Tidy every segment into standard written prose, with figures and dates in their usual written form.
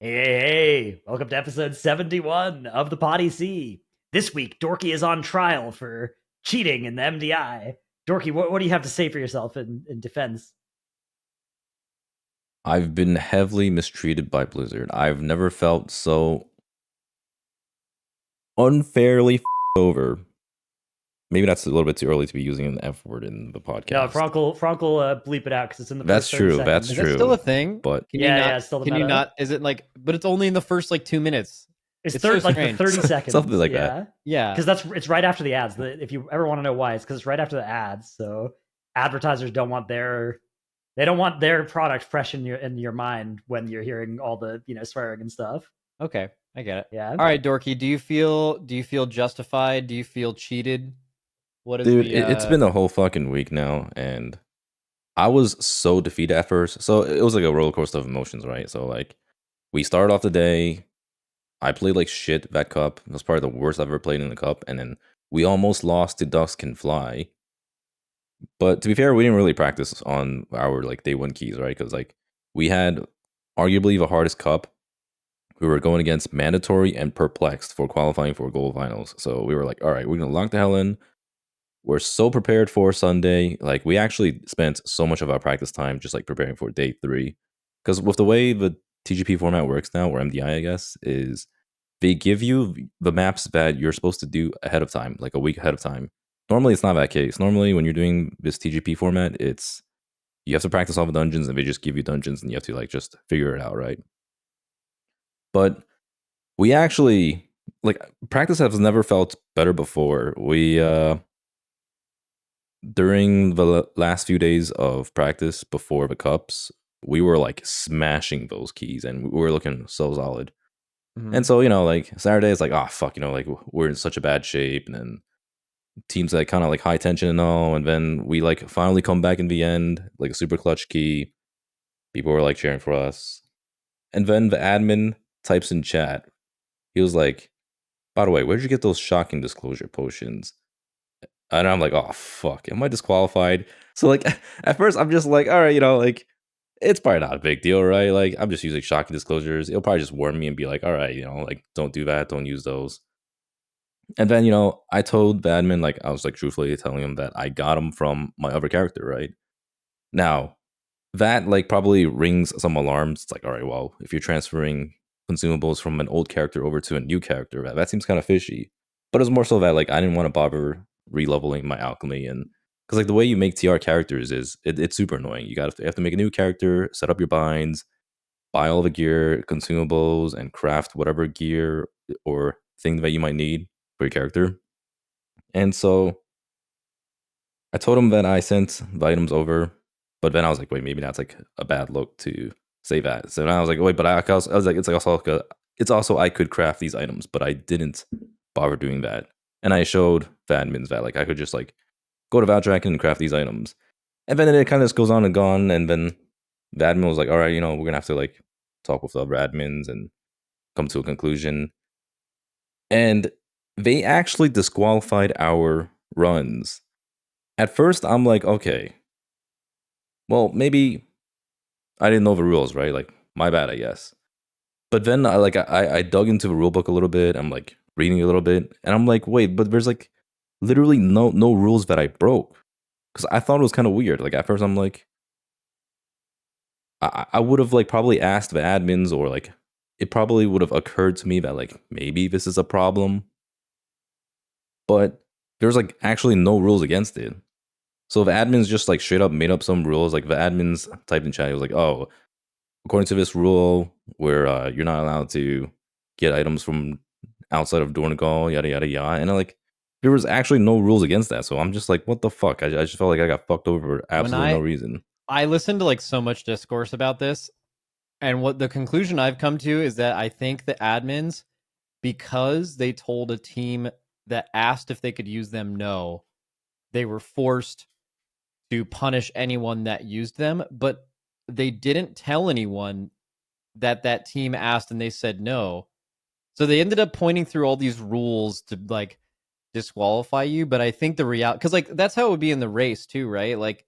Hey, welcome to episode 71 of the PoddyC. This week, Dorki is on trial for cheating in the MDI. Dorki, what do you have to say for yourself in defense? I've been heavily mistreated by Blizzard. I've never felt so unfairly over. Maybe that's a little bit too early to be using an F word in the podcast. No, Frankel, bleep it out because it's in the That's first 30 true. seconds. That's Is true. that still a thing? But Can Yeah, you not? yeah, it's still the Can you meta. not? Is it like? But it's only in the first 2 minutes. It's so like the strange. 30 seconds. Something like yeah. that. Yeah, Because it's right after the ads. If you ever want to know why, it's because it's right after the ads. So advertisers don't want their product fresh in your mind when you're hearing all the swearing and stuff. Okay, I get it. Yeah. All right, Dorki, do you feel justified? Do you feel cheated? What is dude, the? it's been a whole fucking week now, and I was so defeated at first. So it was like a roller coaster of emotions, right? So like, we started off the day. I played like shit that cup. It was probably the worst I've ever played in the cup, and then we almost lost to Ducks Can Fly. But to be fair, we didn't really practice on our like day one keys, right? Because like we had arguably the hardest cup. We were going against Mandatory and Perplexed for qualifying for gold finals. So we were like, all right, we're gonna lock the hell in. We're so prepared for Sunday. Like we actually spent so much of our practice time just like preparing for day 3. Because with the way the TGP format works now, or MDI, I guess, is they give you the maps that you're supposed to do ahead of time, like a week ahead of time. Normally, it's not that case. Normally, when you're doing this TGP format, it's you have to practice all the dungeons, and they just give you dungeons, and you have to like just figure it out, right? But we actually like practice has never felt better before. We during the last few days of practice before the cups, we were like smashing those keys, and we were looking so solid. And so, like Saturday is like, oh fuck, like we're in such a bad shape, and then teams like kind of like high tension and all, and then we like finally come back in the end, like a super clutch key. People were like cheering for us. And then the admin types in chat. He was like, by the way, where'd you get those shocking disclosure potions? And I'm like, oh fuck, am I disqualified? So like at first I'm just like, all right, like it's probably not a big deal, right? Like I'm just using shocking disclosures. It'll probably just warn me and be like, all right, like don't do that, don't use those. And then, I told the admin, like I was like truthfully telling him that I got him from my other character, right? Now, that like probably rings some alarms. It's like, all right, well, if you're transferring consumables from an old character over to a new character, that seems kind of fishy. But it was more so that like I didn't want to bother re-leveling my alchemy, and because like the way you make TR characters is it's super annoying. You have to make a new character, set up your binds, buy all the gear, consumables, and craft whatever gear or thing that you might need for your character. And so I told him that I sent the items over, but then I was like, wait, maybe that's like a bad look to say that. So then I was like, wait, but I was like, it's also I could craft these items, but I didn't bother doing that. And I showed the admins that like I could just like go to Valtrack and craft these items. And then it kind of just goes on and gone. And then the admin was like, all right, we're gonna have to like talk with the other admins and come to a conclusion. And they actually disqualified our runs. At first, I'm like, okay, well, maybe I didn't know the rules, right? Like, my bad, I guess. But then I dug into the rule book a little bit. I'm like reading a little bit, and I'm like, wait, but there's like literally no rules that I broke, because I thought it was kind of weird. Like at first, I'm like, I would have like probably asked the admins, or like it probably would have occurred to me that like maybe this is a problem, but there's like actually no rules against it. So the admins just like straight up made up some rules. Like the admins typed in chat, it was like, oh, according to this rule, where you're not allowed to get items from outside of Dornigal, yada yada yada. And like there was actually no rules against that. So I'm just like, what the fuck? I just felt like I got fucked over for absolutely no reason. I listened to like so much discourse about this, and what the conclusion I've come to is that I think the admins, because they told a team that asked if they could use them no, they were forced to punish anyone that used them, but they didn't tell anyone that team asked and they said no. So they ended up pointing through all these rules to like disqualify you. But I think the reality, because like that's how it would be in the race too, right? Like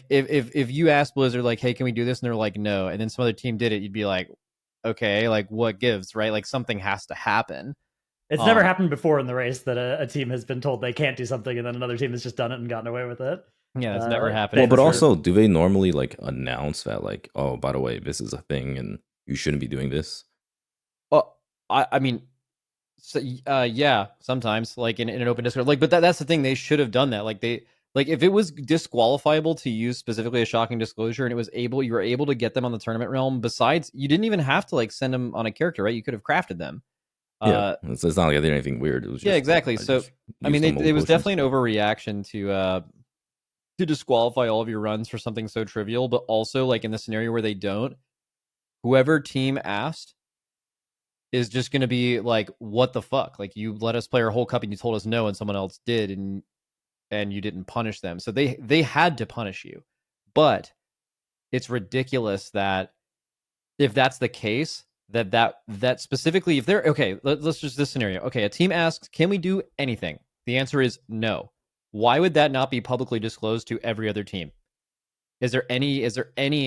if you asked Blizzard like, hey, can we do this? And they're like, no, and then some other team did it, you'd be like, okay, like what gives, right? Like something has to happen. It's never happened before in the race that a team has been told they can't do something and then another team has just done it and gotten away with it. Yeah, that's never happened. Well, but also, do they normally like announce that, like, oh, by the way, this is a thing and you shouldn't be doing this? Well, I mean, so, yeah, sometimes like in an open Discord, like, but that's the thing. They should have done that. Like if it was disqualifiable to use specifically a shocking disclosure, and you were able to get them on the tournament realm. Besides, you didn't even have to like send them on a character, right? You could have crafted them. Yeah, it's not like I did anything weird. It was just, yeah, exactly. So I mean, it was definitely an overreaction to disqualify all of your runs for something so trivial. But also, like in the scenario where they don't, whoever team asked is just going to be like, what the fuck? Like, you let us play our whole cup and you told us no, and someone else did, and you didn't punish them. So they had to punish you. But it's ridiculous that if that's the case, that specifically, if they're okay, let's just this scenario. Okay, a team asks, can we do anything? The answer is no. Why would that not be publicly disclosed to every other team? Is there any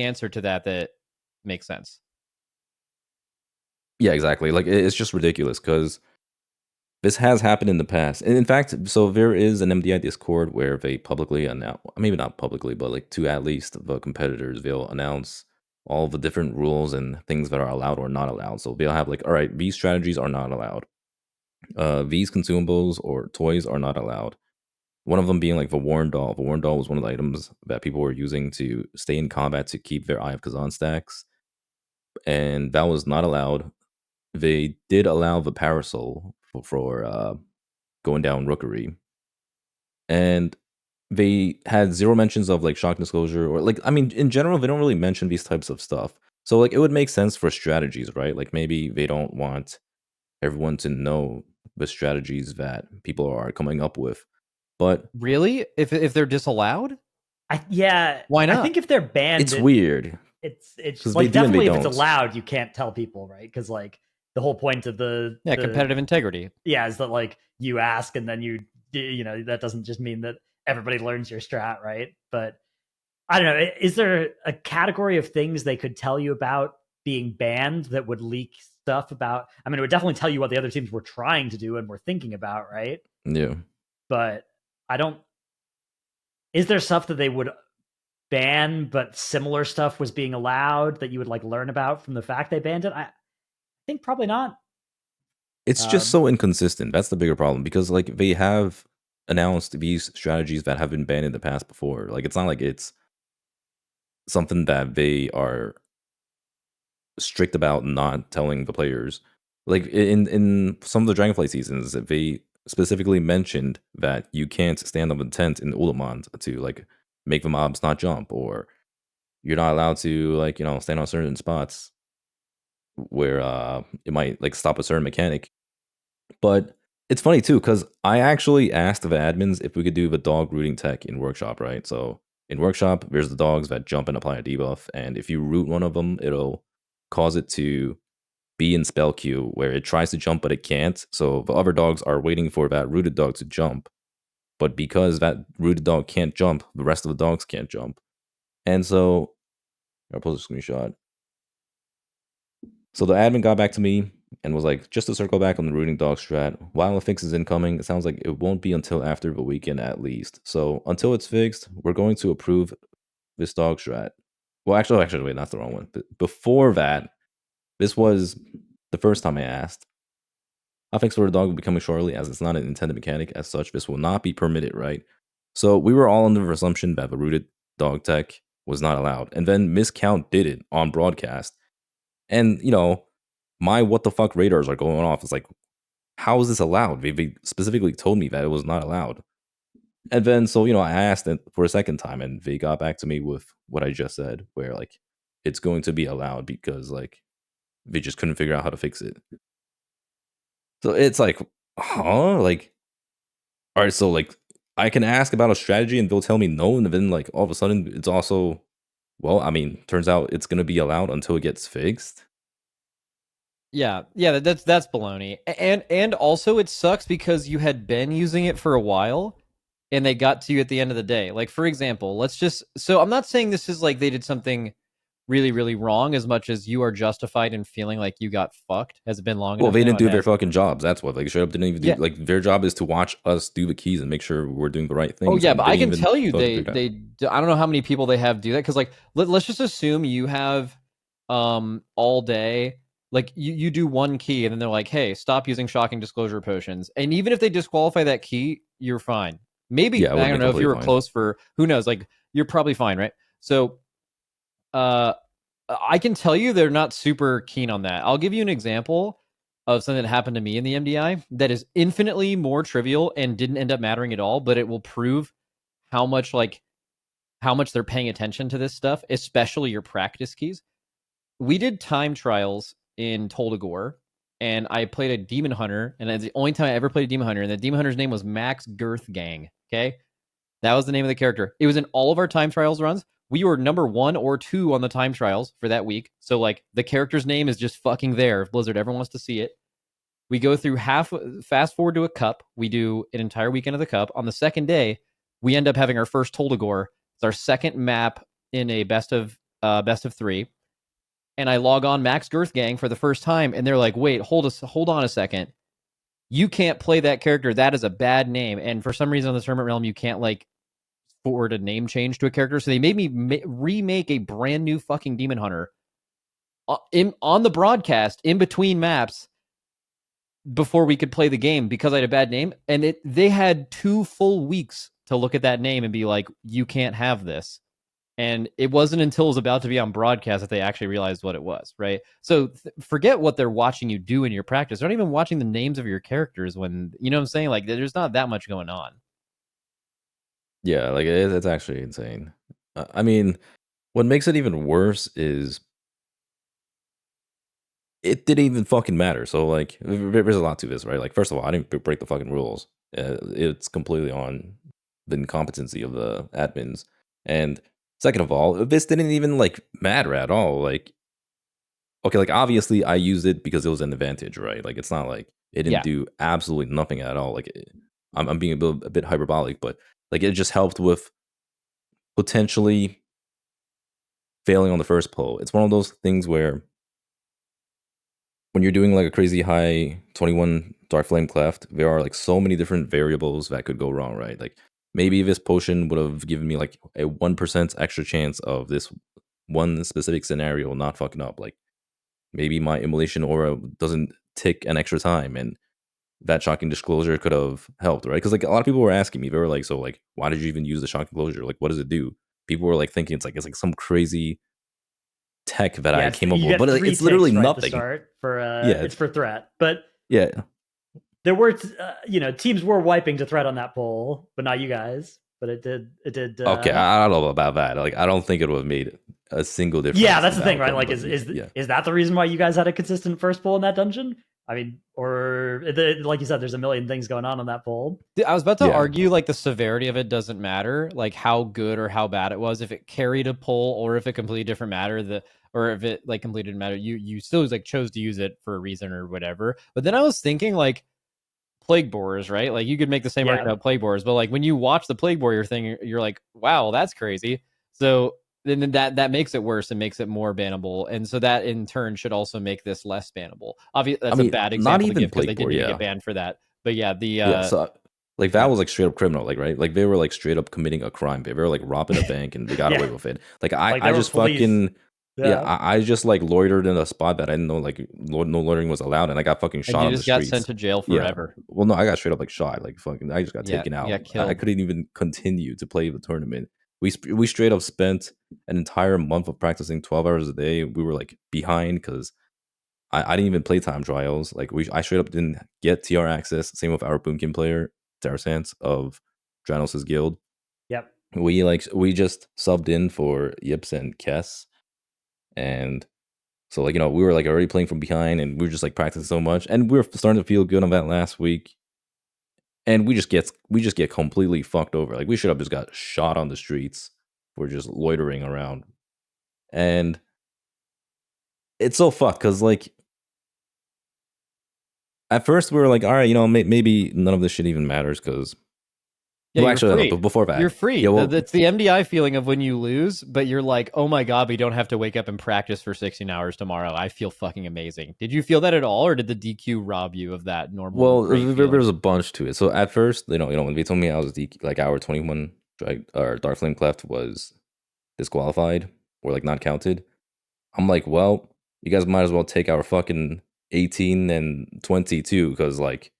answer to that makes sense? Yeah, exactly. Like, it's just ridiculous because this has happened in the past. And in fact, so there is an MDI Discord where they publicly announce, maybe not publicly, but like to at least the competitors, they'll announce all the different rules and things that are allowed or not allowed. So they'll have like, all right, these strategies are not allowed. These consumables or toys are not allowed. One of them being like the Warren Doll. The Warren Doll was one of the items that people were using to stay in combat to keep their Eye of Kazan stacks. And that was not allowed. They did allow the Parasol for going down Rookery. And they had zero mentions of like shock disclosure or like, I mean, in general, they don't really mention these types of stuff. So like it would make sense for strategies, right? Like maybe they don't want everyone to know the strategies that people are coming up with. But really, if they're disallowed, why not? I think if they're banned, it's weird. It's like definitely if it's allowed, you can't tell people, right? Because like the whole point of the competitive integrity, is that like you ask and then you know, that doesn't just mean that everybody learns your strat, right? But I don't know, is there a category of things they could tell you about being banned that would leak stuff about? I mean, it would definitely tell you what the other teams were trying to do and were thinking about, right? Yeah. But is there stuff that they would ban but similar stuff was being allowed that you would like learn about from the fact they banned it? I think probably not. It's just so inconsistent. That's the bigger problem, because like they have announced these strategies that have been banned in the past before. Like it's not like it's something that they are strict about not telling the players. Like in some of the Dragonflight seasons, they specifically mentioned that you can't stand up in tent in Ulamont to like make the mobs not jump, or you're not allowed to like, you know, stand on certain spots where it might like stop a certain mechanic. But it's funny too, because I actually asked the admins if we could do the dog rooting tech in Workshop, right? So in Workshop, there's the dogs that jump and apply a debuff, and if you root one of them, it'll cause it to be in spell queue where it tries to jump but it can't. So the other dogs are waiting for that rooted dog to jump. But because that rooted dog can't jump, the rest of the dogs can't jump. And so I'll post a screenshot. So the admin got back to me and was like, just to circle back on the rooting dog strat, while a fix is incoming, it sounds like it won't be until after the weekend at least. So until it's fixed, we're going to approve this dog strat. Well, actually, wait, that's the wrong one. Before that, this was the first time I asked. A fix for the dog will be coming shortly, as it's not an intended mechanic. As such, this will not be permitted, right? So we were all under the assumption that the rooted dog tech was not allowed. And then Miscount did it on broadcast. And, you know, my what the fuck radars are going off. It's like, how is this allowed? They specifically told me that it was not allowed. And then, so, you know, I asked it for a second time, and they got back to me with what I just said, where, like, it's going to be allowed because, like, they just couldn't figure out how to fix it. So it's like, huh? Like, all right, so, like, I can ask about a strategy and they'll tell me no, and then, like, all of a sudden it's also, well, I mean, turns out it's going to be allowed until it gets fixed. Yeah, that's baloney. And also it sucks because you had been using it for a while and they got to you at the end of the day. Like, for example, so I'm not saying this is like they did something really, really wrong as much as you are justified in feeling like you got fucked. Has it been long Well, enough? they now? didn't do It their has. fucking jobs. That's what. Like, straight up didn't even do. Yeah. Like, their job is to watch us do the keys and make sure we're doing the right things. Oh yeah, and but they I didn't can even tell you fucking figure it out. I don't know how many people they have do that because like let's just assume you have all day like you do one key and then they're like, hey, stop using shocking disclosure potions, and even if they disqualify that key, you're fine. Maybe Yeah, I would I have don't been know if you were completely fine. close for who knows, like you're probably fine, right? So I can tell you they're not super keen on that. I'll give you an example of something that happened to me in the MDI that is infinitely more trivial and didn't end up mattering at all, but it will prove how much they're paying attention to this stuff, especially your practice keys. We did time trials in Toldagor, and I played a demon hunter, and it's the only time I ever played a demon hunter, and the demon hunter's name was Max Girthgang. Okay, that was the name of the character. It was in all of our time trials runs. We were number 1 or 2 on the time trials for that week. So like the character's name is just fucking there if Blizzard ever wants to see it. We go through fast forward to a cup. We do an entire weekend of the cup. On the second day, we end up having our first Toldagor. It's our second map in a best of 3. And I log on Max Girthgang for the first time, and they're like, wait, hold on a second. You can't play that character. That is a bad name. And for some reason on the tournament realm, you can't like forward a name change to a character. So they made me remake a brand new fucking Demon Hunter on the broadcast in between maps before we could play the game because I had a bad name. And they had 2 full weeks to look at that name and be like, you can't have this. And it wasn't until it was about to be on broadcast that they actually realized what it was, right? So forget what they're watching you do in your practice. They're not even watching the names of your characters when, you know what I'm saying? Like, there's not that much going on. Yeah, like it's actually insane. I mean, what makes it even worse is it didn't even fucking matter. So like, there's a lot to this, right? Like, first of all, I didn't break the fucking rules. It's completely on the incompetency of the admins. And second of all, this didn't even like matter at all. Like, okay, like obviously I used it because it was an advantage, right? Like, it's not like it didn't do absolutely nothing at all. Like, I'm being a bit hyperbolic, but like it just helped with potentially failing on the first pull. It's one of those things where when you're doing like a crazy high 21 Dark Flame Cleft, there are like so many different variables that could go wrong, right? Like maybe this potion would have given me like a 1% extra chance of this one specific scenario not fucking up. Like maybe my immolation aura doesn't tick an extra time, and that shocking disclosure could have helped, right? Because like a lot of people were asking me, they were like, so like, why did you even use the shocking disclosure? Like, what does it do? People were like thinking it's like some crazy tech that I came up with, but like, it's literally nothing. To start for yeah, it's for threat, but yeah, there were teams were wiping to threat on that poll, but not you guys. But it did. Okay, I don't know about that. Like, I don't think it would have made a single difference. Yeah, that's the thing, right? Like, is that the reason why you guys had a consistent first poll in that dungeon? I mean, or like you said, there's a million things going on that poll. I was about to argue like the severity of it doesn't matter, like how good or how bad it was, if it carried a poll or if it completely different matter. Or if it like completely didn't matter, you still like chose to use it for a reason or whatever. But then I was thinking like plague borers, right? Like you could make the same argument about plague borers, but like when you watch the plague borer thing, you're like, wow, that's crazy. So then that makes it worse and makes it more bannable, and so that in turn should also make this less bannable. Obviously, that's a bad example to give because they didn't get banned for that. But yeah, so like that was like straight up criminal, like right, like they were like straight up committing a crime. They were like robbing a bank and they got away with it. Like I just fucking. Yeah, I just like loitered in a spot that I didn't know like no loitering was allowed, and I got fucking shot on the streets. You just got sent to jail forever. Yeah. Well, no, I got straight up like shot, like fucking. I just got taken out. Killed. I couldn't even continue to play the tournament. We straight up spent an entire month of practicing 12 hours a day. We were like behind because I didn't even play time trials. Like I straight up didn't get TR access. Same with our Boomkin player, Tarsance of Dratnos' guild. Yep. We just subbed in for Yips and Kess. And so like, we were like already playing from behind and we were just like practicing so much, and we were starting to feel good on that last week, and we just get completely fucked over. Like we should have just got shot on the streets for just loitering around. And it's so fucked because like at first we were like, all right, maybe none of this shit even matters because Yeah, well, you're actually, free. no, but before that, You're free. Yeah, well, It's the MDI feeling of when you lose, but you're like, oh my god, we don't have to wake up and practice for 16 hours tomorrow. I feel fucking amazing. Did you feel that at all, or did the DQ rob you of that normal? well, great feeling? there's a bunch to it. So at first, when they told me I was like hour 21, or Dark Flame Cleft was disqualified or like not counted, I'm like, well, you guys might as well take our fucking 18 and 22 because like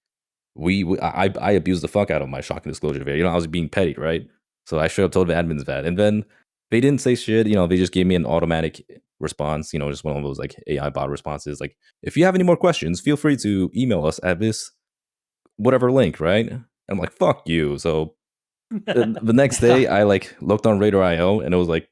I abused the fuck out of my shocking disclosure video. I was being petty, right? So I straight up told the admins that, and then they didn't say shit. They just gave me an automatic response. Just one of those like AI bot responses. Like, if you have any more questions, feel free to email us at this whatever link, right? And I'm like, fuck you. So the next day, I like looked on Radar.io, and it was like,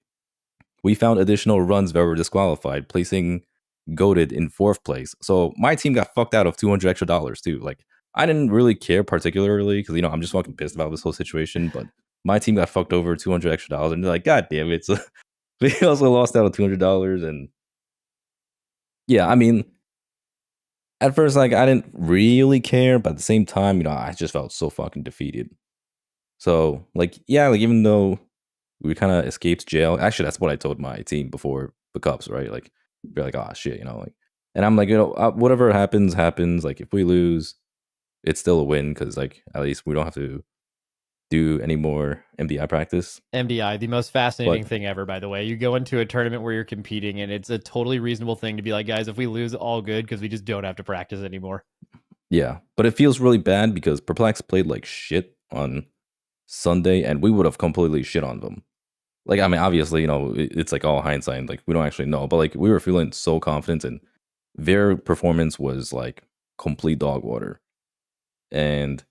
we found additional runs that were disqualified, placing Goated in 4th place. So my team got fucked out of $200 extra too. Like, I didn't really care particularly because I'm just fucking pissed about this whole situation. But my team got fucked over $200 extra, and they're like, God damn it! So they also lost out on $200, and yeah, I mean, at first, like, I didn't really care, but at the same time, I just felt so fucking defeated. So, like, yeah, like, even though we kind of escaped jail, actually, that's what I told my team before the cups, right? Like, they're like, oh shit, like, and I'm like, whatever happens, happens. Like, if we lose, it's still a win because, like, at least we don't have to do any more MDI practice. MDI, the most fascinating thing ever, by the way. You go into a tournament where you're competing, and it's a totally reasonable thing to be like, guys, if we lose, all good, because we just don't have to practice anymore. Yeah, but it feels really bad because Perplex played like shit on Sunday, and we would have completely shit on them. Like, I mean, obviously, it's like all hindsight. Like, we don't actually know, but like, we were feeling so confident, and their performance was like complete dog water. And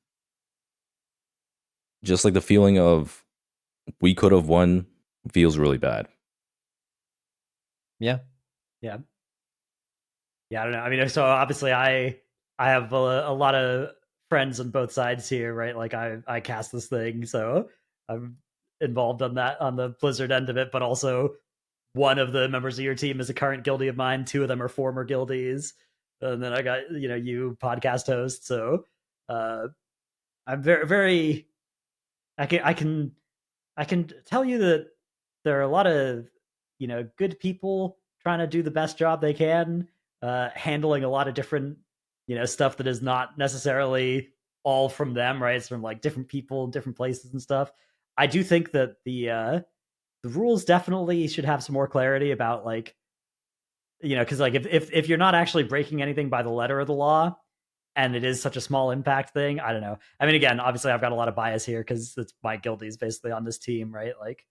just like the feeling of we could have won feels really bad. Yeah. Yeah. Yeah, I don't know. I mean, so obviously I have a lot of friends on both sides here, right? Like I cast this thing, so I'm involved on the Blizzard end of it, but also one of the members of your team is a current guildie of mine. 2 of them are former guildies. And then I got, you podcast host. So I'm very, very, I can tell you that there are a lot of, good people trying to do the best job they can, handling a lot of different, stuff that is not necessarily all from them, right? It's from like different people, different places and stuff. I do think that the rules definitely should have some more clarity about like, because like if you're not actually breaking anything by the letter of the law, and it is such a small impact thing, I don't know. I mean, again, obviously I've got a lot of bias here because it's my guildies basically on this team, right? Like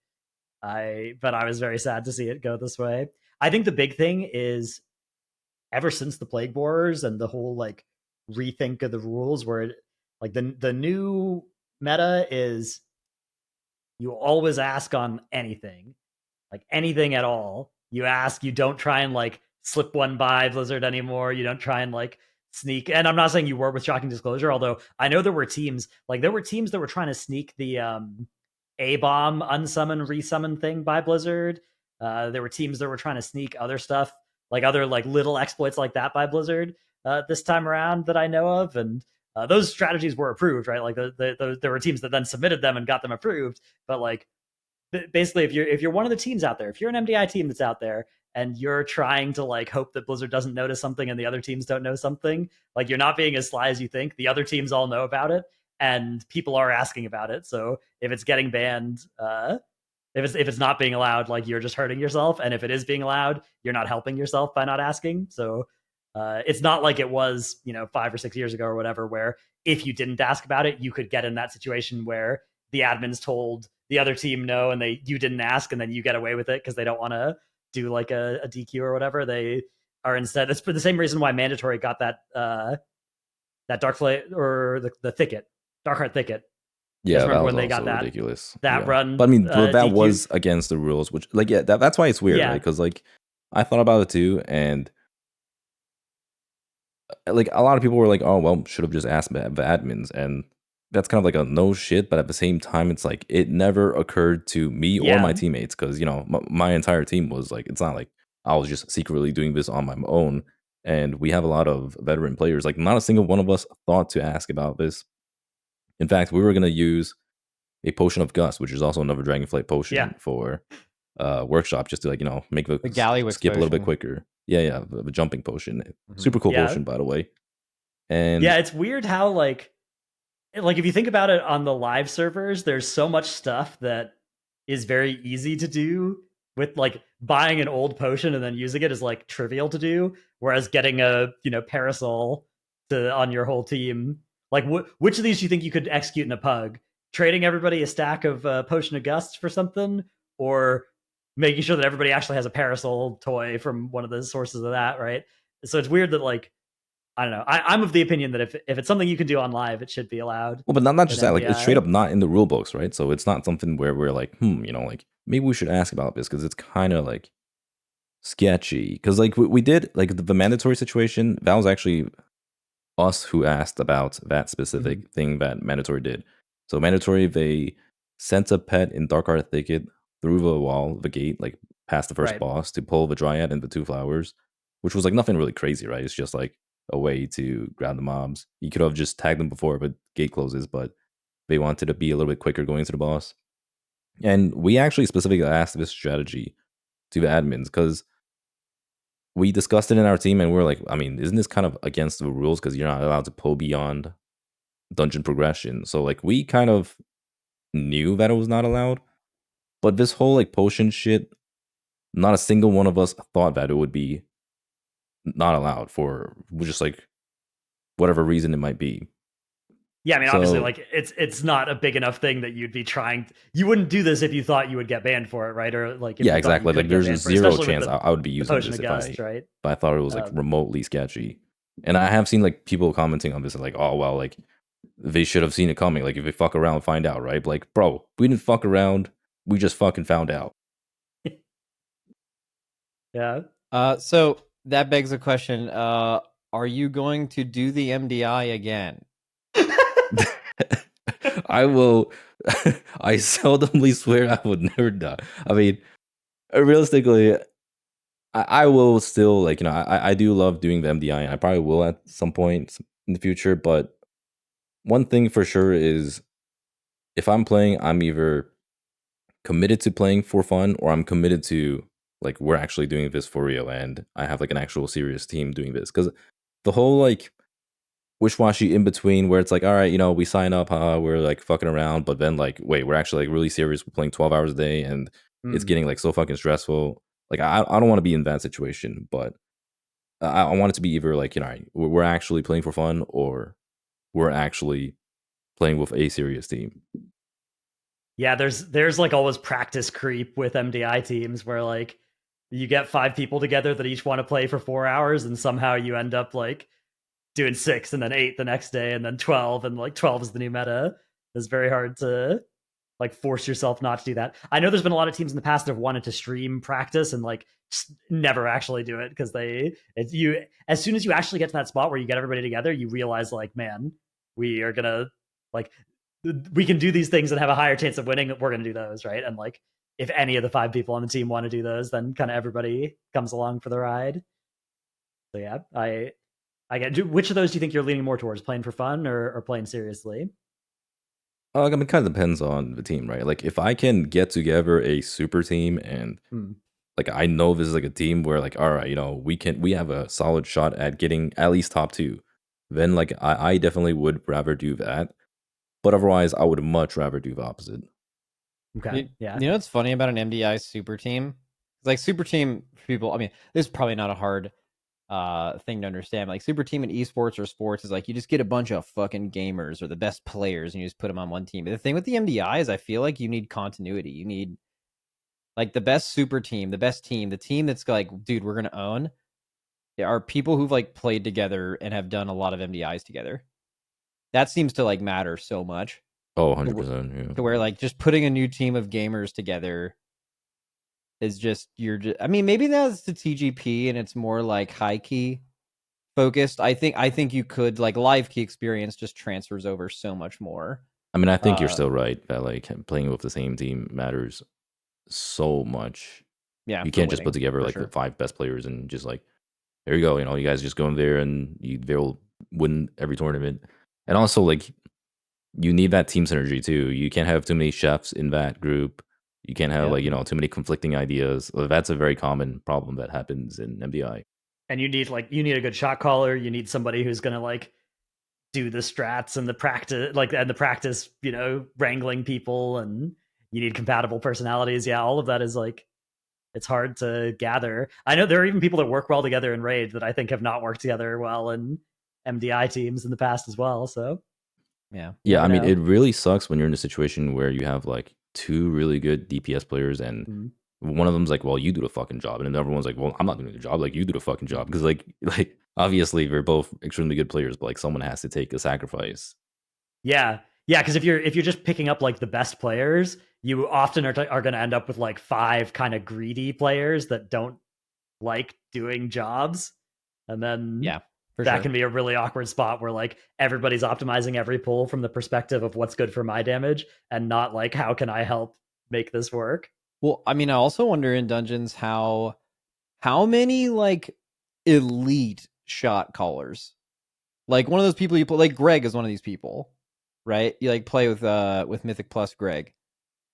but I was very sad to see it go this way. I think the big thing is ever since the Plague Wars and the whole like rethink of the rules, where like the new meta is you always ask on anything, like anything at all. You ask, you don't try and like slip one by Blizzard anymore. You don't try and like sneak. And I'm not saying you were with Shocking Disclosure, although I know there were teams that were trying to sneak the A-bomb unsummon resummon thing by Blizzard. There were teams that were trying to sneak other stuff, like other like little exploits like that by Blizzard this time around that I know of, and those strategies were approved, right? Like there were teams that then submitted them and got them approved, but like basically if you're one of the teams out there, if you're an MDI team that's out there and you're trying to like hope that Blizzard doesn't notice something and the other teams don't know something, like you're not being as sly as you think. The other teams all know about it and people are asking about it. So if it's getting banned, if it's not being allowed, like you're just hurting yourself. And if it is being allowed, you're not helping yourself by not asking. So it's not like it was, 5 or 6 years ago or whatever, where if you didn't ask about it, you could get in that situation where the admins told the other team no, and you didn't ask, and then you get away with it because they don't want to do like a DQ or whatever. They are instead. That's for the same reason why mandatory got that dark flame or the thicket, dark heart thicket. Yeah, remember that was when they got also that ridiculous. that Yeah. run. But I mean, that DQ. was against the rules, which like that's why it's weird, Yeah. right? Because like I thought about it too, and like a lot of people were like, "Oh well, should have just asked the admins," and that's kind of like a no shit. But at the same time, it's like it never occurred to me or my teammates because my entire team was like, it's not like I was just secretly doing this on my own. And we have a lot of veteran players. Like not a single one of us thought to ask about this. In fact, we were gonna use a potion of gust, which is also another dragonflight potion for workshop, just to like make the Gallywix skip a little bit potion. quicker. Yeah, the jumping potion, super cool potion by the way. And yeah, it's weird how like if you think about it on the live servers, there's so much stuff that is very easy to do with like buying an old potion and then using it is like trivial to do, whereas getting a parasol on your whole team, like which of these do you think you could execute in a pug? Trading everybody a stack of potion of gust for something, or making sure that everybody actually has a parasol toy from one of the sources of that, right? So it's weird that like I don't know. I'm of the opinion that if it's something you can do on live, it should be allowed. Well, but not just that. Like, it's MDI. straight up not in the rule books, right? So it's not something where we're like, like maybe we should ask about this because it's kind of like sketchy. Because like we did like the mandatory situation, that was actually us who asked about that specific thing that mandatory did. So mandatory, they sent a pet in Dark Heart Thicket through the wall, the gate, like past the first boss to pull the Dryad and the 2 flowers, which was like nothing really crazy, right? It's just like a way to grab the mobs. You could have just tagged them before, but gate closes, but they wanted to be a little bit quicker going to the boss. And we actually specifically asked this strategy to the admins because we discussed it in our team and we are like, I mean, isn't this kind of against the rules because you're not allowed to pull beyond dungeon progression? So like we kind of knew that it was not allowed, but this whole like potion shit, not a single one of us thought that it would be not allowed for just like whatever reason it might be. Yeah, I mean, obviously, like it's not a big enough thing that you'd be trying. You wouldn't do this if you thought you would get banned for it, right? Or like, yeah, exactly. Like, there's a zero chance I would be using this right? But I thought it was like remotely sketchy. And I have seen like people commenting on this and like, oh well, like they should have seen it coming. Like if they fuck around, find out, right? But like, bro, we didn't fuck around. We just fucking found out. Yeah. So that begs a question. Are you going to do the MDI again? I will. I seldomly swear I would never die. I mean, realistically, I will still like I do love doing the MDI, and I probably will at some point in the future. But one thing for sure is, if I'm playing, I'm either committed to playing for fun, or I'm committed to like we're actually doing this for real, and I have like an actual serious team doing this. Because the whole like wish-washy in between where it's like, all right, we sign up, we're like fucking around, but then like, wait, we're actually like really serious. We're playing 12 hours a day and it's getting like so fucking stressful. Like, I don't want to be in that situation, but I want it to be either like, we're actually playing for fun or we're actually playing with a serious team. Yeah, there's like always practice creep with MDI teams where like you get 5 people together that each want to play for 4 hours and somehow you end up like doing 6 and then 8 the next day and then 12 and like 12 is the new meta. It's very hard to like force yourself not to do that. I know there's been a lot of teams in the past that have wanted to stream practice and like never actually do it because as soon as you actually get to that spot where you get everybody together, you realize like, man, we are gonna like we can do these things and have a higher chance of winning. We're gonna do those, right? And like if any of the 5 people on the team want to do those, then kind of everybody comes along for the ride. So yeah, I get. Which of those do you think you're leaning more towards, playing for fun or playing seriously? I mean, it kind of depends on the team, right? Like, if I can get together a super team and like I know this is like a team where like, all right, we have a solid shot at getting at least top 2, then like I definitely would rather do that. But otherwise, I would much rather do the opposite. Okay. Yeah. You know what's funny about an MDI super team? Like super team people. I mean, this is probably not a hard thing to understand. Like super team in esports or sports is like you just get a bunch of fucking gamers or the best players and you just put them on one team. But the thing with the MDI is I feel like you need continuity. You need like the best super team, the best team, the team that's like, dude, we're gonna own. There are people who've like played together and have done a lot of MDIs together. That seems to like matter so much. Oh, 100%. Yeah. To where like just putting a new team of gamers together is just I mean, maybe that's the TGP and it's more like high key focused. I think you could like live key experience just transfers over so much more. I mean, I think you're still right that like playing with the same team matters so much. Yeah, you can't just put together like the 5 best players and just like, there you go, you guys just go in there and they'll win every tournament. And also like you need that team synergy too. You can't have too many chefs in that group. You can't have too many conflicting ideas. That's a very common problem that happens in MDI. And you need a good shot caller. You need somebody who's gonna do the strats and the practice, wrangling people, and you need compatible personalities. Yeah, all of that is it's hard to gather. I know there are even people that work well together in Raid that I think have not worked together well in MDI teams in the past as well. So yeah. I mean, it really sucks when you're in a situation where you have two really good DPS players and one of them's like, well, you do the fucking job, and then the other one's like, well, I'm not doing the job, you do the fucking job, because obviously we're both extremely good players, but someone has to take a sacrifice. Yeah, because if you're just picking up the best players, you often are going to end up with 5 kind of greedy players that don't like doing jobs, and then that can be a really awkward spot where everybody's optimizing every pull from the perspective of what's good for my damage, and not how can I help make this work. Well, I mean, I also wonder in dungeons how many elite shot callers, one of those people you play, Greg is one of these people, right? You play with Mythic Plus Greg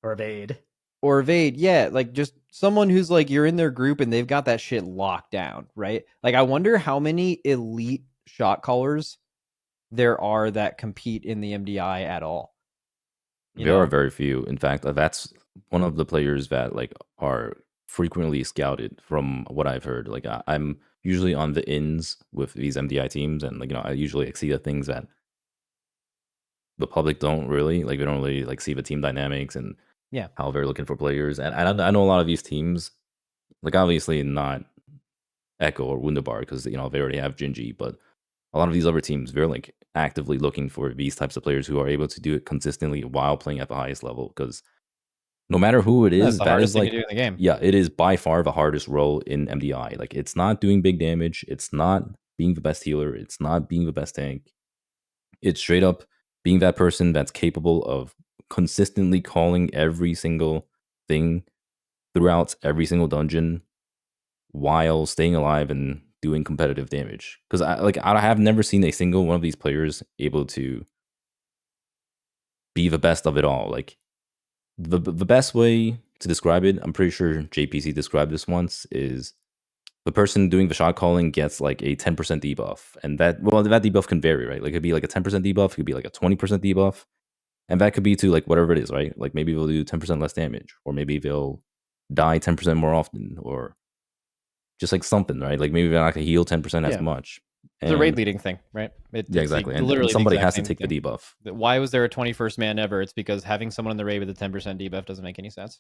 or Evade, yeah, just someone who's you're in their group and they've got that shit locked down, right? I wonder how many elite shot callers there are that compete in the MDI at all. There are very few. In fact, that's one of the players that are frequently scouted from what I've heard. I'm usually on the ins with these MDI teams, and I usually see the things that the public don't really we don't really see the team dynamics and how they're looking for players. And I know a lot of these teams, obviously not Echo or Wunderbar, because they already have Gingy, but a lot of these other teams, they're actively looking for these types of players who are able to do it consistently while playing at the highest level, because no matter who it is, that is thing to do in the game. Yeah, it is by far the hardest role in MDI. It's not doing big damage, it's not being the best healer, it's not being the best tank. It's straight up being that person that's capable of consistently calling every single thing throughout every single dungeon while staying alive and doing competitive damage. Because I have never seen a single one of these players able to be the best of it all. The best way to describe it, I'm pretty sure JPC described this once, is the person doing the shot calling gets a 10% debuff, and that debuff can vary, right? It could be a 10% debuff, it could be a 20% debuff, and that could be to whatever it is, right? Maybe they'll do 10% less damage, or maybe they'll die 10% more often, or just something, right? Maybe they're not gonna heal 10% as much. It's a raid leading thing, right? Exactly. And somebody has to take the debuff. Why was there a 21st man ever? It's because having someone in the raid with a 10% debuff doesn't make any sense.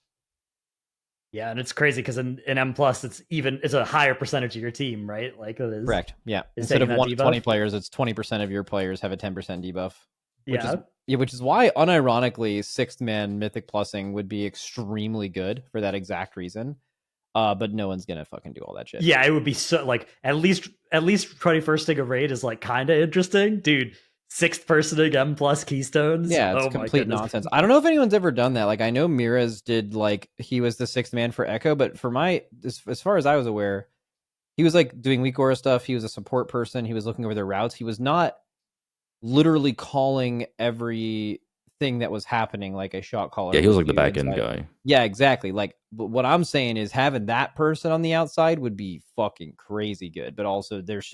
Yeah, and it's crazy because in M plus it's a higher percentage of your team, right? Correct. Yeah. Instead of 120 players, it's 20% of your players have a 10% debuff. Which is why unironically 6th man Mythic Plussing would be extremely good for that exact reason. But no one's gonna fucking do all that shit. Yeah, it would be so at least 21st a raid is kind of interesting, dude. 6th personing M plus keystones. Yeah, it's complete nonsense. I don't know if anyone's ever done that. I know Miraz did. He was the 6th man for Echo, but for as far as I was aware, he was doing weak aura stuff. He was a support person. He was looking over their routes. He was not literally calling every thing that was happening like a shot caller. Yeah, he was the back end guy. Yeah, exactly. But what I'm saying is having that person on the outside would be fucking crazy good. But also there's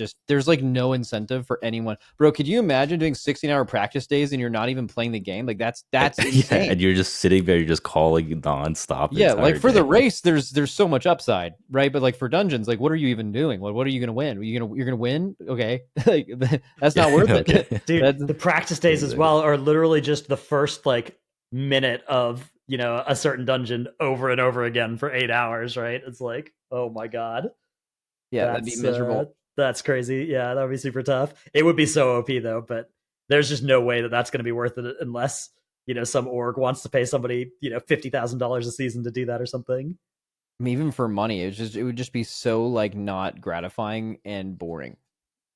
no incentive for anyone. Bro, could you imagine doing 16-hour practice days and you're not even playing the game? That's insane. Yeah, and you're just sitting there, you're just calling nonstop. Yeah, for the race, there's so much upside, right? But for dungeons, what are you even doing? What are you gonna win? You're gonna win? Okay. That's not worth it. Dude, the practice days as well are literally just the first minute of a certain dungeon over and over again for 8 hours, right? It's oh my god. Yeah, that'd be miserable. That's crazy. Yeah, that would be super tough. It would be so OP though, but there's just no way that's going to be worth it unless some org wants to pay somebody $50,000 a season to do that or something. I mean, even for money, it would just be so not gratifying and boring.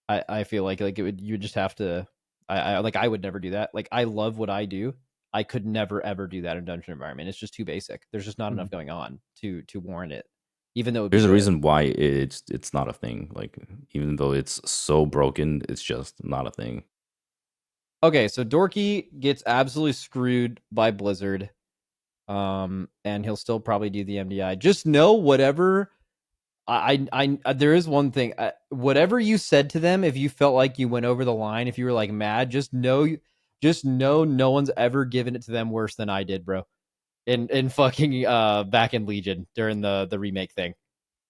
I feel like it would. You would just have to. I would never do that. I love what I do. I could never ever do that in dungeon environment. It's just too basic. There's just not enough going on to warrant it. Even though there's a reason why it's not a thing. Even though it's so broken, it's just not a thing. Okay, so Dorki gets absolutely screwed by Blizzard. And he'll still probably do the MDI. Just know whatever I there is one thing. Whatever you said to them, if you felt like you went over the line, if you were like mad, just know no one's ever given it to them worse than I did, bro. In fucking back in Legion during the remake thing.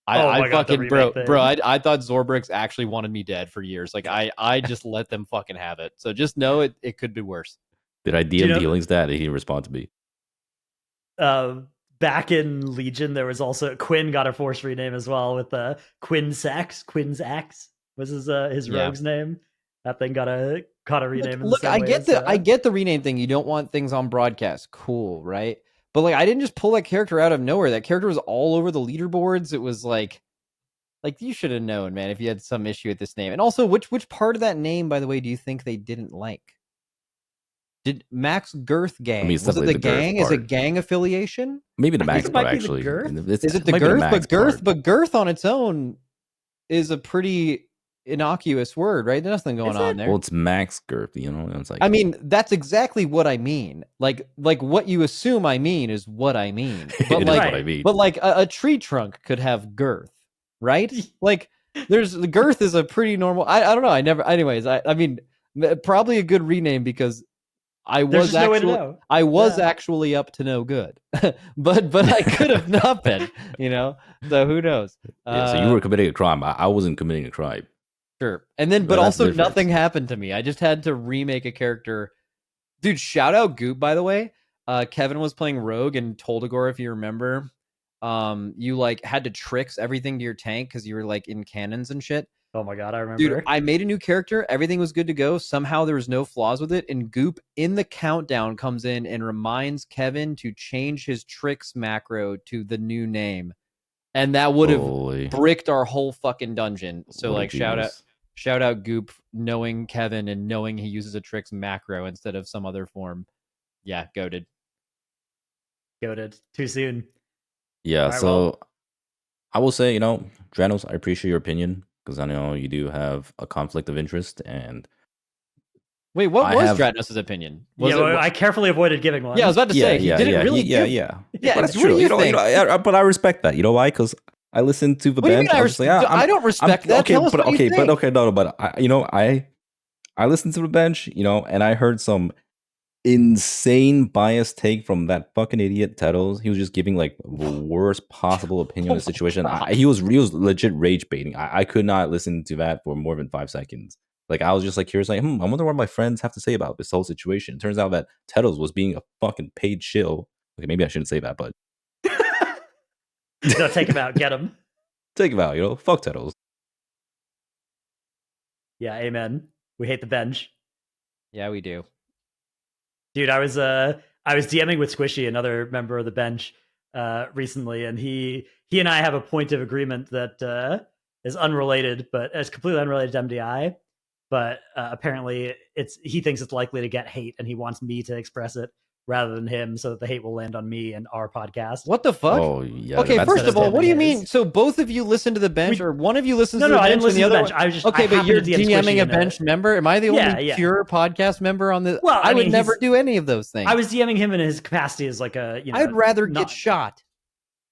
I fucking bro, I thought Zorbrix actually wanted me dead for years. Like I just let them fucking have it. So just know it could be worse. Did I DM Dealings that? Did he respond to me? Back in Legion, there was also Quinn got a forced rename as well with Quinn's X was his rogue's name. That thing got a rename. Look, I get the rename thing. You don't want things on broadcast. Cool, right? But like, I didn't just pull that character out of nowhere. That character was all over the leaderboards. It was like you should have known, man, if you had some issue with this name. And also, which part of that name, by the way, do you think they didn't like? Did Max Girth Gang? Was it the gang? Is it gang affiliation? Maybe the Max part, actually. Is it the Girth? But Girth on its own is a pretty innocuous word, right? There's nothing going on there. Well, it's Max Girth, you know? It's like, I mean, that's exactly what I mean. Like what you assume I mean is what I mean. But like, what I mean. But like a tree trunk could have girth, right? Like the girth is a pretty normal. I don't know. Anyways, I mean, probably a good rename because I was actually up to no good, but I could have not been, you know. So who knows? So you were committing a crime. I wasn't committing a crime. Sure, and then but also nothing happened to me. I just had to remake a character. Dude, shout out Goop, by the way. Kevin was playing Rogue and Toldagor, if you remember. You like had to tricks everything to your tank because you were like in cannons and shit. Oh my god, I remember. Dude, I made a new character. Everything was good to go. Somehow there was no flaws with it. And Goop in the countdown comes in and reminds Kevin to change his tricks macro to the new name. And that would have bricked our whole fucking dungeon. So like shout out Goop knowing Kevin and knowing he uses a tricks macro instead of some other form. Yeah, goated. Too soon. Yeah, right, so I will say, you know, Dratnos, I appreciate your opinion. Because I know you do have a conflict of interest, and wait, what was Dratnos' opinion? I carefully avoided giving one. Yeah, I was about to say, he didn't really. Yeah. But that's true. You know, but I respect that. You know why? Because I listened to the band. I don't respect that. Okay, I listened to the bench, you know, and I heard some insane biased take from that fucking idiot Tettles. He was just giving like the worst possible opinion on the situation. He was legit rage baiting. I could not listen to that for more than 5 seconds. Like I was just like curious, like, I wonder what my friends have to say about this whole situation. It turns out that Tettles was being a fucking paid shill. Okay, maybe I shouldn't say that, but no, take him out, get him. Take him out, you know, fuck Tettles. Yeah, amen. We hate the bench. Yeah, we do. Dude, I was DMing with Squishy, another member of the bench, recently, and he and I have a point of agreement that is unrelated, but it's completely unrelated to MDI. But apparently, he thinks it's likely to get hate, and he wants me to express it rather than him, so that the hate will land on me and our podcast. What the fuck? Oh, yeah. Okay, first of all, what do you mean? So both of you listen to the bench, or one of you listens to the bench? No, I didn't listen to the bench. I was just okay, but you're DMing a bench member. Am I the only pure podcast member on the? Well, I would never do any of those things. I was DMing him in his capacity as like a. You know, I'd rather get shot.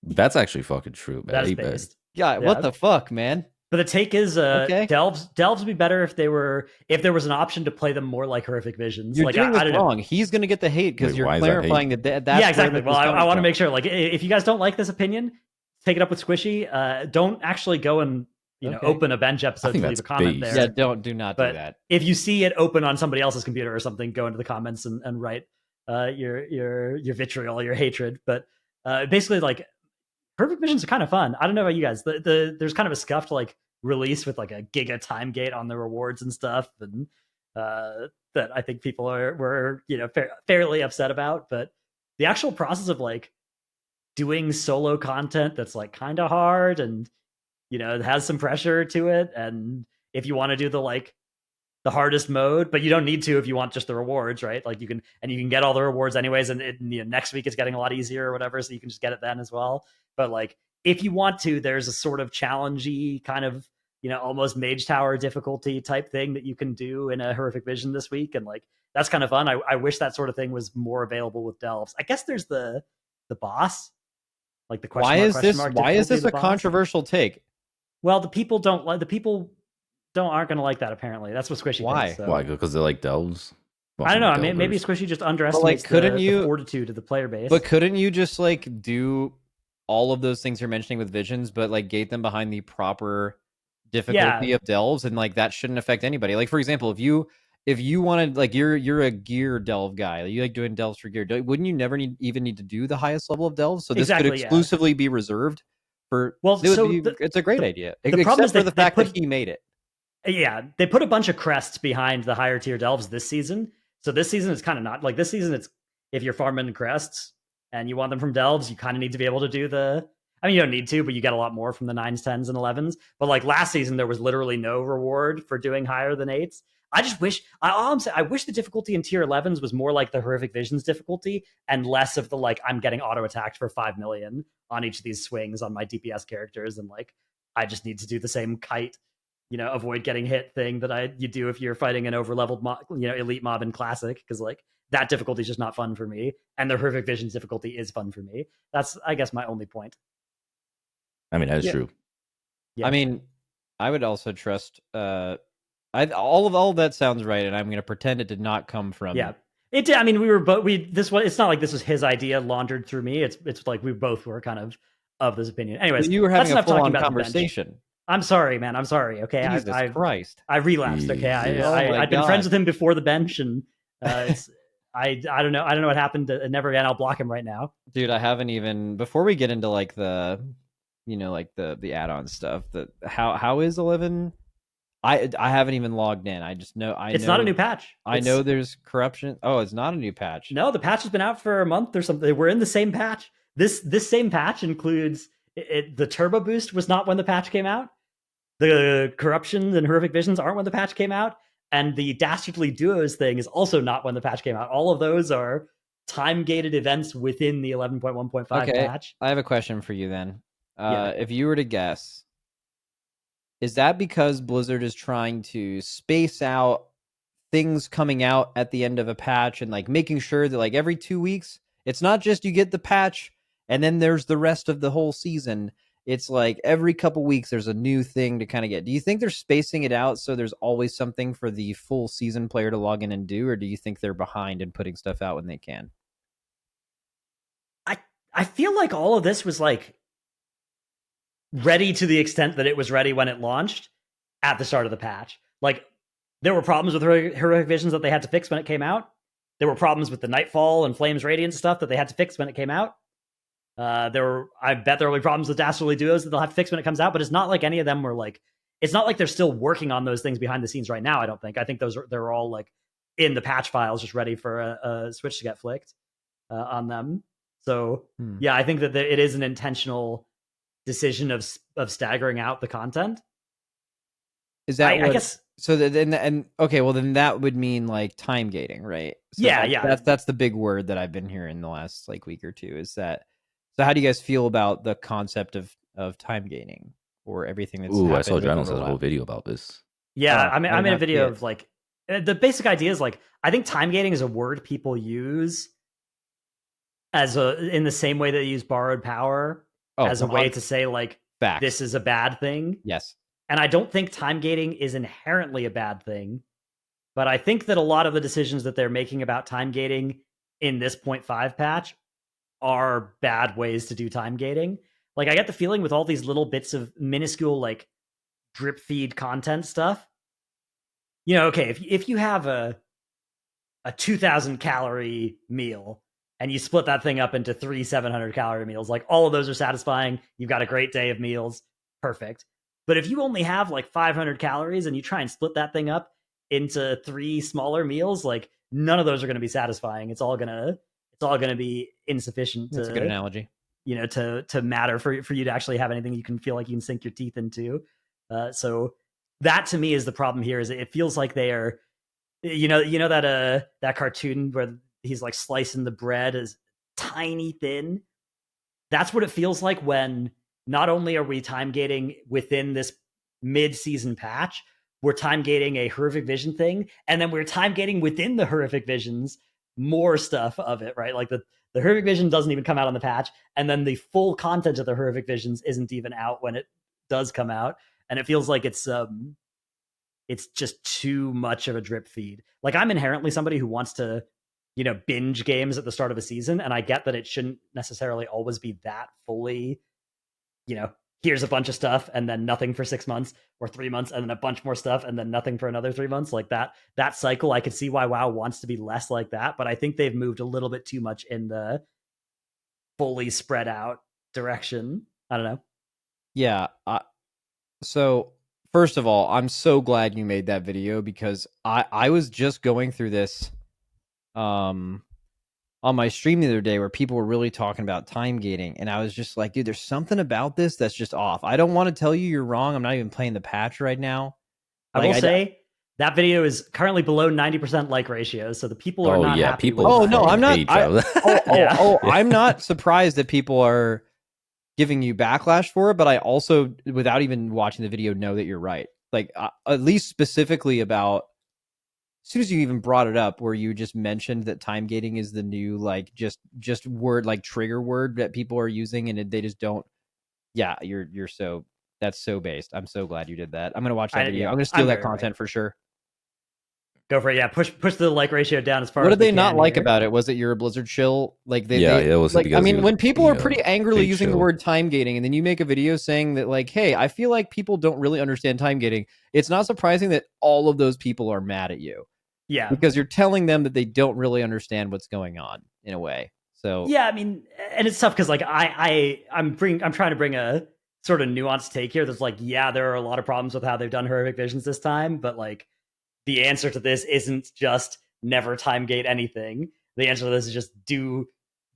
That's actually fucking true, man. That is based. Yeah, what the fuck, man? But the take is Delves would be better if there was an option to play them more like horrific visions. You're like doing this wrong. He's going to get the hate because you're clarifying that. Yeah, exactly. Well, I want to make sure. Like, if you guys don't like this opinion, take it up with Squishy. Don't actually go and open a bench episode to leave a comment there. Yeah, do not do that. If you see it open on somebody else's computer or something, go into the comments and write your vitriol, your hatred. But basically, like, Perfect Visions are kind of fun. I don't know about you guys. There's kind of a scuffed like release with like a giga time gate on the rewards and stuff, and that I think people were fairly upset about. But the actual process of like doing solo content that's like kind of hard and it has some pressure to it, and if you want to do the hardest mode, but you don't need to if you want just the rewards, right? Like you can get all the rewards anyways, and next week it's getting a lot easier or whatever, so you can just get it then as well. But like if you want to, there's a sort of challengey kind of almost Mage Tower difficulty type thing that you can do in a Horrific Vision this week, and like that's kind of fun. I wish that sort of thing was more available with Delves. I guess there's the boss, like the question mark. Why is this a boss. controversial take? Well, the people aren't going to like that. Apparently, that's what Squishy Why? thinks. So. Why? Because they're like Delves. I don't know. Maybe Squishy just underestimates the fortitude of the player base. But couldn't you just like do all of those things you're mentioning with Visions, but like gate them behind the proper difficulty of Delves, and like that shouldn't affect anybody? Like for example, if you wanted, like you're a gear delve guy, you like doing delves for gear, wouldn't you never even need to do the highest level of delves? So this could exclusively be reserved for. Well, it's a great idea. The problem is the fact that he made it. Yeah, they put a bunch of crests behind the higher tier delves this season. So this season it's kind of not like this season. It's if you're farming crests and you want them from delves, you kind of need to be able to do the. I mean, you don't need to, but you get a lot more from the 9s, 10s, and 11s. But like last season, there was literally no reward for doing higher than 8s. I just wish I wish the difficulty in tier 11s was more like the Horrific Visions difficulty and less of the like I'm getting auto attacked for 5 million on each of these swings on my DPS characters, and like I just need to do the same kite, avoid getting hit thing that you do if you're fighting an overleveled elite mob in Classic, because like that difficulty is just not fun for me, and the Horrific Visions difficulty is fun for me. That's I guess my only point. I mean, that is true. Yeah. I mean, I would also trust. All of that sounds right, and I'm going to pretend it did not come from. Yeah, it did. I mean, it's not like this was his idea laundered through me. It's like we both were kind of this opinion. Anyways, you were having a full-on conversation. I'm sorry, man. I'm sorry. Okay, Jesus Christ, I relapsed. Okay, I've been friends with him before the bench, and I don't know what happened. Never again. I'll block him right now, dude. I haven't even before we get into like the the add-on stuff. How is 11? I haven't even logged in. I just know it's not a new patch. I know there's corruption. Oh, it's not a new patch. No, the patch has been out for a month or something. We're in the same patch. This same patch includes the turbo boost was not when the patch came out. The corruptions and Horrific Visions aren't when the patch came out, and the Dastardly Duos thing is also not when the patch came out. All of those are time-gated events within the 11.1.5 patch. I have a question for you then. If you were to guess, is that because Blizzard is trying to space out things coming out at the end of a patch and like making sure that like every 2 weeks, it's not just you get the patch and then there's the rest of the whole season. It's like every couple weeks there's a new thing to kind of get. Do you think they're spacing it out so there's always something for the full season player to log in and do, or do you think they're behind in putting stuff out when they can? I feel like all of this was like ready to the extent that it was ready when it launched at the start of the patch. Like there were problems with Horrific Visions that they had to fix when it came out. There were problems with the Nightfall and Flames Radiant stuff that they had to fix when it came out. I bet there will be problems with Dastardly Duos that they'll have to fix when it comes out, but it's not like any of them were like, it's not like they're still working on those things behind the scenes right now. I don't think. I think they're all like in the patch files, just ready for a switch to get flicked on them. So yeah, I think that it is an intentional decision of staggering out the content. Is that I guess so? Then that would mean like time gating, right? So that's the big word that I've been hearing the last like week or two. Is that so? How do you guys feel about the concept of time gating or everything that's happened? I saw Dratnos has a whole video about this. Yeah, I made a video of like the basic idea is like I think time gating is a word people use in the same way that they use borrowed power as a way to say like this is a bad thing. Yes. And I don't think time gating is inherently a bad thing, but I think that a lot of the decisions that they're making about time gating in this 0.5 patch are bad ways to do time gating. Like I get the feeling with all these little bits of minuscule like drip feed content stuff, okay, if you have a 2,000 calorie meal and you split that thing up into 3 700 calorie meals, like all of those are satisfying. You've got a great day of meals. Perfect. But if you only have like 500 calories and you try and split that thing up into 3 smaller meals, like none of those are going to be satisfying. It's all going to be insufficient. That's a good analogy. To matter for you to actually have anything you can feel like you can sink your teeth into. So that to me is the problem here. Is it feels like they are, that cartoon where he's like slicing the bread as tiny thin. That's what it feels like when not only are we time gating within this mid-season patch, we're time gating a horrific vision thing, and then we're time gating within the horrific visions more stuff of it, right? Like the horrific vision doesn't even come out on the patch, and then the full content of the horrific visions isn't even out when it does come out, and it feels like it's just too much of a drip feed. Like, I'm inherently somebody who wants to, binge games at the start of a season, and I get that it shouldn't necessarily always be that fully, here's a bunch of stuff and then nothing for 6 months or 3 months and then a bunch more stuff and then nothing for another 3 months. Like that cycle, I could see why WoW wants to be less like that, but I think they've moved a little bit too much in the fully spread out direction. I don't know. Yeah. So first of all, I'm so glad you made that video, because I was just going through this on my stream the other day where people were really talking about time gating, and I was just like, dude, there's something about this that's just off. I don't want to tell you you're wrong. I'm not even playing the patch right now. I will say that video is currently below 90% like ratios, so the people are not happy. People. Oh no, I'm not. Yeah. I'm not surprised that people are giving you backlash for it, but I also, without even watching the video, know that you're right. Like, at least specifically about, as soon as you even brought it up, where you just mentioned that time gating is the new, like, just word, like, trigger word that people are using, and they just don't. Yeah, you're so, that's so based. I'm so glad you did that. I'm gonna watch that video. I'm gonna steal that content for sure. Go for it. Yeah, push the like ratio down as far. What as did they not like about it? Was it you're a Blizzard shill? Like it was like, I mean, when people are pretty angrily using chill. the word time gating, and then you make a video saying that, like, hey, I feel like people don't really understand time gating, it's not surprising that all of those people are mad at you. Yeah, because you're telling them that they don't really understand what's going on in a way. So yeah, I mean, and it's tough because, like, I'm trying to bring a sort of nuanced take here. There's like, yeah, there are a lot of problems with how they've done horrific visions this time, but like, the answer to this isn't just never time gate anything. The answer to this is just do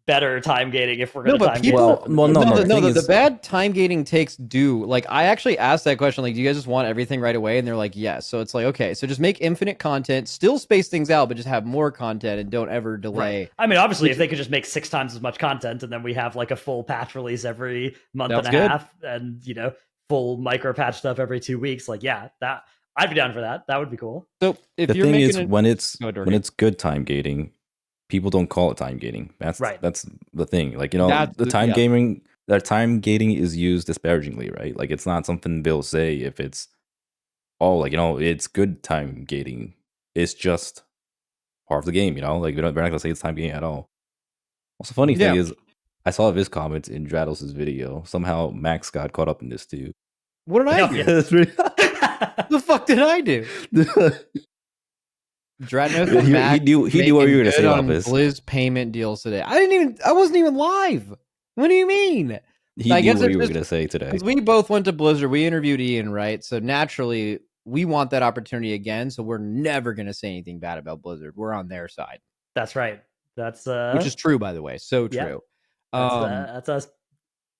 better time gating if we're going to time gate. The bad time gating takes do. Like, I actually asked that question, like, do you guys just want everything right away? And they're like, yes. So it's like, okay, so just make infinite content, still space things out, but just have more content and don't ever delay. Right. I mean, obviously, if they could just make 6 times as much content, and then we have like a full patch release every month and a half, and full micro patch stuff every 2 weeks, like, yeah, that I'd be down for that. That would be cool. So if the thing is, when it's good time gating, people don't call it time gating. That's right. That's the thing. Like, the time gaming, that time gating is used disparagingly, right? Like, it's not something they'll say if it's it's good time gating. It's just part of the game, like, we're not gonna say it's time gating at all. Also, funny thing is, I saw his comments in Dratnos' video. Somehow Max got caught up in this too. What did I do? The fuck did I do? Dratnos, he knew what you were going to say about this. Blizz payment deals today. I wasn't even live. What do you mean? He knew what you were going to say today. Because we both went to Blizzard. We interviewed Ian, right? So naturally, we want that opportunity again. So we're never going to say anything bad about Blizzard. We're on their side. That's right. That's which is true, by the way. So true. That's us.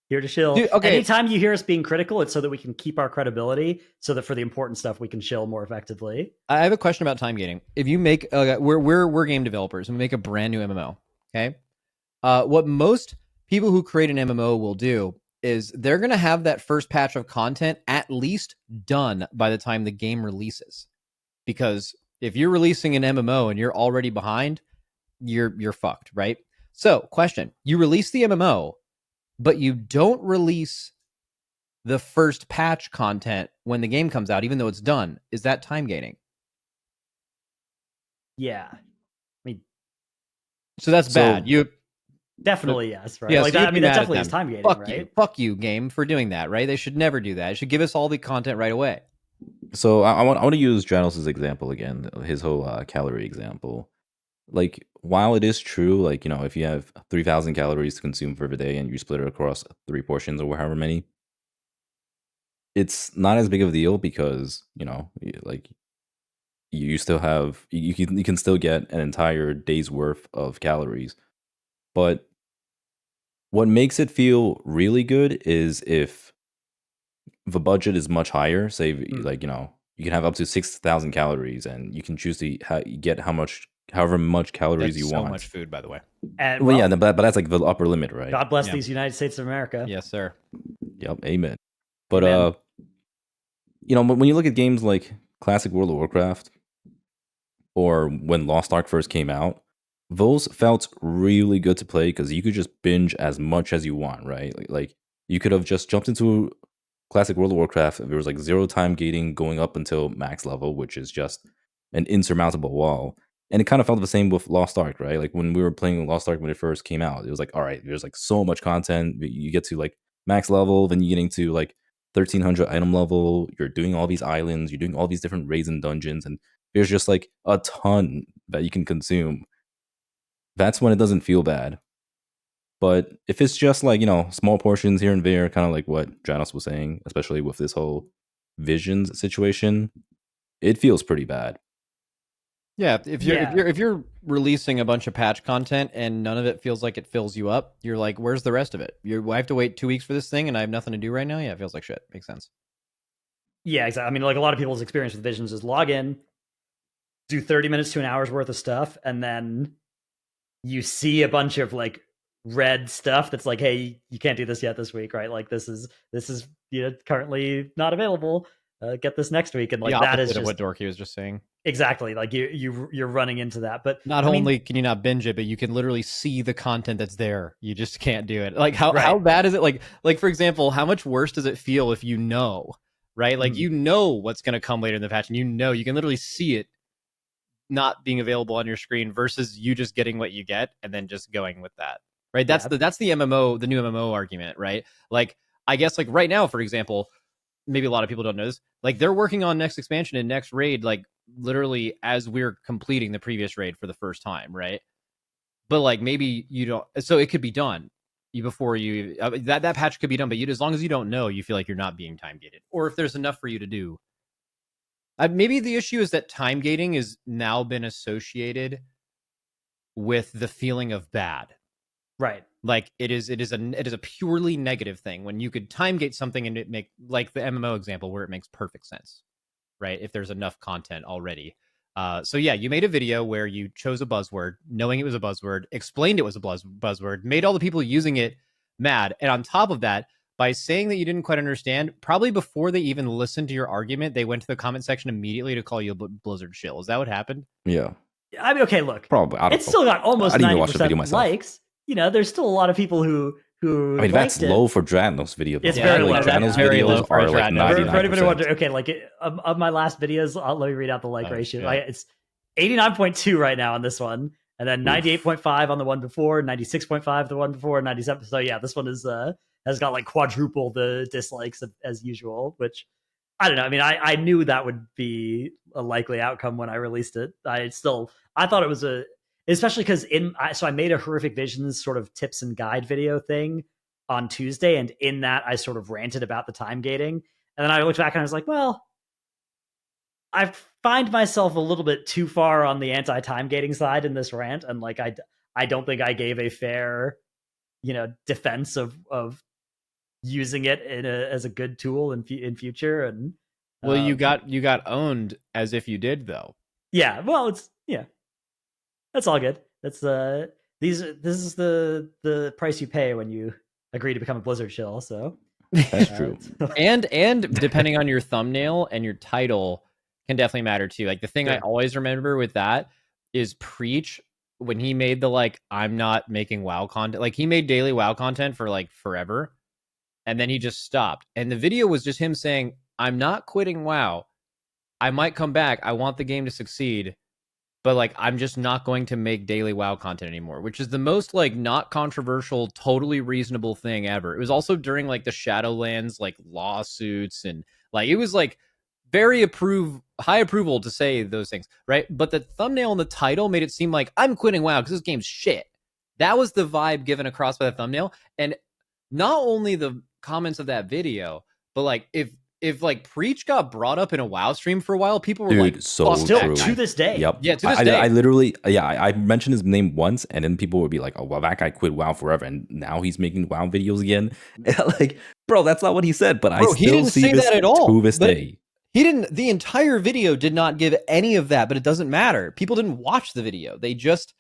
Here to shill. Dude, okay. Anytime you hear us being critical, it's so that we can keep our credibility, so that for the important stuff we can shill more effectively. I have a question about time gating. If you make, we're game developers and we make a brand new MMO. Okay, what most people who create an MMO will do is they're going to have that first patch of content at least done by the time the game releases. Because if you're releasing an MMO and you're already behind, you're fucked, right? So, question: you release the MMO, but you don't release the first patch content when the game comes out, even though it's done. Is that time gating? Yeah. I mean, so that's bad. You definitely, yes, right? Yeah, like so that, I mean, that definitely is time gating, right? Fuck you, game, for doing that, right? They should never do that. It should give us all the content right away. So I want to use Dratnos' example again, his whole calorie example. Like, while it is true, like, if you have 3,000 calories to consume for the day and you split it across 3 portions or however many, it's not as big of a deal because, like, you still have, you can still get an entire day's worth of calories. But what makes it feel really good is if the budget is much higher, say, like, you can have up to 6,000 calories and you can choose to get however much calories you want. So much food, by the way. And, but that's like the upper limit, right? God bless these United States of America. Yes, sir. Yep, amen. But you know, when you look at games like classic World of Warcraft or when Lost Ark first came out, those felt really good to play because you could just binge as much as you want, right? Like you could have just jumped into classic World of Warcraft. There was like 0 time gating going up until max level, which is just an insurmountable wall. And it kind of felt the same with Lost Ark, right? Like when we were playing Lost Ark when it first came out, it was like, all right, there's like so much content. You get to like max level, then you get into like 1300 item level. You're doing all these islands, you're doing all these different raids and dungeons, and there's just like a ton that you can consume. That's when it doesn't feel bad. But if it's just like, you know, small portions here and there, kind of like what Dratnos was saying, especially with this whole visions situation, it feels pretty bad. Yeah, if you're releasing a bunch of patch content and none of it feels like it fills you up, you're like, where's the rest of it? I have to wait 2 weeks for this thing and I have nothing to do right now? Yeah, it feels like shit. Makes sense. Yeah, exactly. I mean, like a lot of people's experience with visions is log in, do 30 minutes to an hour's worth of stuff, and then you see a bunch of like red stuff that's like, hey, you can't do this yet this week, right? Like this is currently not available. Get this next week, and like that is just what Dorki was just saying. Exactly, like you're running into that. But not only can you not binge it, but you can literally see the content that's there. You just can't do it. Like how bad is it? Like for example, how much worse does it feel if you know, right? Like you know what's going to come later in the patch, and you can literally see it not being available on your screen versus you just getting what you get and then just going with that, right? That's the MMO, the new MMO argument, right? Like I guess like right now, for example, maybe a lot of people don't know this, like they're working on next expansion and next raid, like literally as we're completing the previous raid for the first time, right? But like maybe you don't, so it could be done before you that patch could be done, but as long as you don't know, you feel like you're not being time gated, or if there's enough for you to do. Maybe the issue is that time gating has now been associated with the feeling of bad, right? Like it is a purely negative thing when you could time gate something and it make, like the MMO example where it makes perfect sense, right? If there's enough content already. So yeah, you made a video where you chose a buzzword, knowing it was a buzzword, explained it was a buzzword, made all the people using it mad, and on top of that, by saying that you didn't quite understand, probably before they even listened to your argument, they went to the comment section immediately to call you a Blizzard shill. Is that what happened? Yeah. I mean, okay, look, probably. It's still got almost 90% likes. You know, there's still a lot of people who. I mean, that's low for Dratnos video. It's very low. Dratnos videos are like 99%. For anybody wondering, okay, like of my last videos, let me read out the like ratio. It's 89.2 right now on this one, and then 98.5 on the one before, 96.5 the one before, 97. So yeah, this one is has got like quadruple the dislikes as usual, which I don't know. I mean, I knew that would be a likely outcome when I released it. I thought it was especially because so I made a Horrific Visions sort of tips and guide video thing on Tuesday, and in that I sort of ranted about the time gating, and then I looked back and I was like, well, I find myself a little bit too far on the anti-time gating side in this rant, and like I don't think I gave a fair, defense of using it as a good tool in future. And well, you got owned as if you did, though. Yeah, well, that's all good. That's this is the price you pay when you agree to become a Blizzard shill. So that's true. and depending on your thumbnail and your title can definitely matter too. Like the thing I always remember with that is Preach, when he made the like, I'm not making WoW content. Like he made daily WoW content for like forever, and then he just stopped. And the video was just him saying, I'm not quitting WoW. I might come back. I want the game to succeed, but like I'm just not going to make daily WoW content anymore, which is the most like not controversial, totally reasonable thing ever. It was also during like the Shadowlands like lawsuits, and like it was like very high approval to say those things, right? But the thumbnail and the title made it seem like I'm quitting WoW because this game's shit. That was the vibe given across by the thumbnail. And not only the comments of that video, but like if like Preach got brought up in a WoW stream for a while, people were like, so still true. To this day. Yep. Yeah, to this day. I literally, I mentioned his name once, and then people would be like, oh, well, that guy quit WoW forever, and now he's making WoW videos again. Like, bro, that's not what he said, but I still see this that at all. To this day. He didn't, the entire video did not give any of that, but it doesn't matter. People didn't watch the video. They just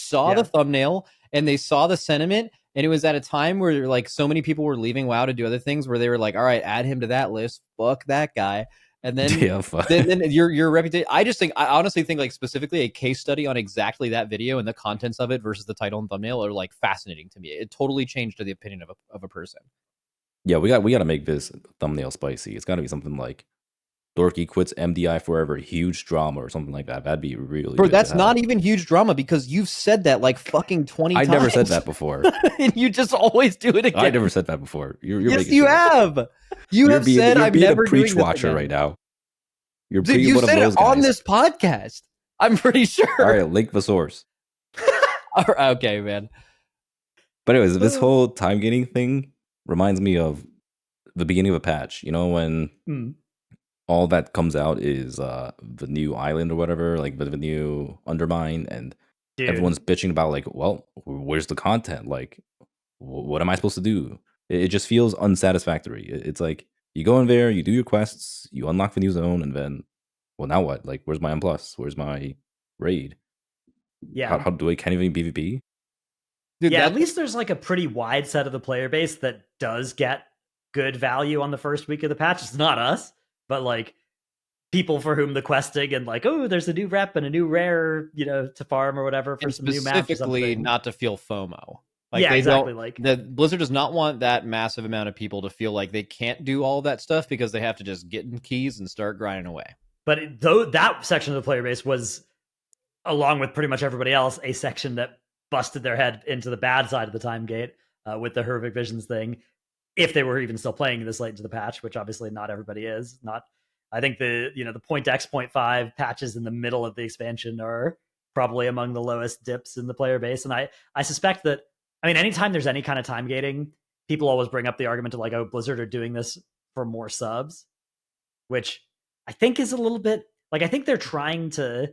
saw the thumbnail and they saw the sentiment And it was at a time where like so many people were leaving WoW to do other things where they were like, all right, add him to that list. Fuck that guy. And then, Yeah, then your reputation. I honestly think like specifically a case study on exactly that video and the contents of it versus the title and thumbnail are like fascinating to me. It totally changed the opinion of a person. Yeah, we got to make this thumbnail spicy. It's got to be something like Dorki quits MDI forever, huge drama or something like that. That'd be really Bro, good that's to have. not even huge drama because you've said that like fucking 20 times. I never said that before. And you just always do it again. I never said that before. You're yes, you have. You have said I'm never a preach doing watcher right now. You're Dude, you said it on this podcast. I'm pretty sure. All right, link the source. Okay, man. But anyways, this whole time gating thing reminds me of the beginning of a patch. You know, when all that comes out is the new island or whatever, like the new Undermine, and everyone's bitching about like, well, where's the content? Like, what am I supposed to do? It just feels unsatisfactory. It's like you go in there, you do your quests, you unlock the new zone, and then, well, now what? Like, where's my M+? Where's my raid? Yeah. How do I can't even PvP? Dude, yeah, at least there's like a pretty wide set of the player base that does get good value on the first week of the patch. It's not us, but like people for whom the questing and like, oh, there's a new rep and a new rare, to farm or whatever for some new maps. Specifically, not to feel FOMO. Like yeah, they exactly. Like the Blizzard does not want that massive amount of people to feel like they can't do all that stuff because they have to just get in keys and start grinding away. But though that section of the player base was, along with pretty much everybody else, a section that busted their head into the bad side of the time gate with the Hervik Visions thing, if they were even still playing this late into the patch, which obviously not everybody is. I think the point X, point 5 patches in the middle of the expansion are probably among the lowest dips in the player base. And I suspect that, anytime there's any kind of time gating, people always bring up the argument of like, oh, Blizzard are doing this for more subs, which I think is a little bit like, I think they're trying to,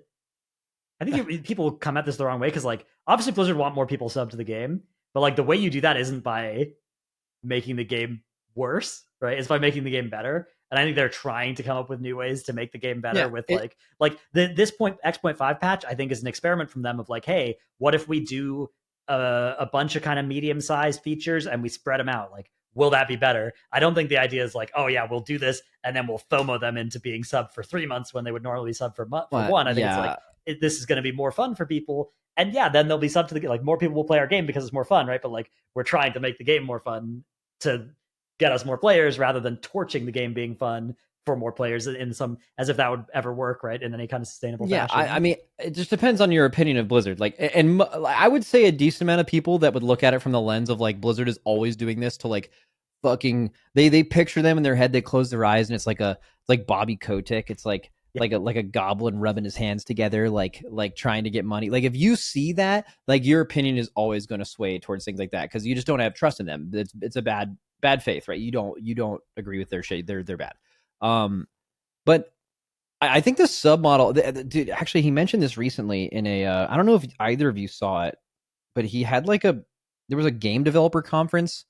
I think people come at this the wrong way because like, obviously Blizzard want more people sub to the game, but like the way you do that isn't by making the game worse, right? It's by making the game better. And I think they're trying to come up with new ways to make the game better with this point X.5 patch, I think is an experiment from them of like, hey, what if we do a bunch of kind of medium-sized features and we spread them out? Like, will that be better? I don't think the idea is like, oh yeah, we'll do this and then we'll FOMO them into being sub for 3 months when they would normally sub for one. I think it's like, this is going to be more fun for people. And yeah, then they'll be sub to the game. Like more people will play our game because it's more fun, right? But like we're trying to make the game more fun to get us more players rather than torching the game being fun for more players in some, as if that would ever work, right? In any kind of sustainable fashion. Yeah, it just depends on your opinion of Blizzard. Like, and I would say a decent amount of people that would look at it from the lens of like Blizzard is always doing this to like fucking they picture them in their head, they close their eyes and it's like Bobby Kotick. It's like like a goblin rubbing his hands together, like trying to get money. Like if you see that, like your opinion is always going to sway towards things like that because you just don't have trust in them. It's a bad faith, right? You don't agree with their shade. They're bad. But I think the sub model, dude, actually he mentioned this recently in a I don't know if either of you saw it, but he had there was a game developer conference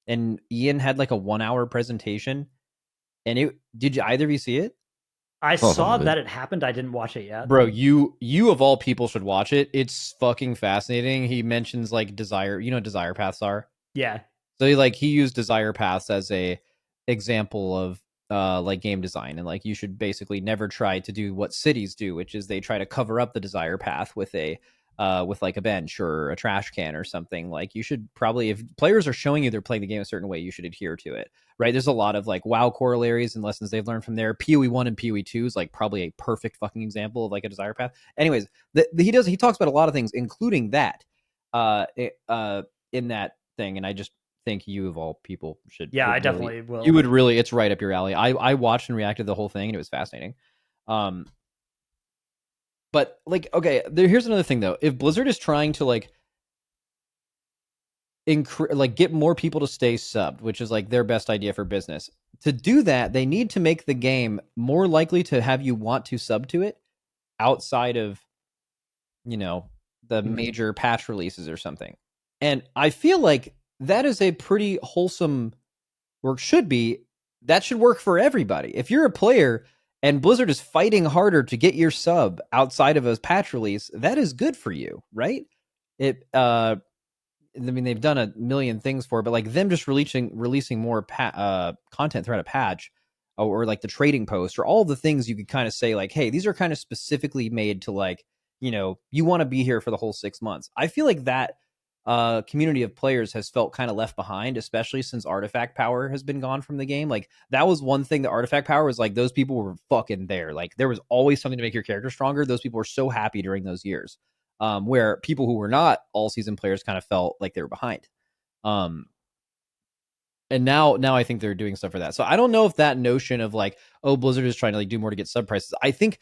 and Ian had like a 1-hour presentation and did either of you see it? I saw that it happened. I didn't watch it yet. Bro, you of all people should watch it. It's fucking fascinating. He mentions like desire, desire paths are. Yeah. So he used desire paths as a example of like game design, and like you should basically never try to do what cities do, which is they try to cover up the desire path with like a bench or a trash can or something. Like you should probably, if players are showing you they're playing the game a certain way, you should adhere to it, right? There's a lot of like WoW corollaries and lessons they've learned from there. PoE 1 and PoE 2 is like probably a perfect fucking example of like a desire path. Anyways, he talks about a lot of things, including that in that thing, and I just think you of all people should. Yeah, I definitely will. You would really, it's right up your alley. I watched and reacted to the whole thing and it was fascinating. But like, okay, here's another thing though. If Blizzard is trying to like get more people to stay subbed, which is like their best idea for business, to do that, they need to make the game more likely to have you want to sub to it outside of, the major patch releases or something. And I feel like that is a pretty wholesome, or should be, that should work for everybody. If you're a player and Blizzard is fighting harder to get your sub outside of a patch release, that is good for you, right? I mean, they've done a million things for it, but like them just releasing more content throughout a patch, or like the trading post, or all the things you could kind of say like, hey, these are kind of specifically made to like, you want to be here for the whole 6 months. I feel like that community of players has felt kind of left behind, especially since artifact power has been gone from the game. Like that was one thing, that artifact power was like, those people were fucking there. Like there was always something to make your character stronger. Those people were so happy during those years, where people who were not all season players kind of felt like they were behind. And now I think they're doing stuff for that. So I don't know if that notion of like, oh, Blizzard is trying to like do more to get sub prices. I think,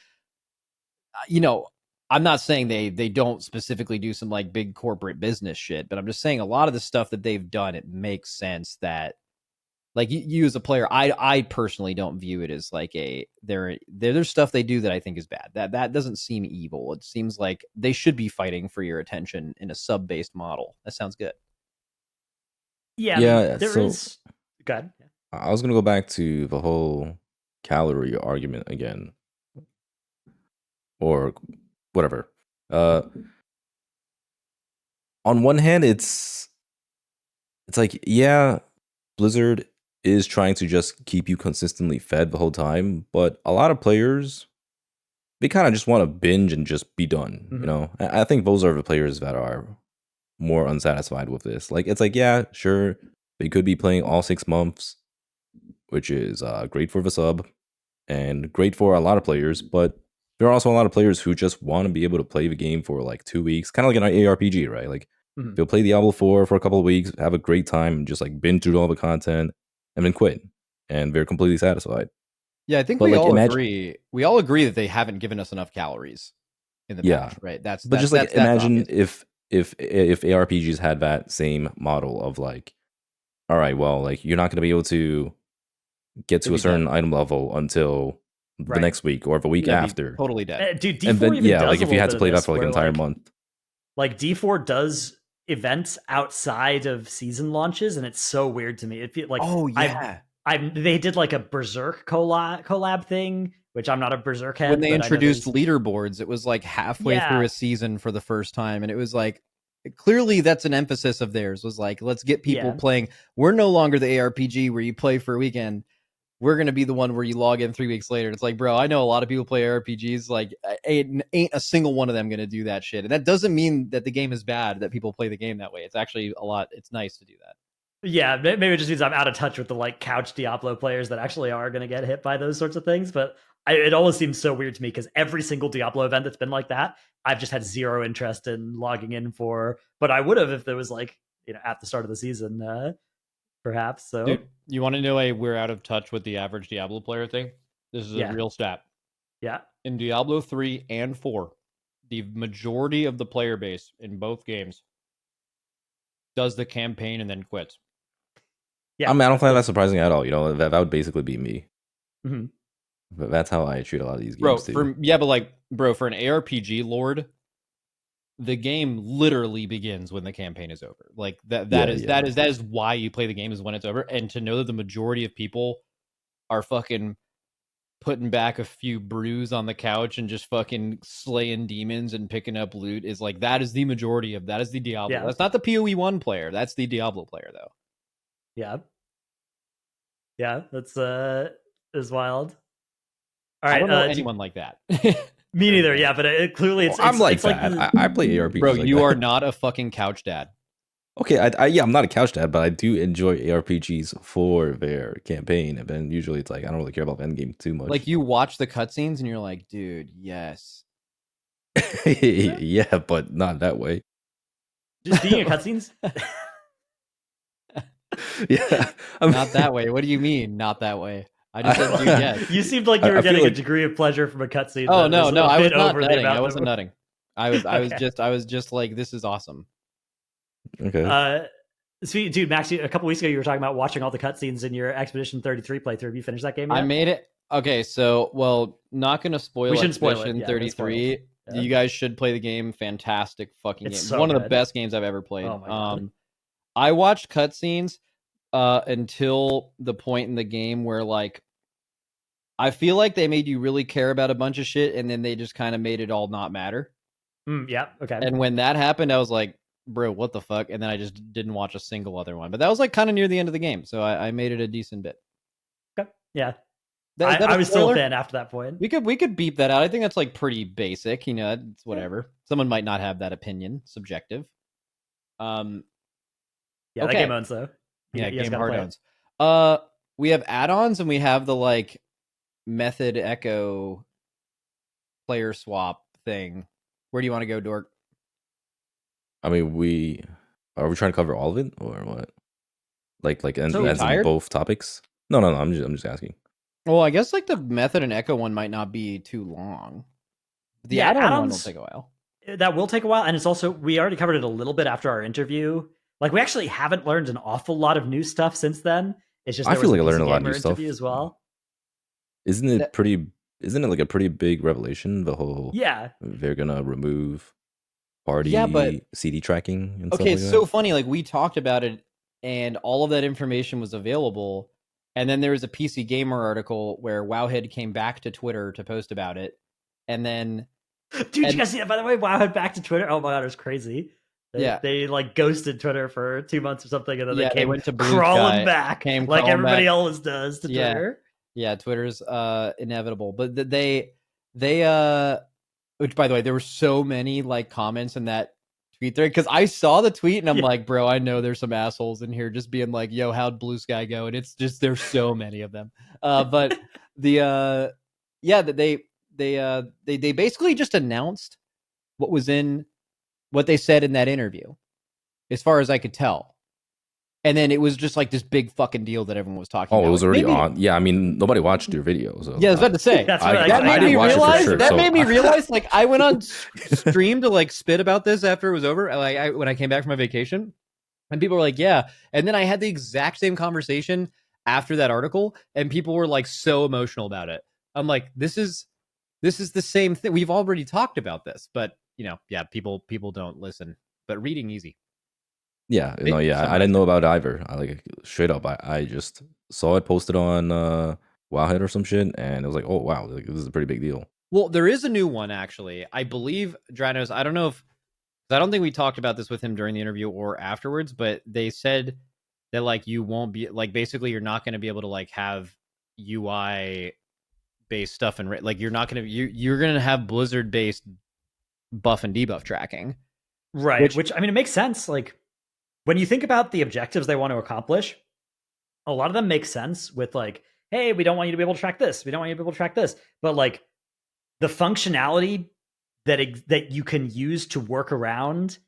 I'm not saying they don't specifically do some like big corporate business shit, but I'm just saying a lot of the stuff that they've done, it makes sense that like you as a player, I personally don't view it as like there's stuff they do that I think is bad. That doesn't seem evil. It seems like they should be fighting for your attention in a sub-based model. That sounds good. Yeah. Yeah, I mean, there so- is. Go ahead. I was gonna go back to the whole calorie argument again, or whatever. On one hand, it's like, yeah, Blizzard is trying to just keep you consistently fed the whole time, but a lot of players, they kind of just want to binge and just be done. Mhm. I think those are the players that are more unsatisfied with this. Like, it's like, yeah, sure, they could be playing all 6 months, which is great for the sub and great for a lot of players, but there are also a lot of players who just want to be able to play the game for like 2 weeks, kind of like an ARPG, right? Like Mhm. they'll play Diablo 4 for a couple of weeks, have a great time, and just like binge through all the content, and then quit, and they're completely satisfied. Yeah, I think But, we like, all imagine- agree. We all agree that they haven't given us enough calories in the Yeah. patch, right? But just like that's imagine obvious. if ARPGs had that same model of like, all right, well, like you're not going to be able to get to It'd a be certain dead. item level until the Right. next week or the week That'd be after. totally dead. Dude, D4 And then even yeah, does like a if you had little to bit play of that this, for like an where, entire month. Like D4 does events outside of season launches, and it's so weird to me. It feels like they did like a Berserk collab thing, which I'm not a Berserk head. When they but I know introduced there's- leaderboards, it was like halfway through Yeah. a season for the first time, and it was like clearly that's an emphasis of theirs. Was like, let's get people Yeah. playing. We're no longer the ARPG where you play for a weekend. We're gonna be the one where you log in 3 weeks later. It's like, bro, I know a lot of people play ARPGs. Like, ain't a single one of them gonna do that shit. And that doesn't mean that the game is bad, that people play the game that way. It's actually it's nice to do that. Yeah, maybe it just means I'm out of touch with the like couch Diablo players that actually are going to get hit by those sorts of things. But it always seems so weird to me because every single Diablo event that's been like that, I've just had zero interest in logging in for. But I would have if there was like at the start of the season, perhaps. So Dude, you want to know we're out of touch with the average Diablo player thing? This is a real stat. Yeah. In Diablo 3 and 4, the majority of the player base in both games does the campaign and then quits. Yeah, I mean, I don't find that surprising at all. That would basically be me. Mm-hmm. But that's how I treat a lot of these games Bro, too. for an ARPG lord, the game literally begins when the campaign is over. Like that is why you play the game, is when it's over. And to know that the majority of people are fucking putting back a few brews on the couch and just fucking slaying demons and picking up loot is like, that is the majority of that is the Diablo. Yeah. That's not the PoE1 player. That's the Diablo player though. Yeah, that's is wild. All right, I don't know anyone like that. Me neither. Yeah, but clearly I'm like it's that. Like I play ARPGs. Bro, like you that. are not a fucking couch dad. Okay, I'm not a couch dad, but I do enjoy ARPGs for their campaign, and then usually it's like I don't really care about the endgame too much. Like you watch the cutscenes and you're like, dude, yes. Yeah, but not that way. just being in cutscenes. Yeah, Not that way. What do you mean, not that way? I just said, dude, yes. You seemed like you were I feel getting a like- degree of pleasure from a cutscene. Oh that no, was no, a I was bit not over the nutting. amount I that wasn't we're- nutting. I was Okay. I was just like, this is awesome. Okay. Sweet dude, Max. A couple weeks ago, you were talking about watching all the cutscenes in your Expedition 33 playthrough. Have you finished that game yet? I made it. Okay, so not gonna spoil We shouldn't spoil it. Expedition Yeah, don't spoil 33. it. Yeah. You guys should play the game. Fantastic fucking It's game. so One of the good. best games I've ever played. Oh my God. I watched cutscenes until the point in the game where like I feel like they made you really care about a bunch of shit, and then they just kind of made it all not matter. Yeah. Okay. And when that happened, I was like, bro, what the fuck? And then I just didn't watch a single other one. But that was like kind of near the end of the game, so I made it a decent bit. Okay. Yeah. That I was still a spoiler? fan after that point. We could beep that out. I think that's like pretty basic. You know, it's whatever. Someone might not have that opinion. Subjective. Yeah, okay. that game owns though. Yeah, you guys game gotta hard play it. owns. We have add-ons and we have the like method echo player swap thing. Where do you want to go, Dork? I mean, are we trying to cover all of it or what? Like, and So as in tired? both topics? No. I'm just asking. Well, I guess like the method and echo one might not be too long. The Yeah, add-on one will add-ons- take a while. That will take a while, and it's also we already covered it a little bit after our interview. Like we actually haven't learned an awful lot of new stuff since then. It's just I there feel was like I the learned a PC lot of Gamer new stuff. interview as well. Isn't it like a pretty big revelation? The whole Yeah, they're gonna remove party but- CD tracking and Okay, stuff it's like so that. funny. Like we talked about it, and all of that information was available. And then there was a PC Gamer article where Wowhead came back to Twitter to post about it, and then dude, you guys see that? By the way, WoW had back to Twitter. Oh my god, it was crazy. They like ghosted Twitter for 2 months or something, and then Yeah, they they came went to Blue crawling Sky, back, came like crawling everybody back. else does to Yeah. Twitter. Yeah, Twitter's inevitable. But they which by the way, there were so many like comments in that tweet thread because I saw the tweet and I'm Yeah. like, bro, I know there's some assholes in here just being like, yo, how'd Blue Sky go? And it's just there's so many of them. But the that they basically just announced what they said in that interview, as far as I could tell. And then it was just like this big fucking deal that everyone was talking about. Oh, it was already Maybe- on. Yeah, I mean, nobody watched your video. So Yeah, I was about to say. That's what I that made didn't me watch it for realize. sure, that so- made me realize. Like, I went on stream to like spit about this after it was over. Like, when I came back from my vacation, and people were like, "Yeah." And then I had the exact same conversation after that article, and people were like so emotional about it. I'm like, this is the same thing. We've already talked about this, but people don't listen. But reading easy. Yeah, no, yeah, I didn't know about it either. I like straight up. I just saw it posted on Wowhead or some shit, and it was like, oh wow, like, this is a pretty big deal. Well, there is a new one actually. I believe Dratnos. I don't know if I don't think we talked about this with him during the interview or afterwards, but they said that like you won't be like basically you're not going to be able to like have UI based stuff and like you're not going to you're going to have Blizzard based buff and debuff tracking. Right. Which I mean, it makes sense. Like when you think about the objectives they want to accomplish, a lot of them make sense with like, hey, we don't want you to be able to track this. We don't want you to be able to track this. But like the functionality that you can use to work around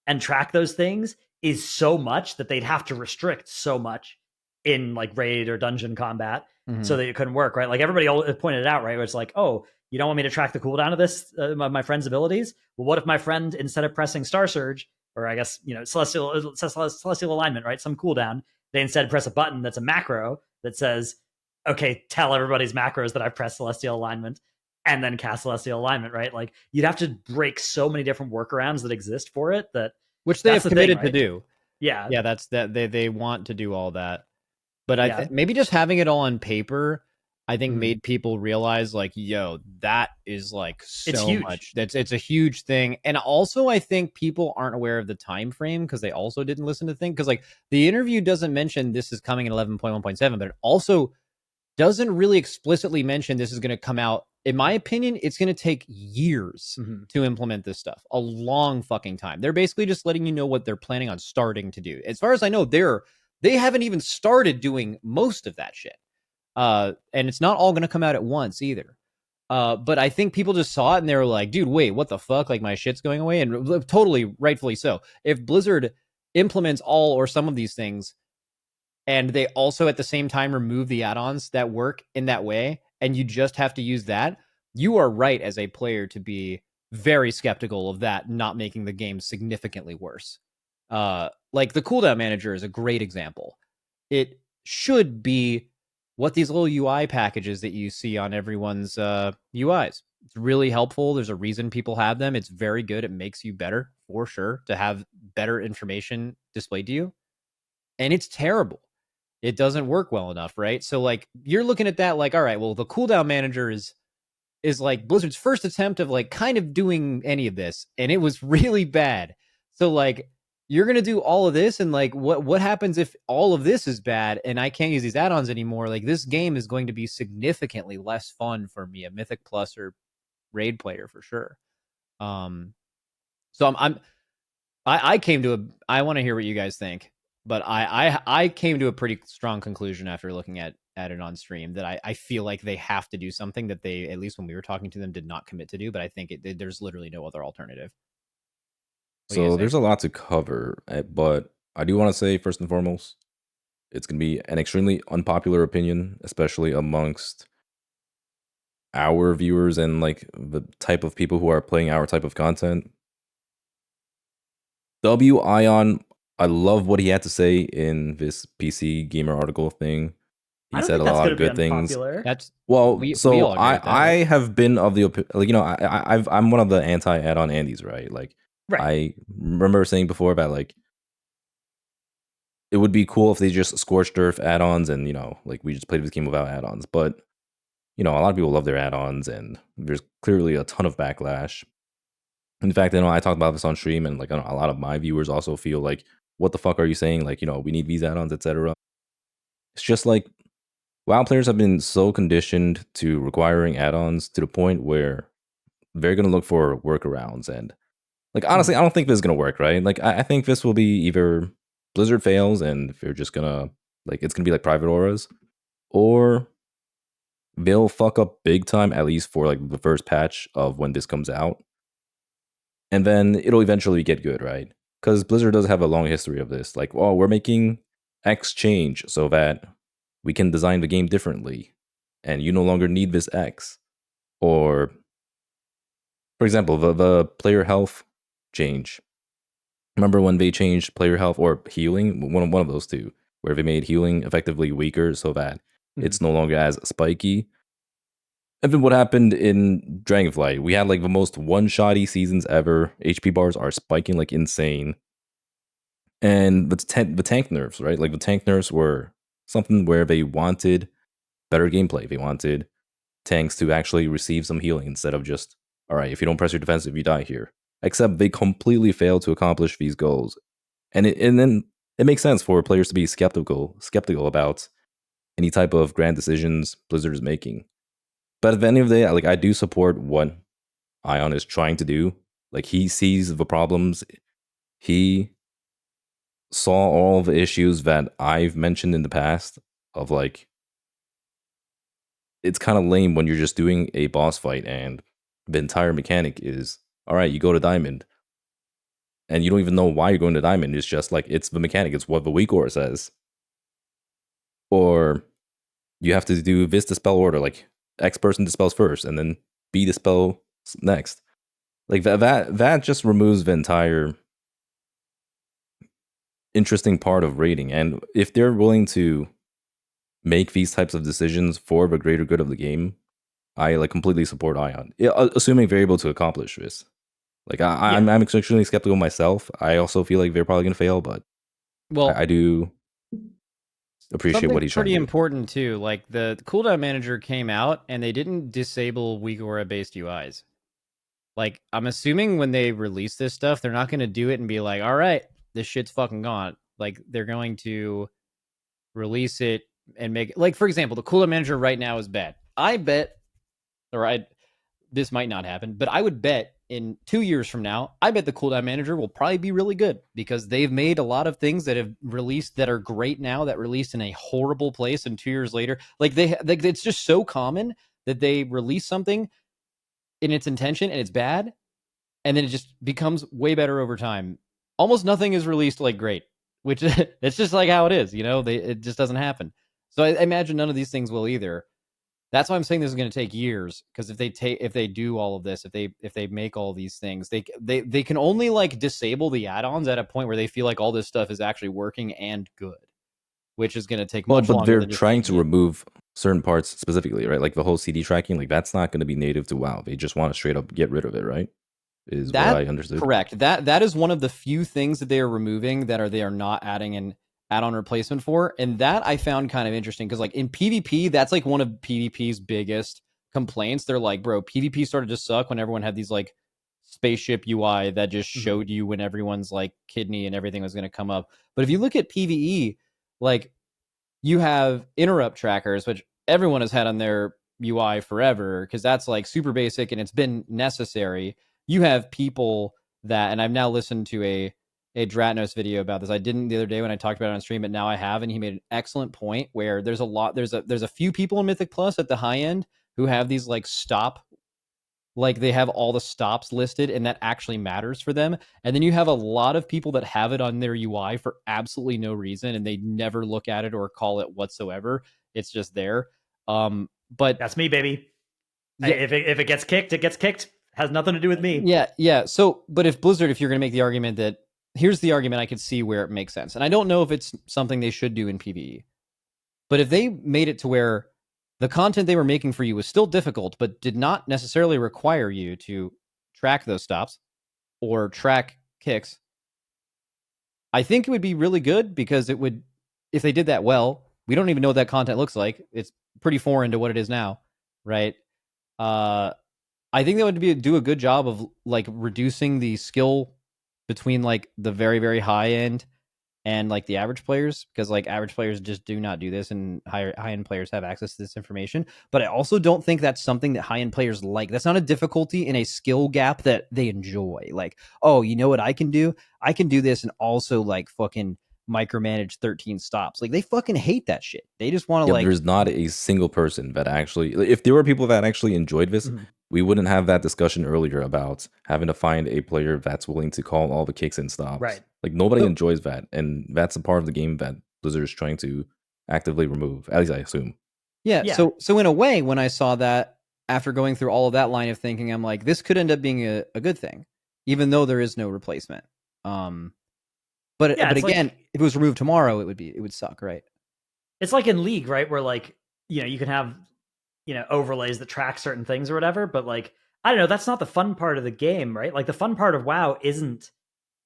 and track those things is so much that they'd have to restrict so much in like raid or dungeon combat so that it couldn't work, right? Like everybody pointed it out, right? Where it's like, oh, you don't want me to track the cooldown of this, my friend's abilities? Well, what if my friend, instead of pressing Star Surge, or I guess, celestial alignment, right? Some cooldown, they instead press a button that's a macro that says, okay, tell everybody's macros that I've pressed celestial alignment, and then cast celestial alignment, right? Like you'd have to break so many different workarounds that exist for it which they have committed thing, right? to do. Yeah. That's that they want to do all that. But maybe just having it all on paper, I think made people realize like, yo, that is like so It's huge. much. It's a huge thing. And also I think people aren't aware of the time frame because they also didn't listen to things. Because like the interview doesn't mention this is coming in 11.1.7, but it also doesn't really explicitly mention this is going to come out. In my opinion, it's going to take years to implement this stuff. A long fucking time. They're basically just letting you know what they're planning on starting to do. As far as I know, they haven't even started doing most of that shit. And it's not all going to come out at once either. But I think people just saw it and they were like, dude, wait, what the fuck? Like my shit's going away. And totally rightfully so. If Blizzard implements all or some of these things and they also at the same time remove the add-ons that work in that way, and you just have to use that, you are right as a player to be very skeptical of that not making the game significantly worse. Like the cooldown manager is a great example. It should be what these little UI packages that you see on everyone's UIs. It's really helpful. There's a reason people have them. It's very good. It makes you better for sure to have better information displayed to you. And it's terrible. It doesn't work well enough, right? So like you're looking at that like, all right, well, the cooldown manager is like Blizzard's first attempt of like kind of doing any of this, and it was really bad. So like you're gonna do all of this, and like what happens if all of this is bad and I can't use these add-ons anymore? Like this game is going to be significantly less fun for me, a Mythic Plus or Raid player for sure. So I came to I want to hear what you guys think, but I came to a pretty strong conclusion after looking at it on stream that I feel like they have to do something that they, at least when we were talking to them, did not commit to do. But I think there's literally no other alternative. So there's a lot to cover, but I do want to say first and foremost, it's going to be an extremely unpopular opinion, especially amongst our viewers and like the type of people who are playing our type of content. Ion, I love what he had to say in this PC Gamer article thing. He said a lot of good things. That's we I have been of the like, you know, I'm one of the anti add-on Andys, right? Like I remember saying before about like it would be cool if they just scorched earth add-ons and, you know, like we just played this game without add-ons. But, you know, a lot of people love their add-ons and there's clearly a ton of backlash. In fact, you know, I talked about this on stream and like a lot of my viewers also feel like, what the fuck are you saying? Like, you know, we need these add-ons, etc. It's just like WoW players have been so conditioned to requiring add-ons to the point where they're going to look for workarounds. And like, honestly, I don't think this is going to work, right? Like, I think this will be either Blizzard fails and they're just going to, like, it's going to be like private auras, or they'll fuck up big time, at least for like the first patch of when this comes out. And then it'll eventually get good, right? Because Blizzard does have a long history of this. Like, oh, we're making X change so that we can design the game differently, and you no longer need this X. Or, for example, the player health change. Remember when they changed player health or healing? One of those two, where they made healing effectively weaker so that it's no longer as spiky. And then what happened in Dragonflight? We had like the most one-shotty seasons ever. HP bars are spiking like insane. And the tank nerfs, right? Like the tank nerfs were something where they wanted better gameplay. They wanted tanks to actually receive some healing instead of just, all right, if you don't press your defensive, you die here. Except they completely failed to accomplish these goals. And then it makes sense for players to be skeptical about any type of grand decisions Blizzard is making. But at the end of the day, like, I do support what Ion is trying to do. Like, he sees the problems. He saw all the issues that I've mentioned in the past of like, it's kind of lame when you're just doing a boss fight and the entire mechanic is, all right, you go to Diamond. And you don't even know why you're going to Diamond. It's just like, it's the mechanic. It's what the weak aura says. Or you have to do this dispel order, like X person dispels first and then B dispel next. Like that just removes the entire interesting part of raiding. And if they're willing to make these types of decisions for the greater good of the game, I like completely support Ion, assuming they're able to accomplish this. Like I'm extremely skeptical myself. I also feel like they're probably gonna fail, but I do appreciate what he's trying to do. Pretty important too. Like the cooldown manager came out and they didn't disable weak aura based UIs. Like I'm assuming when they release this stuff, they're not going to do it and be like, all right, this shit's fucking gone. Like they're going to release it and make it, like, for example, the cooldown manager right now is bad. I bet, this might not happen, but I would bet in 2 years from now, I bet the cooldown manager will probably be really good because they've made a lot of things that have released that are great now that released in a horrible place, and 2 years later, like it's just so common that they release something in its intention and it's bad, and then it just becomes way better over time. Almost nothing is released like great, which it's just like how it is, you know. It just doesn't happen. So I imagine none of these things will either. That's why I'm saying this is going to take years, because if they do all of this, if they make all these things, they can only like disable the add-ons at a point where they feel like all this stuff is actually working and good, which is going to take much longer. But they're trying to remove certain parts specifically, right? Like the whole CD tracking, like that's not going to be native to WoW. They just want to straight up get rid of it, right? Is what I understood. Correct. That is one of the few things that they are removing that they are not adding an add-on replacement for, and that I found kind of interesting because like in PvP, that's like one of PvP's biggest complaints. They're like, bro, PvP started to suck when everyone had these like spaceship UI that just showed you when everyone's like kidney and everything was going to come up. But if you look at PvE, like you have interrupt trackers, which everyone has had on their UI forever because that's like super basic and it's been necessary. You have people that, and I've now listened to a Dratnos video about this. I didn't the other day when I talked about it on stream, but now I have, and he made an excellent point where there's a few people in Mythic Plus at the high end who have these like stop, like they have all the stops listed and that actually matters for them. And then you have a lot of people that have it on their UI for absolutely no reason and they never look at it or call it whatsoever. It's just there. But that's me, baby. Yeah. If it gets kicked, it gets kicked. Has nothing to do with me. Yeah. So, but if Blizzard, if you're going to make the argument that here's the argument I could see where it makes sense. And I don't know if it's something they should do in PvE, but if they made it to where the content they were making for you was still difficult, but did not necessarily require you to track those stops or track kicks, I think it would be really good because it would, if they did that well, we don't even know what that content looks like. It's pretty foreign to what it is now, right? I think that would do a good job of like reducing the skill between like the very, very high end and like the average players, because like average players just do not do this and high end players have access to this information. But I also don't think that's something that high end players like. That's not a difficulty in a skill gap that they enjoy. Like, oh, you know what I can do? I can do this and also like fucking micromanage 13 stops. Like they fucking hate that shit. They just want to like. There's not a single person that actually, if there were people that actually enjoyed this, we wouldn't have that discussion earlier about having to find a player that's willing to call all the kicks and stops. Right. Like nobody enjoys that, and that's a part of the game that Blizzard is trying to actively remove. At least I assume. Yeah. So in a way, when I saw that after going through all of that line of thinking, I'm like, this could end up being a good thing, even though there is no replacement. But again, like, if it was removed tomorrow, it would suck, right? It's like in League, right, where like you can have overlays that track certain things or whatever, but like I don't know, that's not the fun part of the game, right? Like the fun part of WoW isn't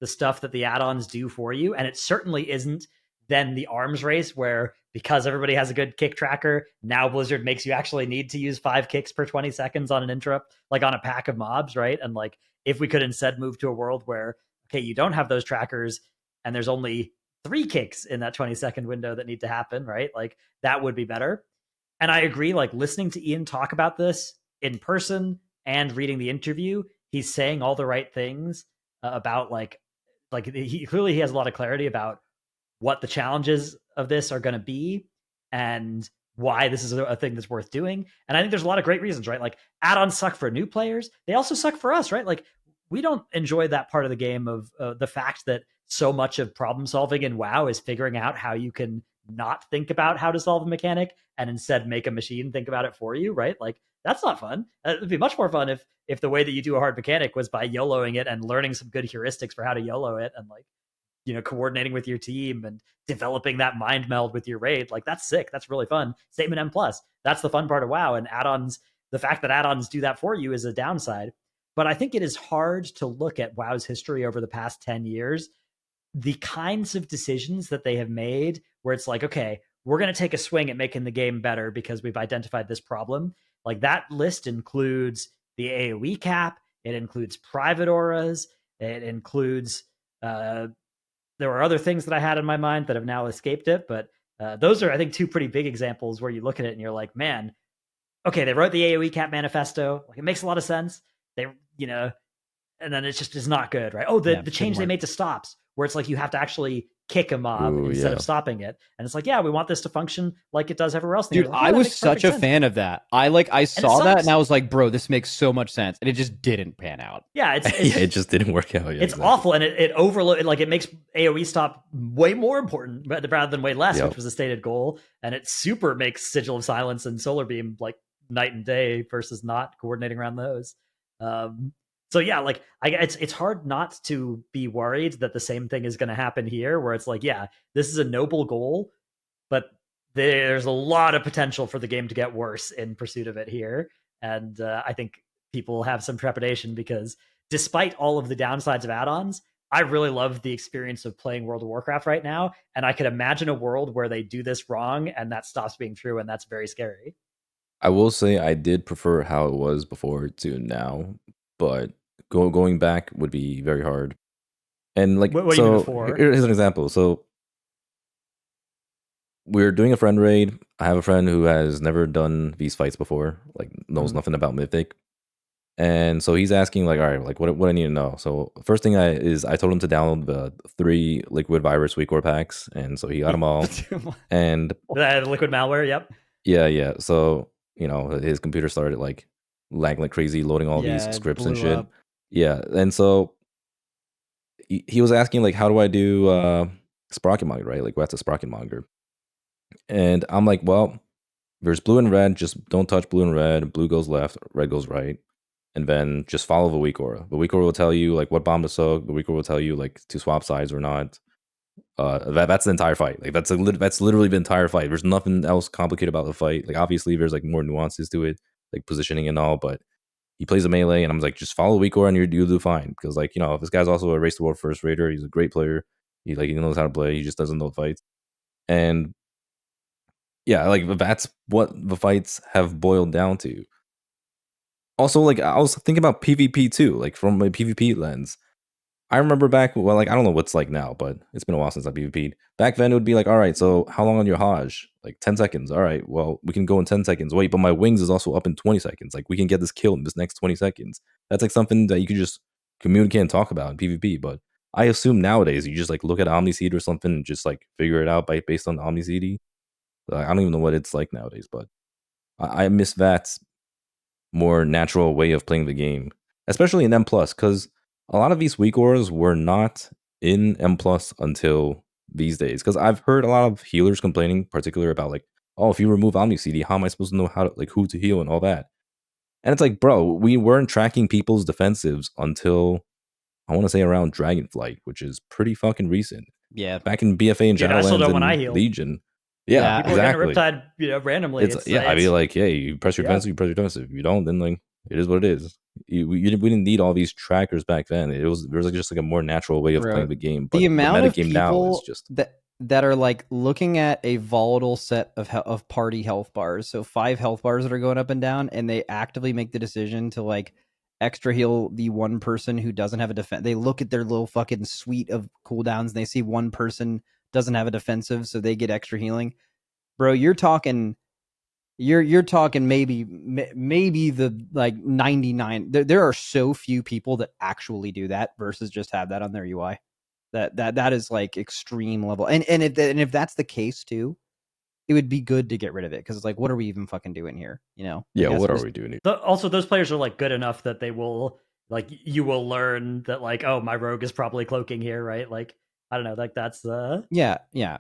the stuff that the add-ons do for you, and it certainly isn't then the arms race where because everybody has a good kick tracker, now Blizzard makes you actually need to use 5 kicks per 20 seconds on an interrupt, like on a pack of mobs, right? And like if we could instead move to a world where okay, you don't have those trackers and there's only 3 kicks in that 20-second window that need to happen, right? Like that would be better. And I agree, like listening to Ian talk about this in person and reading the interview, he's saying all the right things about like he clearly has a lot of clarity about what the challenges of this are going to be and why this is a thing that's worth doing. And I think there's a lot of great reasons, right? Like add-ons suck for new players. They also suck for us, right? Like we don't enjoy that part of the game of the fact that so much of problem solving in WoW is figuring out how you can not think about how to solve a mechanic and instead make a machine think about it for you, right? Like that's not fun. It'd be much more fun if the way that you do a hard mechanic was by YOLOing it and learning some good heuristics for how to YOLO it and like coordinating with your team and developing that mind meld with your raid. Like that's sick. That's really fun. Statement M+. That's the fun part of WoW. And add-ons, the fact that add-ons do that for you is a downside. But I think it is hard to look at WoW's history over the past 10 years, the kinds of decisions that they have made where it's like, okay, we're going to take a swing at making the game better because we've identified this problem. Like that list includes the AoE cap. It includes private auras. It includes, there were other things that I had in my mind that have now escaped it. But those are, I think, 2 pretty big examples where you look at it and you're like, man, okay, they wrote the AoE cap manifesto. Like it makes a lot of sense. They, and then it just is not good, right? Oh, the change they made to stops, where it's like you have to actually kick a mob instead of stopping it. And it's like, yeah, we want this to function like it does everywhere else. Dude, like, I was such a fan of that. I saw that and I was like, bro, this makes so much sense. And it just didn't pan out. Yeah, it just didn't work out. It's awful. And it overload, like it makes AoE stop way more important rather than way less, which was a stated goal. And it super makes Sigil of Silence and Solar Beam like night and day versus not coordinating around those. So yeah, like it's hard not to be worried that the same thing is going to happen here, where it's like, yeah, this is a noble goal, but there's a lot of potential for the game to get worse in pursuit of it here. And I think people have some trepidation because despite all of the downsides of add-ons, I really love the experience of playing World of Warcraft right now. And I could imagine a world where they do this wrong and that stops being true. And that's very scary. I will say I did prefer how it was before to now, but going back would be very hard. And like, What do you mean so before? here's an example. So we're doing a friend raid. I have a friend who has never done these fights before, like knows Mhm. nothing about Mythic. And so he's asking like, all right, like what I need to know. So first thing I told him to download the 3 liquid virus weak core packs, and so he got them all. And That liquid malware, yep. yeah. So his computer started like lagging like crazy, loading all these Yeah, it scripts and blew shit. up. Yeah, and so he was asking like, how do I do Sprocket Monitor, right? Like, what's a Sprocket Monitor? And I'm like, well, there's blue and red. Just don't touch blue and red. Blue goes left, red goes right. And then just follow the weak aura. The weak aura will tell you like what bomb to soak. The weak aura will tell you like to swap sides or not. That's the entire fight. Like that's literally the entire fight. There's nothing else complicated about the fight. Like obviously there's like more nuances to it, like positioning and all. But he plays a melee, and I'm like, just follow weak aura and you'll do fine. Because like this guy's also a race to world first raider. He's a great player. He knows how to play. He just doesn't know the fights. And yeah, like that's what the fights have boiled down to. Also, like I was thinking about PvP too, like from a PvP lens. I remember back, well, like I don't know what's like now, but it's been a while since I PvP'd. Back then, it would be like, all right, so how long on your Hajj? Like 10 seconds. All right, well, we can go in 10 seconds. Wait, but my wings is also up in 20 seconds. Like we can get this kill in this next 20 seconds. That's like something that you could just communicate and talk about in PvP. But I assume nowadays you just like look at OmniSeed or something and just like figure it out based on OmniSeed. I don't even know what it's like nowadays, but I miss that more natural way of playing the game, especially in M+, because a lot of these weak auras were not in M+ until these days. Because I've heard a lot of healers complaining, particularly about like, oh, if you remove Omni CD, how am I supposed to know how to like who to heal and all that? And it's like, bro, we weren't tracking people's defensives until I want to say around Dragonflight, which is pretty fucking recent. Yeah. Back in BFA and Dude, I still Shadowlands don't when I and heal. Legion. Yeah, Yeah, People are getting exactly. Riptide, randomly. It's I'd be like, yeah, you press your Yeah. defensive, you press your defensive. If you don't, then like it is what it is. We didn't need all these trackers back then. There was like just like a more natural way of Bro, playing the game. But the amount of metagame now is people just that are like looking at a volatile set of party health bars, so 5 health bars that are going up and down, and they actively make the decision to like extra heal the one person who doesn't have a defense. They look at their little fucking suite of cooldowns and they see one person doesn't have a defensive, so they get extra healing. Bro, you're talking maybe the like 99. There are so few people that actually do that versus just have that on their UI. That is like extreme level. And if that's the case too, it would be good to get rid of it, because it's like, what are we even fucking doing here? yeah. Like, What are we doing here? Also, those players are like good enough that they will like you will learn that like, oh, my rogue is probably cloaking here, right? Like I don't know, like that's yeah.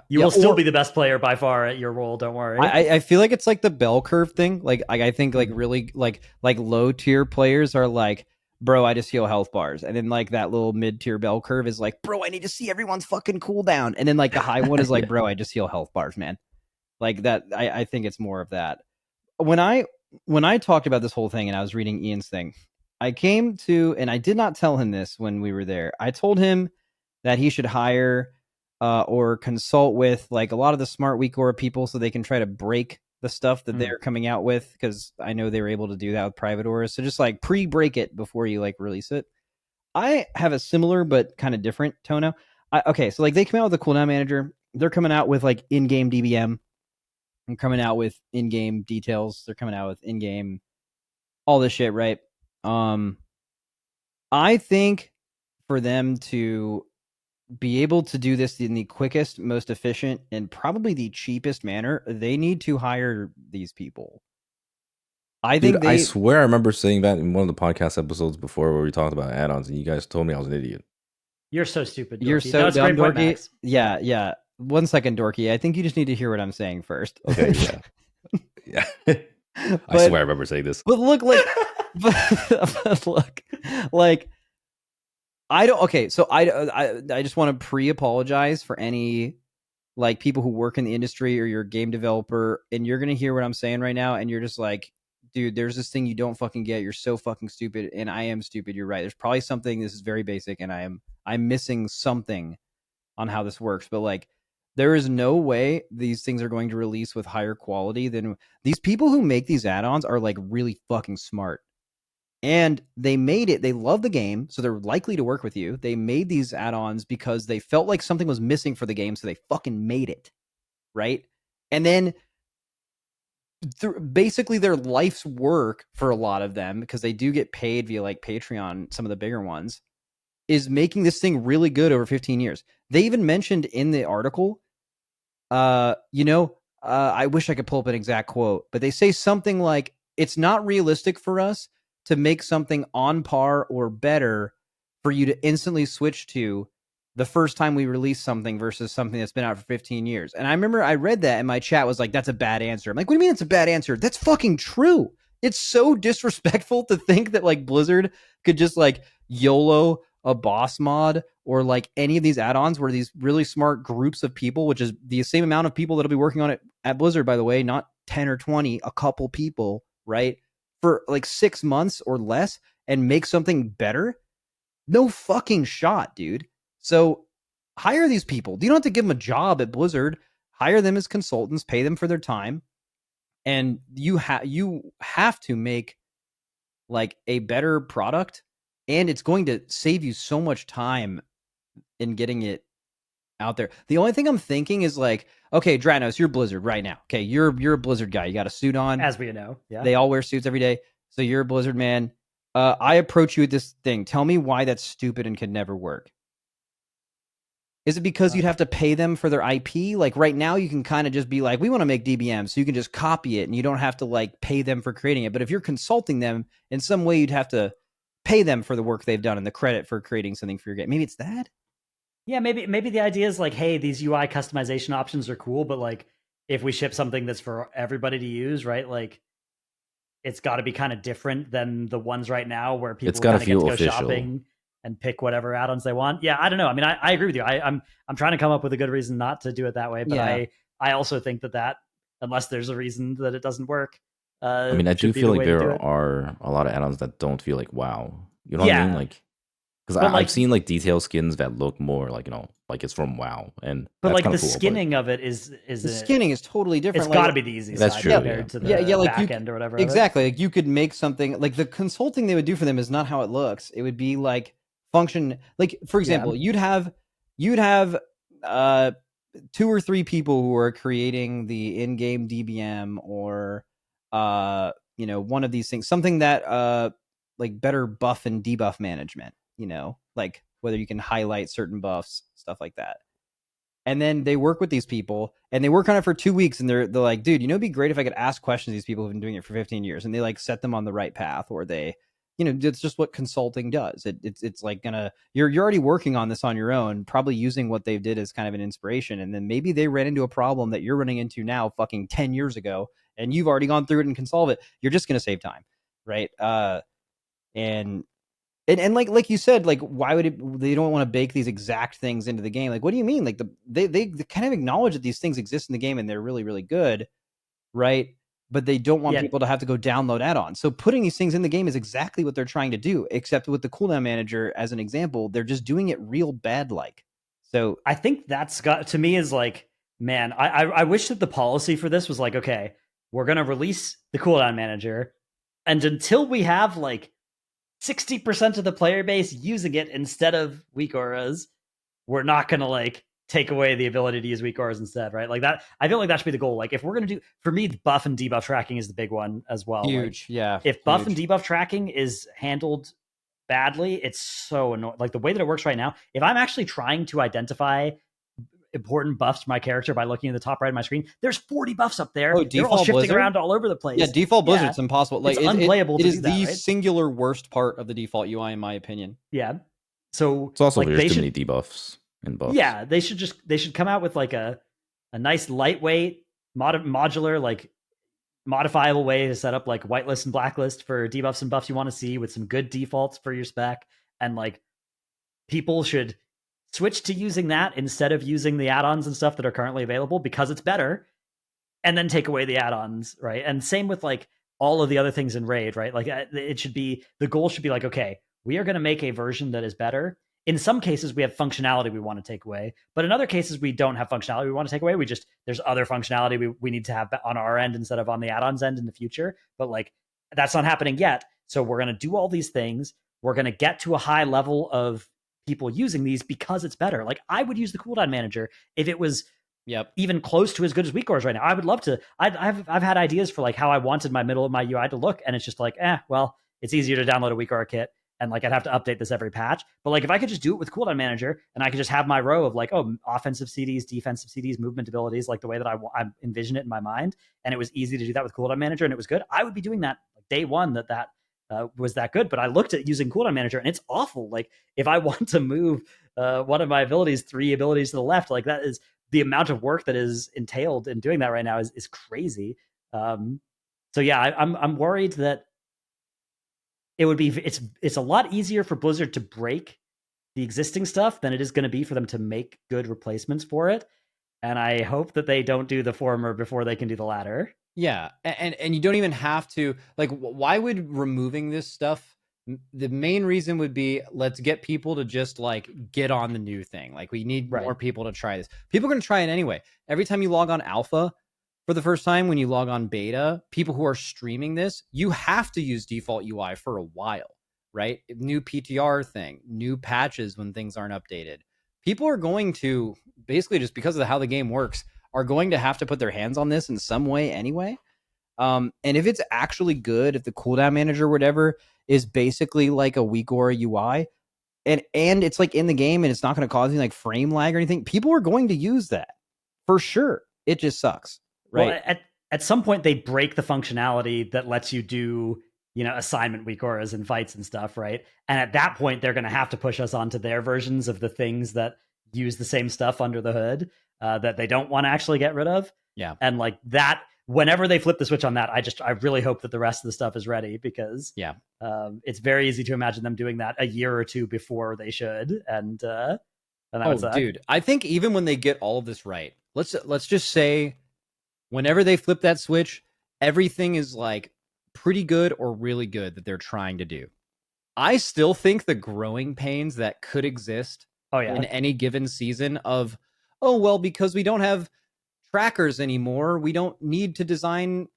You will still be the best player by far at your role. Don't worry. I feel like it's like the bell curve thing. Like I think like really like low tier players are like, bro, I just heal health bars. And then like that little mid tier bell curve is like, bro, I need to see everyone's fucking cooldown. And then like the high one is like, Yeah. bro, I just heal health bars, man. Like that. I think it's more of that. When I talked about this whole thing and I was reading Ian's thing, I came to, and I did not tell him this when we were there. I told him that he should hire or consult with like a lot of the smart weak aura people so they can try to break the stuff that they're coming out with, because I know they were able to do that with private auras. So just like pre-break it before you like release it. I have a similar but kind of different tono. Okay, so like they come out with a cooldown manager. They're coming out with like in-game DBM. And coming out with in-game details. They're coming out with in-game all this shit, right? I think for them to be able to do this in the quickest, most efficient, and probably the cheapest manner, they need to hire these people. I think I swear I remember saying that in one of the podcast episodes before where we talked about add-ons, and you guys told me I was an idiot. You're so stupid, Dorky. You're so it's a dumb, great point, Dorky. Max. Yeah. 1 second, Dorky. I think you just need to hear what I'm saying first. Okay, yeah. I swear I remember saying this. But look, like, but look, like, I don't. Okay, so I just want to pre-apologize for any like people who work in the industry or you're a game developer, and you're gonna hear what I'm saying right now, and you're just like, dude, there's this thing you don't fucking get. You're so fucking stupid, and I am stupid. You're right. There's probably something. This is very basic, and I'm missing something on how this works. But like, there is no way these things are going to release with higher quality than these people who make these add-ons are like really fucking smart. And they made it, they love the game, so they're likely to work with you. They made these add-ons because they felt like something was missing for the game, so they fucking made it, right? And then basically their life's work for a lot of them, because they do get paid via like Patreon, some of the bigger ones, is making this thing really good over 15 years. They even mentioned in the article, I wish I could pull up an exact quote, but they say something like, it's not realistic for us to make something on par or better for you to instantly switch to the first time we release something versus something that's been out for 15 years. And I remember I read that and my chat was like, that's a bad answer. I'm like, what do you mean it's a bad answer? That's fucking true. It's so disrespectful to think that like Blizzard could just like YOLO a boss mod or like any of these add-ons where these really smart groups of people, which is the same amount of people that'll be working on it at Blizzard, by the way, not 10 or 20, a couple people, right? For like 6 months or less and make something better? No fucking shot, dude. So hire these people. You don't have to give them a job at Blizzard. Hire them as consultants, pay them for their time. And you have to make like a better product, and it's going to save you so much time in getting it out there. The only thing I'm thinking is like, okay, Dratnos, you're Blizzard right now. Okay, you're a Blizzard guy. You got a suit on. As we know, yeah. They all wear suits every day. So you're a Blizzard man. I approach you with this thing. Tell me why that's stupid and could never work. Is it because you'd have to pay them for their IP? Like right now, you can kind of just be like, we want to make DBM, so you can just copy it and you don't have to like pay them for creating it. But if you're consulting them in some way, you'd have to pay them for the work they've done and the credit for creating something for your game. Maybe it's that. Yeah, maybe the idea is like, hey, these UI customization options are cool, but like if we ship something that's for everybody to use, right? Like it's got to be kind of different than the ones right now where people kind of get to go shopping and pick whatever add-ons they want. Yeah, I don't know. I mean, I agree with you. I'm trying to come up with a good reason not to do it that way, but Yeah. I also think that unless there's a reason that it doesn't work, I mean, I do should be feel the like way to do there it. are a lot of add-ons that don't feel like wow. You know what I Yeah. mean? Like, because But, like- I've seen like detail skins that look more like, you know, like it's from WoW, and But that's like kinda the cool, but- skinning of it is The skinning is totally different. it's Like, got to be the easy That's side true, compared yeah. to the Yeah, like back you- end or whatever. of it. Exactly. Like you could make something like the consulting they would do for them is not how it looks. It would be like function. Like for example, you'd have 2 or 3 people who are creating the in-game DBM or one of these things, something that like better buff and debuff management, like whether you can highlight certain buffs, stuff like that. And then they work with these people and they work on it for 2 weeks and they're like, dude, it'd be great if I could ask questions to these people who've been doing it for 15 years, and they like set them on the right path, or they, it's just what consulting does. It's like you're already working on this on your own, probably using what they did as kind of an inspiration. And then maybe they ran into a problem that you're running into now fucking 10 years ago, and you've already gone through it and can solve it. You're just going to save time. Right. And like you said, like why would they don't want to bake these exact things into the game? Like, what do you mean? Like they kind of acknowledge that these things exist in the game and they're really, really good, right? But they don't want people to have to go download add-ons. So putting these things in the game is exactly what they're trying to do, except with the cooldown manager as an example, they're just doing it real bad like. So I think that's got to me is like, man, I wish that the policy for this was like, okay, we're gonna release the cooldown manager, and until we have like 60% of the player base using it instead of weak auras, we're not gonna like take away the ability to use weak auras instead, right? Like that, I feel like that should be the goal. Like if we're gonna do, for me, buff and debuff tracking is the big one as well. huge, like, yeah. If buff and debuff tracking is handled badly, it's so annoying. Like the way that it works right now, if I'm actually trying to identify important buffs to my character by looking at the top right of my screen, there's 40 buffs up there. They're all shifting Blizzard? around all over the place. Yeah, default Blizzard's impossible. Like it's unplayable. It is do that, the right? singular worst part of the default UI, in my opinion. Yeah. So It's also like, there's they too should, many debuffs and buffs. yeah, they should come out with like a nice lightweight modular, like modifiable way to set up like whitelist and blacklist for debuffs and buffs you want to see, with some good defaults for your spec. And like people should switch to using that instead of using the add-ons and stuff that are currently available, because it's better, and then take away the add-ons, right? And same with like all of the other things in Raid, right? Like it should be, the goal should be like, okay, we are going to make a version that is better. In some cases we have functionality we want to take away, but in other cases we don't have functionality we want to take away. There's other functionality we need to have on our end instead of on the add-ons end in the future. But like that's not happening yet. So we're going to do all these things. We're going to get to a high level of people using these because it's better. Like, I would use the cooldown manager if it was even close to as good as WeakCores right now. I would love to. I've had ideas for like how I wanted my middle of my UI to look, and it's just like, well, it's easier to download a WeakCore kit, and like I'd have to update this every patch. But like if I could just do it with cooldown manager, and I could just have my row of like, offensive CDs, defensive CDs, movement abilities, like the way that I envision it in my mind, and it was easy to do that with cooldown manager, and it was good, I would be doing that like day one that was that good. But I looked at using cooldown manager, and it's awful. Like if I want to move one of my abilities 3 abilities to the left, like that is the amount of work that is entailed in doing that right now is crazy. So yeah, I'm worried that it would be it's a lot easier for Blizzard to break the existing stuff than it is going to be for them to make good replacements for it. And I hope that they don't do the former before they can do the latter. Yeah, and you don't even have to, like, why would removing this stuff, the main reason would be, let's get people to just like get on the new thing. Like, we need more people to try this. People are going to try it anyway. Every time you log on alpha for the first time, when you log on beta, people who are streaming this, you have to use default UI for a while, right? New PTR thing, new patches when things aren't updated. People are going to, basically just because of how the game works, are going to have to put their hands on this in some way anyway. And if it's actually good, if the cooldown manager or whatever is basically like a WeakCore UI, and it's like in the game and it's not going to cause any like frame lag or anything, people are going to use that for sure. It just sucks, right? Well, at some point they break the functionality that lets you do, assignment WeakCores and fights and stuff, right? And at that point, they're going to have to push us onto their versions of the things that use the same stuff under the hood that they don't want to actually get rid of. Yeah. And like that, whenever they flip the switch on that, I really hope that the rest of the stuff is ready, because it's very easy to imagine them doing that a year or two before they should. And that would suck. Dude, I think even when they get all of this right, let's just say whenever they flip that switch, everything is like pretty good or really good that they're trying to do. I still think the growing pains that could exist in any given season of, because we don't have trackers anymore, we don't need to design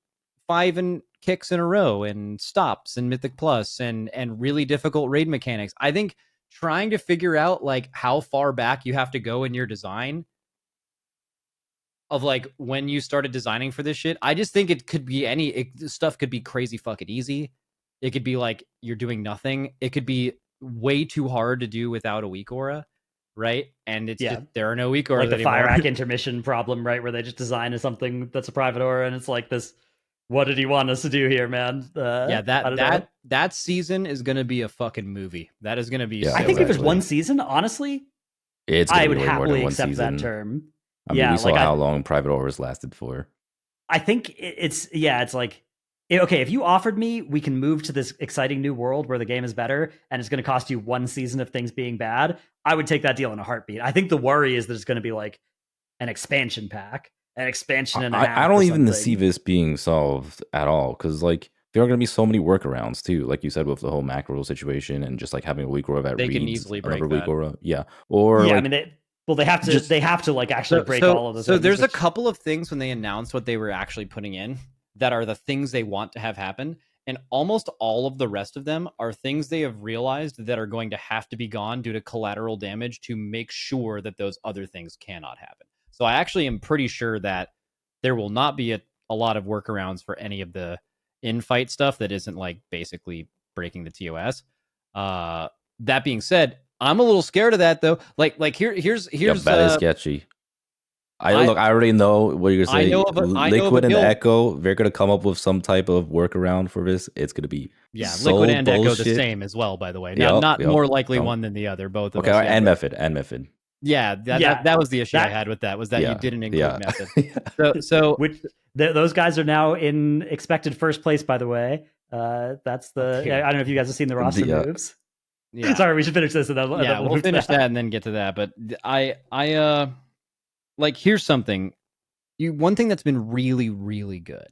5 and kicks in a row and stops and Mythic Plus and really difficult raid mechanics. I think trying to figure out like how far back you have to go in your design of like when you started designing for this shit, I just think it could be stuff could be crazy fucking easy. It could be like you're doing nothing. It could be way too hard to do without a weak aura, right? And it's just, there are no weak auras like the anymore. Fire Rack intermission problem, right? Where they just design as something that's a private aura, and it's like this. What did he want us to do here, man? That season is going to be a fucking movie. That is going to be. Yeah, I think if it's one season, honhonestly, I would happily accept that term. I mean, we saw how long private auras lasted for. I think it's like, okay, if you offered me, we can move to this exciting new world where the game is better and it's going to cost you one season of things being bad, I would take that deal in a heartbeat. I think the worry is that it's going to be like an expansion pack, an expansion and a half. I don't even see this being solved at all, because like there are going to be so many workarounds too, like you said, with the whole macro situation and just like having a weak aura that they reads can easily break that. Weak aura. I mean, they have to like actually break all of those. So there's a couple of things when they announced what they were actually putting in that are the things they want to have happen. And almost all of the rest of them are things they have realized that are going to have to be gone due to collateral damage to make sure that those other things cannot happen. So I actually am pretty sure that there will not be a lot of workarounds for any of the in-fight stuff that isn't like basically breaking the TOS. That being said, I'm a little scared of that though. Here's that is sketchy. I already know what you're saying. Liquid and Echo, they're gonna come up with some type of workaround for this. It's gonna be Liquid and Echo the same as well, by the way. Not more likely one than the other. Both of us. And method. Yeah, that was the issue I had with that, was that you didn't include method. So which those guys are now in expected first place, by the way. That's the I don't know if you guys have seen the roster moves. Yeah. Sorry, we should finish this and then we'll finish that and then get to that. But I like, here's something. One thing that's been really, really good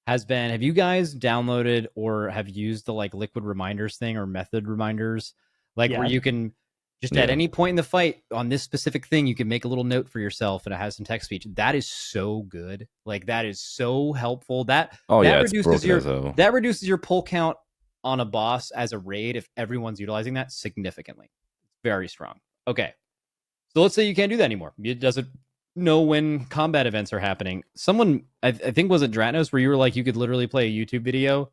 has been, have you guys downloaded or have used the like liquid reminders thing or method reminders? Where you can just at any point in the fight on this specific thing, you can make a little note for yourself and it has some text speech. That is so good. Like, that is so helpful. That reduces your pull count on a boss as a raid if everyone's utilizing that significantly. Very strong. Okay. So let's say you can't do that anymore. It doesn't know when combat events are happening. Someone, I think, was it Dratnos, where you were like, you could literally play a YouTube video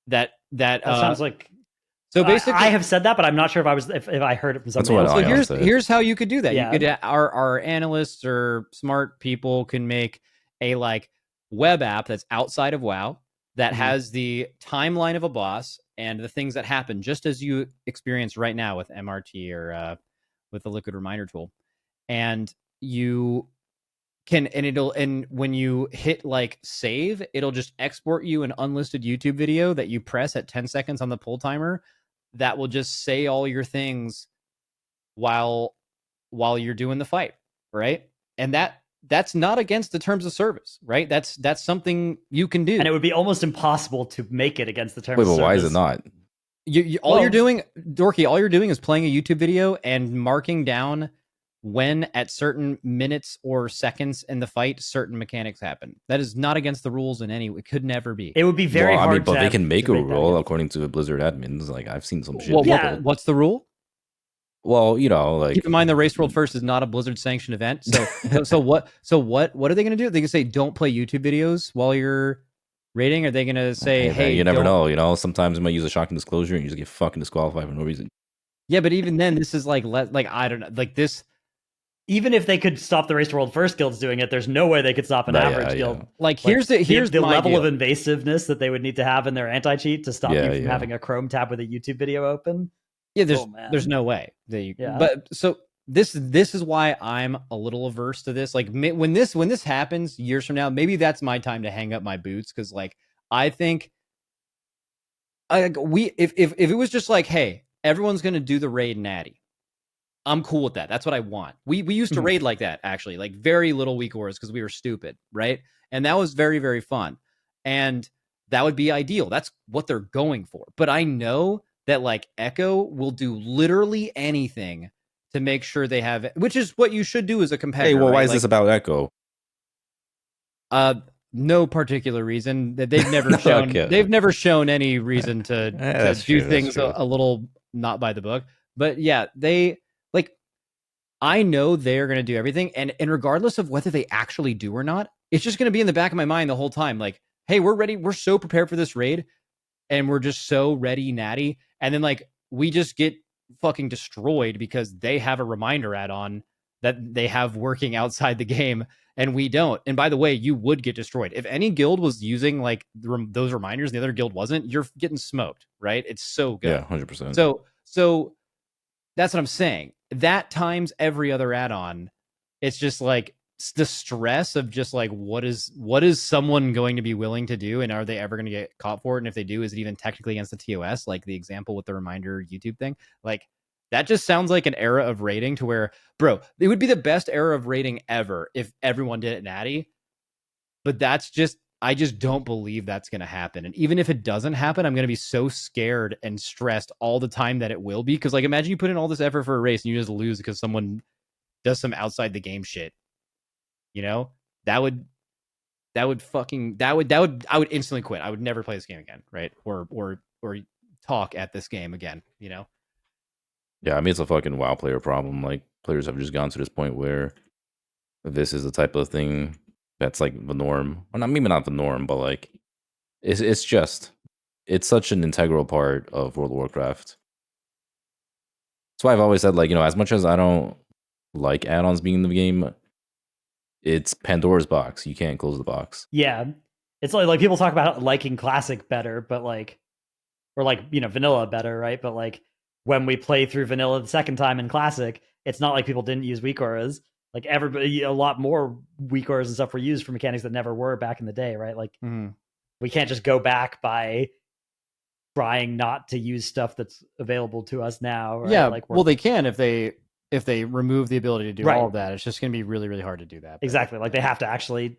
that sounds like. So basically, I have said that, but I'm not sure if I heard it from somebody else. So here's how you could do that. Yeah. You could our analysts or smart people can make a like web app that's outside of WoW that has the timeline of a boss and the things that happen, just as you experience right now with MRT or with the Liquid Reminder tool, and you can and when you hit like save, it'll just export you an unlisted YouTube video that you press at 10 seconds on the pull timer that will just say all your things while you're doing the fight, right? And that's not against the terms of service, right? That's something you can do. And it would be almost impossible to make it against the terms Wait, of but service. why is it not? All you're doing, Dorki, all you're doing is playing a YouTube video and marking down when at certain minutes or seconds in the fight certain mechanics happen. That is not against the rules in any way. It could never be. It would be very hard. I mean, but to they can make a rule that. according to the Blizzard admins. Like I've seen some shit. Well, what's the rule? Well, you know, like keep in mind the Race World First is not a Blizzard sanctioned event. So what are they going to do? They can say don't play YouTube videos while you're raiding. Are they going to say, hey, you never know. You know, sometimes you might use a shocking disclosure and you just get fucking disqualified for no reason. Yeah, but even then, this is like I don't know, like this. Even if they could stop the Race World First guilds doing it, there's no way they could stop an average guild. Like here's the level deal. of invasiveness that they would need to have in their anti-cheat to stop you from having a Chrome tab with a YouTube video open. Yeah, there's no way. But so this is why I'm a little averse to this. Like when this happens years from now, maybe that's my time to hang up my boots, because like I think if it was just like, hey, everyone's gonna do the raid natty, I'm cool with that. That's what I want. We used to raid like that, actually, like very little weak auras because we were stupid, right? And that was very, very fun. And that would be ideal. That's what they're going for. But I know that like Echo will do literally anything to make sure they have it, which is what you should do as a competitor. Hey, well, why right? is this about Echo? No particular reason. That they've never shown. Okay. They've never shown any reason to do things a little not by the book. But yeah, I know they're going to do everything. And regardless of whether they actually do or not, it's just going to be in the back of my mind the whole time. Like, hey, we're ready. We're so prepared for this raid. And we're just so ready, natty. And then like, we just get fucking destroyed because they have a reminder add-on that they have working outside the game and we don't. And by the way, you would get destroyed. If any guild was using like those reminders and the other guild wasn't, you're getting smoked, right? It's so good. Yeah, 100%. So that's what I'm saying. That times every other add-on, it's just like the stress of just like what is someone going to be willing to do, and are they ever going to get caught for it? And if they do, is it even technically against the TOS? Like the example with the reminder YouTube thing, like that just sounds like an era of raiding to where, bro, it would be the best era of raiding ever if everyone did it natty. But I just don't believe that's going to happen. And even if it doesn't happen, I'm going to be so scared and stressed all the time that it will be. Because like, imagine you put in all this effort for a race and you just lose because someone does some outside the game shit. You know, I would instantly quit. I would never play this game again. Right. Or talk at this game again, you know? Yeah. I mean, it's a fucking WoW player problem. Like players have just gone to this point where this is the type of thing that's like the norm. Well, maybe not the norm, but like it's such an integral part of World of Warcraft. That's why I've always said, like, you know, as much as I don't like add-ons being in the game, it's Pandora's box. You can't close the box. Yeah. It's like people talk about liking classic better, but like, or like, you know, vanilla better, right? But like when we play through vanilla the second time in classic, it's not like people didn't use weak auras. Like everybody, a lot more weak auras and stuff were used for mechanics that never were back in the day, right? Like we can't just go back by trying not to use stuff that's available to us now. Right? Yeah, like well, they can if they remove the ability to do all of that. It's just going to be really, really hard to do that. But. Exactly. Like they have to actually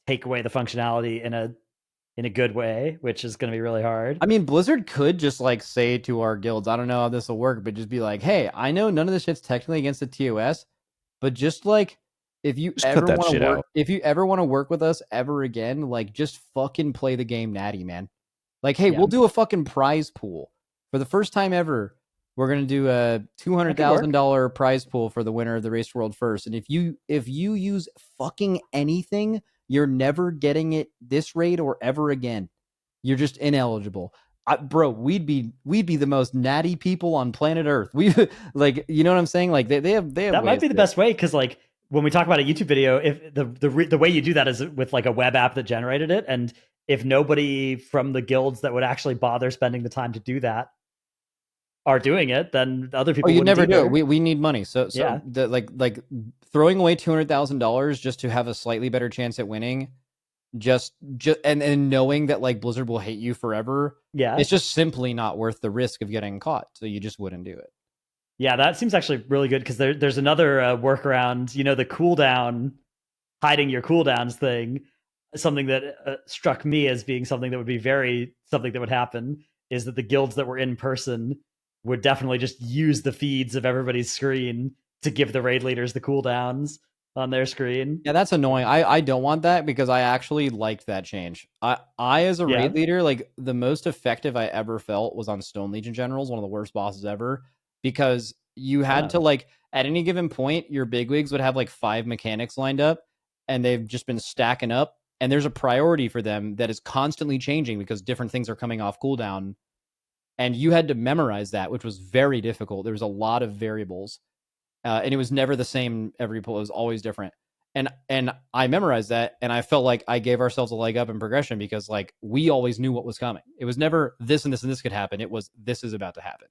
take away the functionality in a good way, which is going to be really hard. I mean, Blizzard could just like say to our guilds, I don't know how this will work, but just be like, hey, I know none of this shit's technically against the TOS. But just like if you ever want to work with us ever again, like just fucking play the game natty, man. Like, hey, Yeah. we'll do a fucking prize pool for the first time ever. We're gonna do a $200,000 prize pool for the winner of the Race World First. And if you use fucking anything, you're never getting it this rate or ever again. You're just ineligible. Bro, we'd be the most natty people on planet Earth. We like, you know what I'm saying? Like they have that might be the best way, because like when we talk about a YouTube video, if the way you do that is with like a web app that generated it, and if nobody from the guilds that would actually bother spending the time to do that are doing it, then other people. You never either. do. We need money. So Yeah. the like throwing away $200,000 just to have a slightly better chance at winning, just and knowing that like Blizzard will hate you forever. Yeah, it's just simply not worth the risk of getting caught. So you just wouldn't do it. Yeah, that seems actually really good, because there's another workaround. You know, the cooldown, hiding your cooldowns thing. Something that struck me as being something that would be something that would happen is that the guilds that were in person would definitely just use the feeds of everybody's screen to give the raid leaders the cooldowns on their screen. Yeah, that's annoying. I don't want that, because I actually liked that change. I as a raid leader, like the most effective I ever felt was on Stone Legion Generals, one of the worst bosses ever, because you had to like at any given point, your bigwigs would have like 5 mechanics lined up, and they've just been stacking up, and there's a priority for them that is constantly changing because different things are coming off cooldown. And you had to memorize that, which was very difficult. There was a lot of variables, and it was never the same every pull. It was always different. And I memorized that, and I felt like I gave ourselves a leg up in progression, because like we always knew what was coming. It was never this and this and this could happen. It was this is about to happen.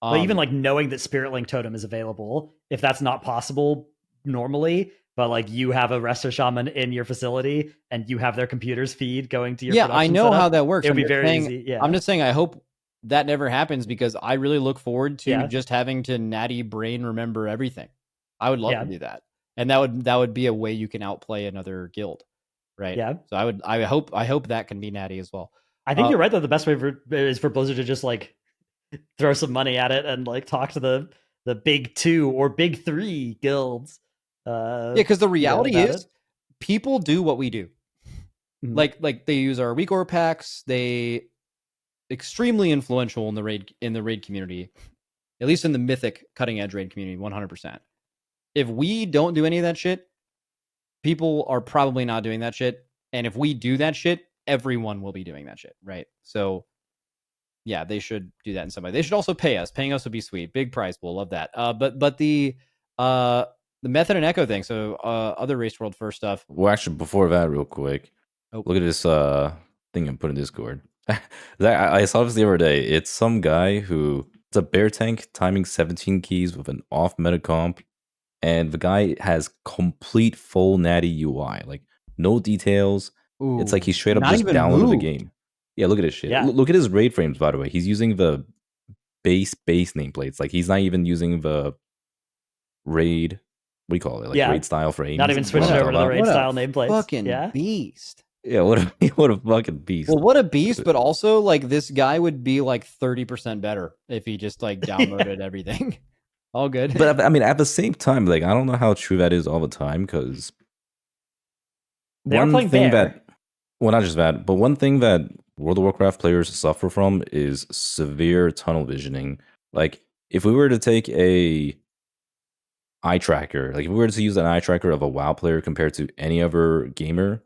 But even like knowing that Spirit Link Totem is available, if that's not possible normally, but like you have a Resto Shaman in your facility and you have their computer's feed going to your I know setup, how that works. It would be very easy. Yeah, I'm just saying I hope that never happens, because I really look forward to just having to natty brain remember everything. I would love to do that, and that would be a way you can outplay another guild, right? Yeah. So I hope that can be natty as well. I think you're right, though. The best way is for Blizzard to just like throw some money at it and like talk to the big 2 or big 3 guilds. Because the reality is, people do what we do. Mm-hmm. Like they use our weak ore packs. They extremely influential in the raid community, at least in the mythic cutting edge raid community, 100%. If we don't do any of that shit, people are probably not doing that shit. And if we do that shit, everyone will be doing that shit, right? So yeah, they should do that in some way. They should also pay us. Paying us would be sweet. Big prize pool, love that. But the method and echo thing. So other Race World First stuff. Well, actually, before that, real quick, look at this thing I put in Discord. I saw this the other day. It's some guy it's a bear tank timing 17 keys with an off meta comp, and the guy has complete full natty UI, like no details. Ooh, it's like he straight up just downloaded the game. Yeah, look at his shit. Yeah. Look at his raid frames, by the way. He's using the base nameplates. Like he's not even using the raid. What do you call it? Like raid style frames. Not even switching over to the raid style nameplates. Fucking beast. Yeah, what a fucking beast. Well, what a beast, but also like this guy would be like 30% better if he just like downloaded everything. All good. But I mean, at the same time, like I don't know how true that is all the time, because one thing that, well, not just that, but one thing that World of Warcraft players suffer from is severe tunnel visioning. Like if we were to take a eye tracker, like if we were to use an eye tracker of a WoW player compared to any other gamer,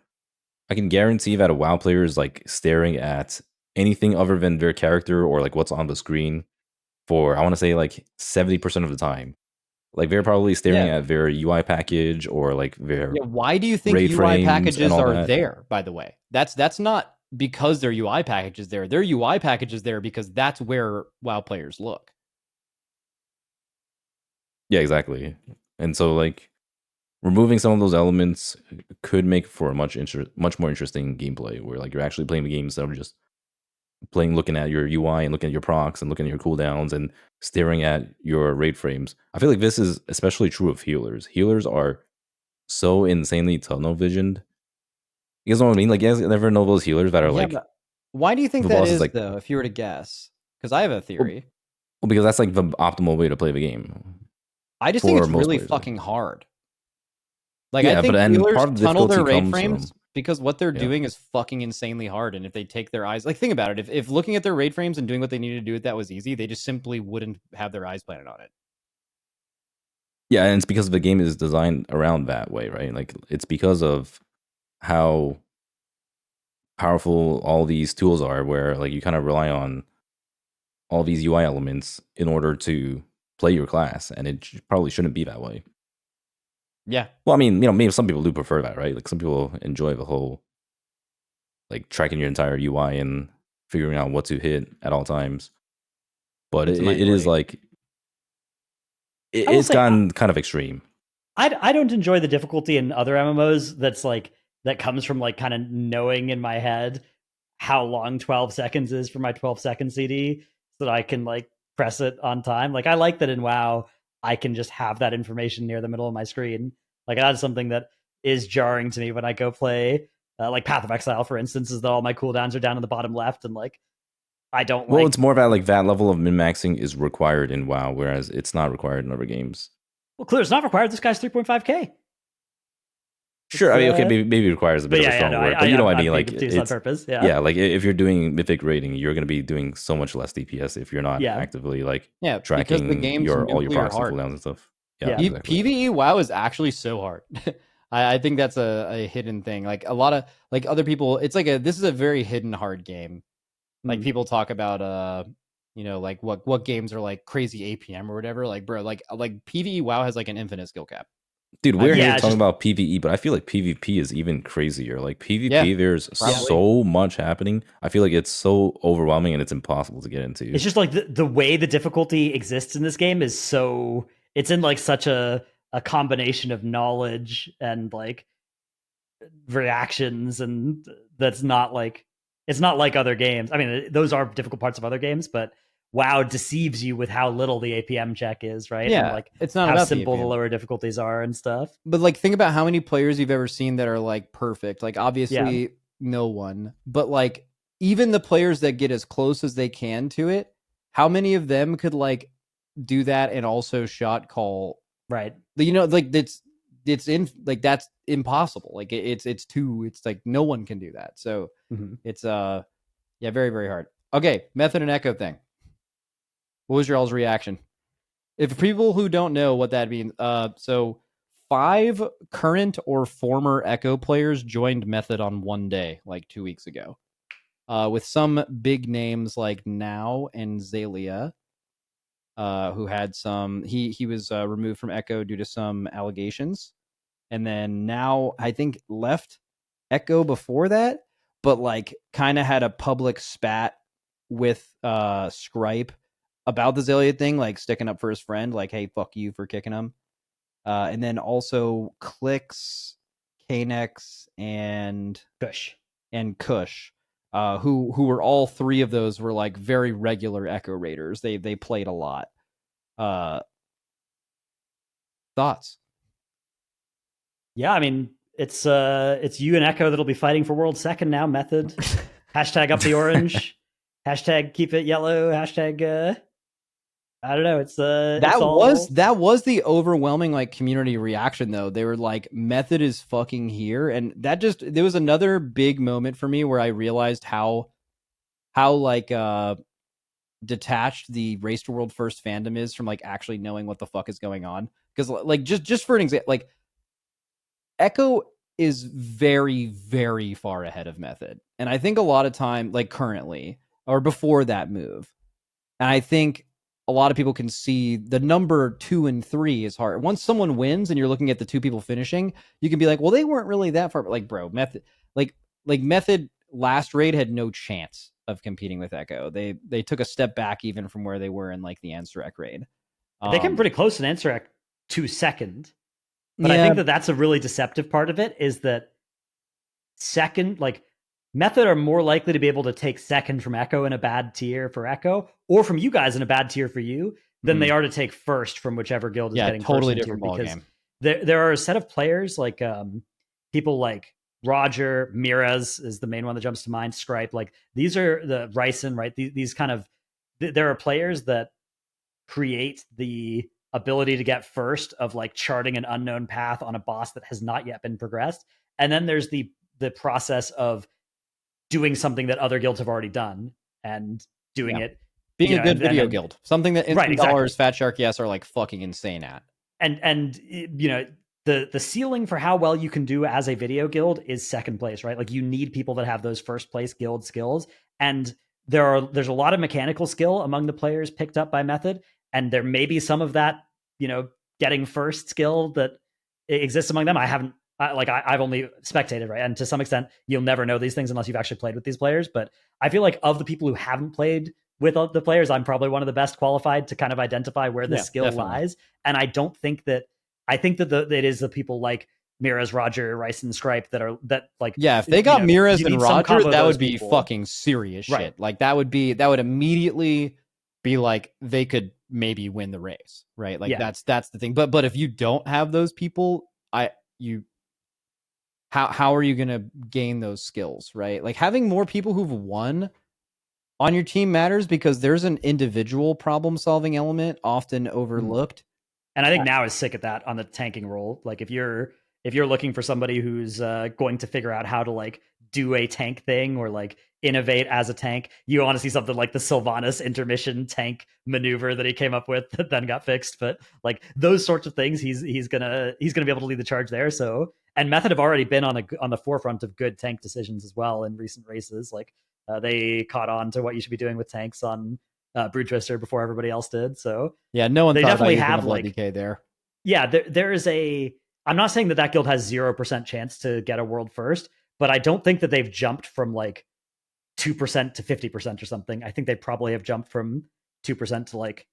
I can guarantee that a WoW player is like staring at anything other than their character or like what's on the screen for, I want to say like 70% of the time. Like they're probably staring at their UI package or like their why do you think UI packages are there, by the way? That's not because their UI package is there. Their UI package is there because that's where WoW players look. Yeah, exactly. And so like removing some of those elements could make for a much more interesting gameplay, where like you're actually playing the game instead of just looking at your UI and looking at your procs and looking at your cooldowns and staring at your raid frames. I feel like this is especially true of healers. Healers are so insanely tunnel visioned. You guys know what I mean? Like, you guys never know those healers that are like. Why do you think that is, like, though? If you were to guess, because I have a theory. Well, because that's like the optimal way to play the game. I just think it's really fucking hard. Like, I think healers tunnel their raid frames because what they're Yeah. doing is fucking insanely hard. And if they take their eyes, like, think about it. If looking at their raid frames and doing what they needed to do with that was easy, they just simply wouldn't have their eyes planted on it. Yeah, and it's because the game is designed around that way, right? Like, it's because of how powerful all these tools are, where like you kind of rely on all these UI elements in order to play your class, and it probably shouldn't be that way. Yeah. Well, I mean, maybe some people do prefer that, right? Like, some people enjoy the whole like tracking your entire UI and figuring out what to hit at all times. But It's a it is minority. like I will it's say, gotten kind of extreme. I don't enjoy the difficulty in other MMOs that's like that comes from like kind of knowing in my head how long 12 seconds is for my 12-second CD so that I can like press it on time. Like, I like that in WoW I can just have that information near the middle of my screen. Like, that's something that is jarring to me when I go play like Path of Exile, for instance, is that all my cooldowns are down in the bottom left, and like I don't Well, like. it's more about like that level of min-maxing is required in WoW, whereas it's not required in other games. Well, clear, it's not required. This guy's 3.5K. Sure, I mean, okay, maybe it requires a bit of a strong word, but you know what I mean. Like, it's on purpose. Yeah, like if you're doing mythic rating, you're going to be doing so much less DPS if you're not actively like tracking the games all your simply are procs and hard. cooldowns and stuff. Yeah. Exactly. PvE WoW is actually so hard. I think that's a hidden thing. Like, a lot of like other people, it's like this is a very hidden hard game. Like, people talk about like what games are like crazy APM or whatever. Like, bro, like PvE WoW has like an infinite skill cap. Dude, we're here Yeah, talking about PvE, but I feel like PvP is even crazier. Like, PvP, Yeah, there's probably. so much happening. I feel like it's so overwhelming and it's impossible to get into. It's just like the way the difficulty exists in this game is so, it's in like such a combination of knowledge and like reactions, and that's not like, it's not like other games. I mean, those are difficult parts of other games, but WoW deceives you with how little the APM check is, right? Yeah, and like it's not how about simple the the APM. lower difficulties are and stuff. But like, think about how many players you've ever seen that are like perfect. Like, obviously no one, but like even the players that get as close as they can to it, how many of them could like do that and also shot call? Right. Like it's in like that's impossible. Like it's like no one can do that. So it's very, very hard. Okay, method and echo thing. What was your all's reaction? If people who don't know what that means, so 5 current or former Echo players joined Method on one day, like 2 weeks ago, with some big names like Now and Zalia, who had some. He was removed from Echo due to some allegations, and then Now I think left Echo before that, but like kind of had a public spat with Scripe about the Zalia thing, like sticking up for his friend, like, hey, fuck you for kicking him. And then also Clicks, Kanex, and Kush, who were all 3 of those were like very regular Echo Raiders. They played a lot. Thoughts? Yeah, I mean, it's you and Echo that'll be fighting for world second now. Method. Hashtag up the orange. Hashtag keep it yellow. Hashtag I don't know. It's that was the overwhelming like community reaction though. They were like, Method is fucking here, and there was another big moment for me where I realized how like detached the Race to World First fandom is from like actually knowing what the fuck is going on. Because like just for an example, like Echo is very, very far ahead of Method, and I think a lot of time, like currently or before that move, and I think a lot of people can see the number 2 and 3 is hard. Once someone wins and you're looking at the 2 people finishing, you can be like, well, they weren't really that far. But like, bro, Method, like Method last raid had no chance of competing with Echo. They took a step back even from where they were in like the Ansarek raid. They came pretty close in Ansarek 2 second. But I think that's a really deceptive part of it, is that second, like Method are more likely to be able to take second from Echo in a bad tier for Echo, or from you guys in a bad tier for you, than they are to take first from whichever guild is getting totally first different tier, ball because game. There are a set of players like people like Roger, Miraz is the main one that jumps to mind, Scripe, like these are the Ryson, right? These kind of, there are players that create the ability to get first of like charting an unknown path on a boss that has not yet been progressed. And then there's the the process of doing something that other guilds have already done and doing it. Being a good video and guild. Something that Right, instant exactly. dollars, Fat Shark Yes are like fucking insane at. And the ceiling for how well you can do as a video guild is second place, right? Like you need people that have those first place guild skills. And there's a lot of mechanical skill among the players picked up by Method. And there may be some of that, getting first skill that exists among them. I've only spectated, right? And to some extent, you'll never know these things unless you've actually played with these players. But I feel like of the people who haven't played with the players, I'm probably one of the best qualified to kind of identify where the skill lies. And I think that it is the people like Miraz, Roger, Rice, and Scripe if they got Miraz and Roger, that would be fucking serious shit. Right. Like that would immediately be like they could maybe win the race, right? Like that's the thing. But if you don't have those people, how are you going to gain those skills, right? Like having more people who've won on your team matters because there's an individual problem solving element often overlooked. And I think now is sick at that on the tanking role. Like if you're looking for somebody who's going to figure out how to like do a tank thing or like innovate as a tank, you want to see something like the Sylvanas intermission tank maneuver that he came up with that then got fixed. But like those sorts of things, he's gonna be able to lead the charge there. So, and Method have already been on the forefront of good tank decisions as well in recent races. Like they caught on to what you should be doing with tanks on Brood Twister before everybody else did. So yeah, no one. They thought definitely about have like DK there. Yeah, there is a. I'm not saying that guild has 0% chance to get a world first, but I don't think that they've jumped from like 2% to 50% or something. I think they probably have jumped from 2% to like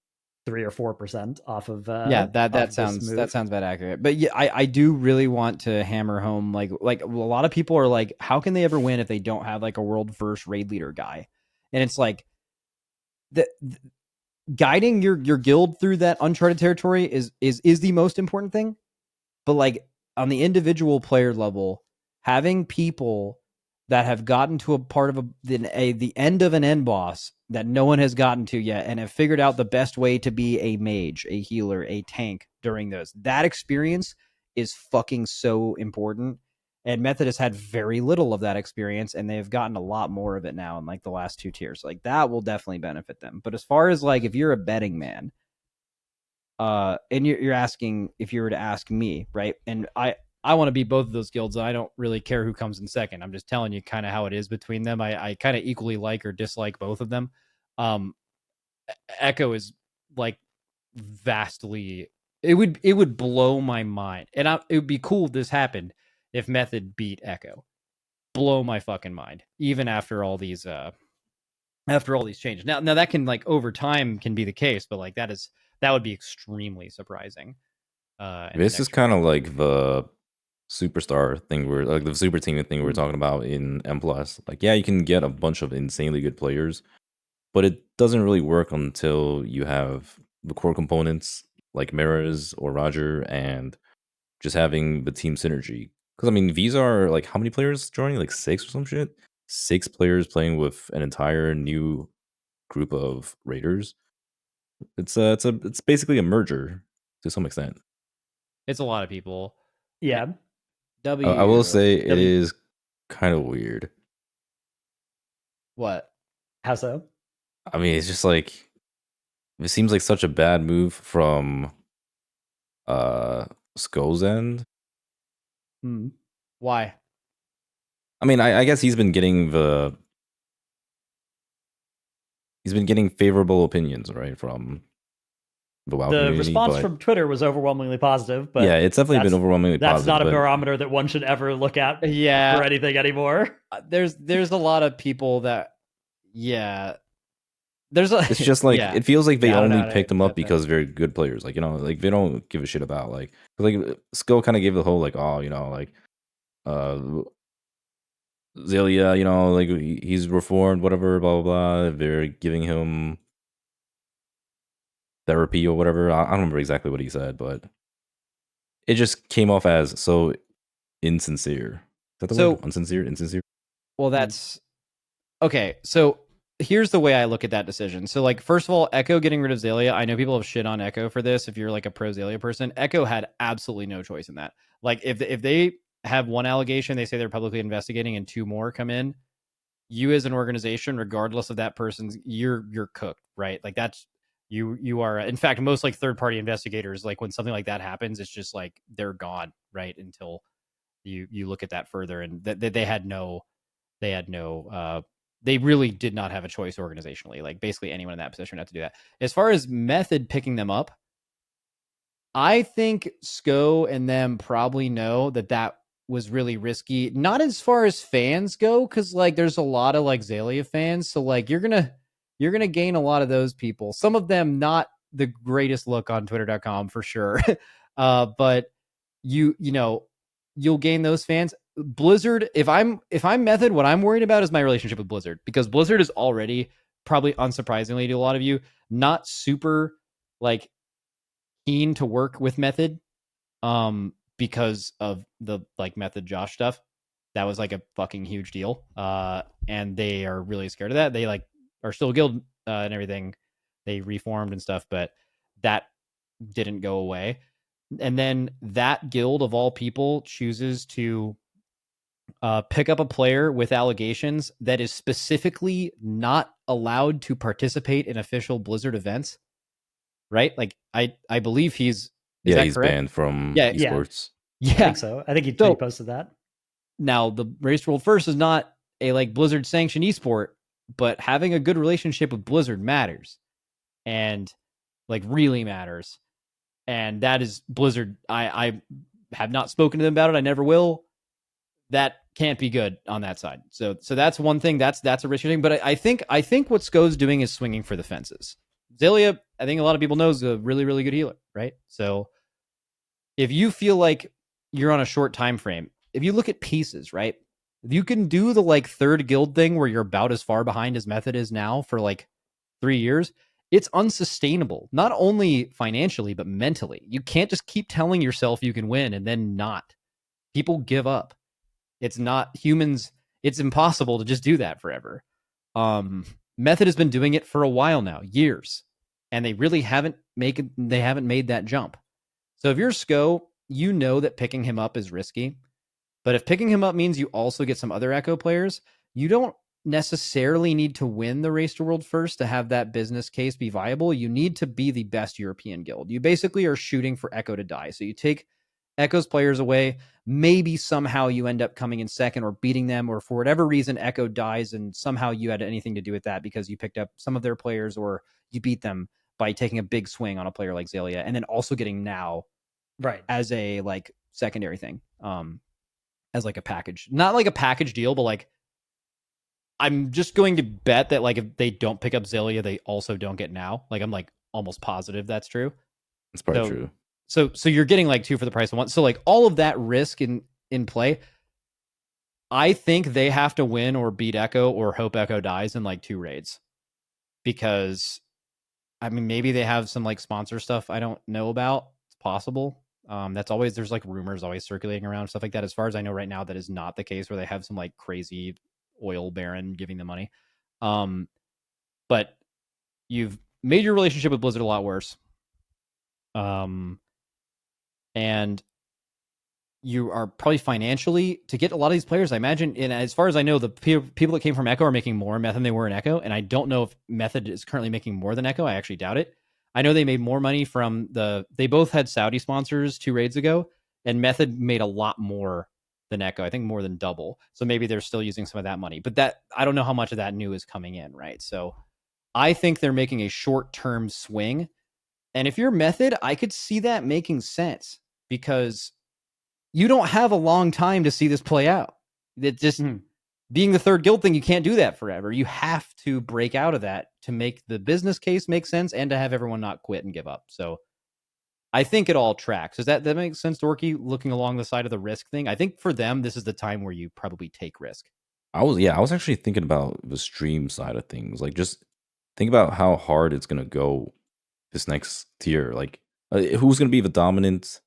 3 or 4% off of. That sounds about accurate. But yeah, I do really want to hammer home like a lot of people are like, how can they ever win if they don't have like a world first raid leader guy? And it's like the guiding your guild through that uncharted territory is the most important thing. But like on the individual player level, having people that have gotten to a part of the end of an end boss that no one has gotten to yet and have figured out the best way to be a mage, a healer, a tank during that experience is fucking so important. And Method has had very little of that experience, and they've gotten a lot more of it now in like the last 2 tiers. Like that will definitely benefit them. But as far as like if you're a betting man, and you're asking if you were to ask me, right? And I want to be both of those guilds. And I don't really care who comes in second. I'm just telling you kind of how it is between them. I kind of equally like or dislike both of them. Echo is like vastly. It would blow my mind, and it would be cool if this happened. If Method beat Echo, blow my fucking mind. Even after all these changes. Now that can like over time can be the case, but like that would be extremely surprising. This is kind of like the superstar thing the super team thing we're talking about in M+. Like, yeah, you can get a bunch of insanely good players, but it doesn't really work until you have the core components like Miraz or Roger and just having the team synergy. Because I mean, these are like how many players joining? Like 6 or some shit. 6 players playing with an entire new group of raiders. It's basically a merger to some extent. It's a lot of people. Yeah. I will say it is kind of weird. What? How so? I mean, it's just like it seems like such a bad move from Skull's end. Why? I mean, I guess he's been getting favorable opinions, right, from the WoW community. The response from Twitter was overwhelmingly positive, but yeah, it's definitely been overwhelmingly positive. That's not a barometer that one should ever look at for anything anymore. There's a lot of people that it's just like it feels like they only picked them up because they're good players. Like, like they don't give a shit about like Skull kind of gave the whole like, oh, like Zelia, like he's reformed, whatever, blah blah blah. They're giving him therapy or whatever. I don't remember exactly what he said, but it just came off as so insincere. Is that the word? Insincere? Well, that's okay. So here's the way I look at that decision. So like, first of all, Echo getting rid of Zelia. I know people have shit on Echo for this. If you're like a pro Zelia person, Echo had absolutely no choice in that. Like if they have one allegation they say they're publicly investigating and 2 more come in, you as an organization, regardless of that person's, you're cooked, right? Like that's you are. In fact, most like third party investigators, like when something like that happens, it's just like they're gone, right? Until you look at that further, and they had no, they really did not have a choice organizationally. Like basically anyone in that position had to do that. As far as method picking them up, I think SCO and them probably know that was really risky. Not as far as fans go, because like there's a lot of like Xaylia fans, so like you're gonna gain a lot of those people. Some of them not the greatest look on Twitter.com for sure, but you know you'll gain those fans. Blizzard, if I'm Method, what I'm worried about is my relationship with Blizzard, because Blizzard is already, probably unsurprisingly to a lot of you, not super like keen to work with Method, because of the like Method Josh stuff. That was like a fucking huge deal, and they are really scared of that. They like are still a guild and everything. They reformed and stuff, but that didn't go away. And then that guild of all people chooses to pick up a player with allegations that is specifically not allowed to participate in official Blizzard events, right? Like I believe he's he's correct? banned from Yeah, esports. I think so. I think he posted that. Now, the Race to World First is not a like Blizzard sanctioned esport, but having a good relationship with Blizzard matters, and like really matters. And that is Blizzard. I have not spoken to them about it. I never will. That can't be good on that side. So that's one thing. That's a risky thing. But I think what SCO's doing is swinging for the fences. Xaylia, I think a lot of people know, is a really, really good healer, right? So if you feel like you're on a short time frame, if you look at pieces, right? If you can do the like third guild thing where you're about as far behind as Method is now for like 3 years, it's unsustainable, not only financially, but mentally. You can't just keep telling yourself you can win and then not. People give up. It's not humans. It's impossible to just do that forever. Method has been doing it for a while now, years, and they really haven't made that jump. So if you're SCO, you know that picking him up is risky. But if picking him up means you also get some other Echo players, you don't necessarily need to win the Race to World First to have that business case be viable. You need to be the best European guild. You basically are shooting for Echo to die. So you take Echo's players away. Maybe somehow you end up coming in second or beating them, or for whatever reason, Echo dies and somehow you had anything to do with that because you picked up some of their players or you beat them by taking a big swing on a player like Xaylia, and then also getting Now right as a like secondary thing, as like a package, not like a package deal, but like I'm just going to bet that like if they don't pick up Xaylia, they also don't get Now. Like I'm like almost positive that's true. That's probably true. So you're getting like 2 for the price of 1. So like all of that risk in play, I think they have to win or beat Echo or hope Echo dies in like 2 raids. Because I mean, maybe they have some like sponsor stuff I don't know about. It's possible. That's always, there's like rumors always circulating around, stuff like that. As far as I know right now, that is not the case, where they have some like crazy oil baron giving them money. But you've made your relationship with Blizzard a lot worse. And you are probably financially, to get a lot of these players, I imagine, and as far as I know, the people that came from Echo are making more Method than they were in Echo, and I don't know if Method is currently making more than Echo. I actually doubt it. I know they made more money from they both had Saudi sponsors 2 raids ago, and Method made a lot more than Echo. I think more than double. So maybe they're still using some of that money, but that, I don't know how much of that new is coming in, right? So I think they're making a short-term swing. And if you're Method, I could see that making sense, because you don't have a long time to see this play out. That just being the third guild thing, you can't do that forever. You have to break out of that to make the business case make sense and to have everyone not quit and give up. So I think it all tracks. Does that make sense, Dorky, looking along the side of the risk thing? I think for them, this is the time where you probably take risk. I was actually thinking about the stream side of things. Like, just think about how hard it's going to go this next tier. Like, who's going to be the dominant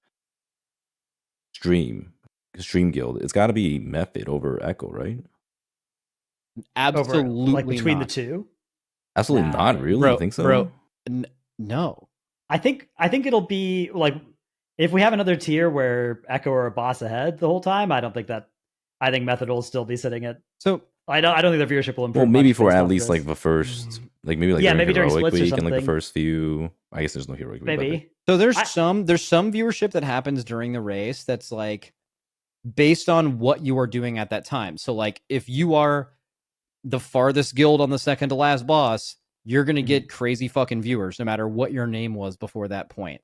stream guild? It's got to be Method over Echo, right? Absolutely, like between not. the two. Absolutely not. Really, bro, you think so? Bro, no. I think it'll be like if we have another tier where Echo are a boss ahead the whole time, I don't think that. I think Method will still be sitting at. So I don't think the viewership will improve. Well, maybe much for based at off least this. like the first, like maybe like Yeah, during maybe during heroic splits or week and like the something. first few. I guess there's no heroic week. Maybe. So there's some viewership that happens during the race that's like based on what you are doing at that time. So like if you are the farthest guild on the second to last boss, you're gonna get crazy fucking viewers no matter what your name was before that point.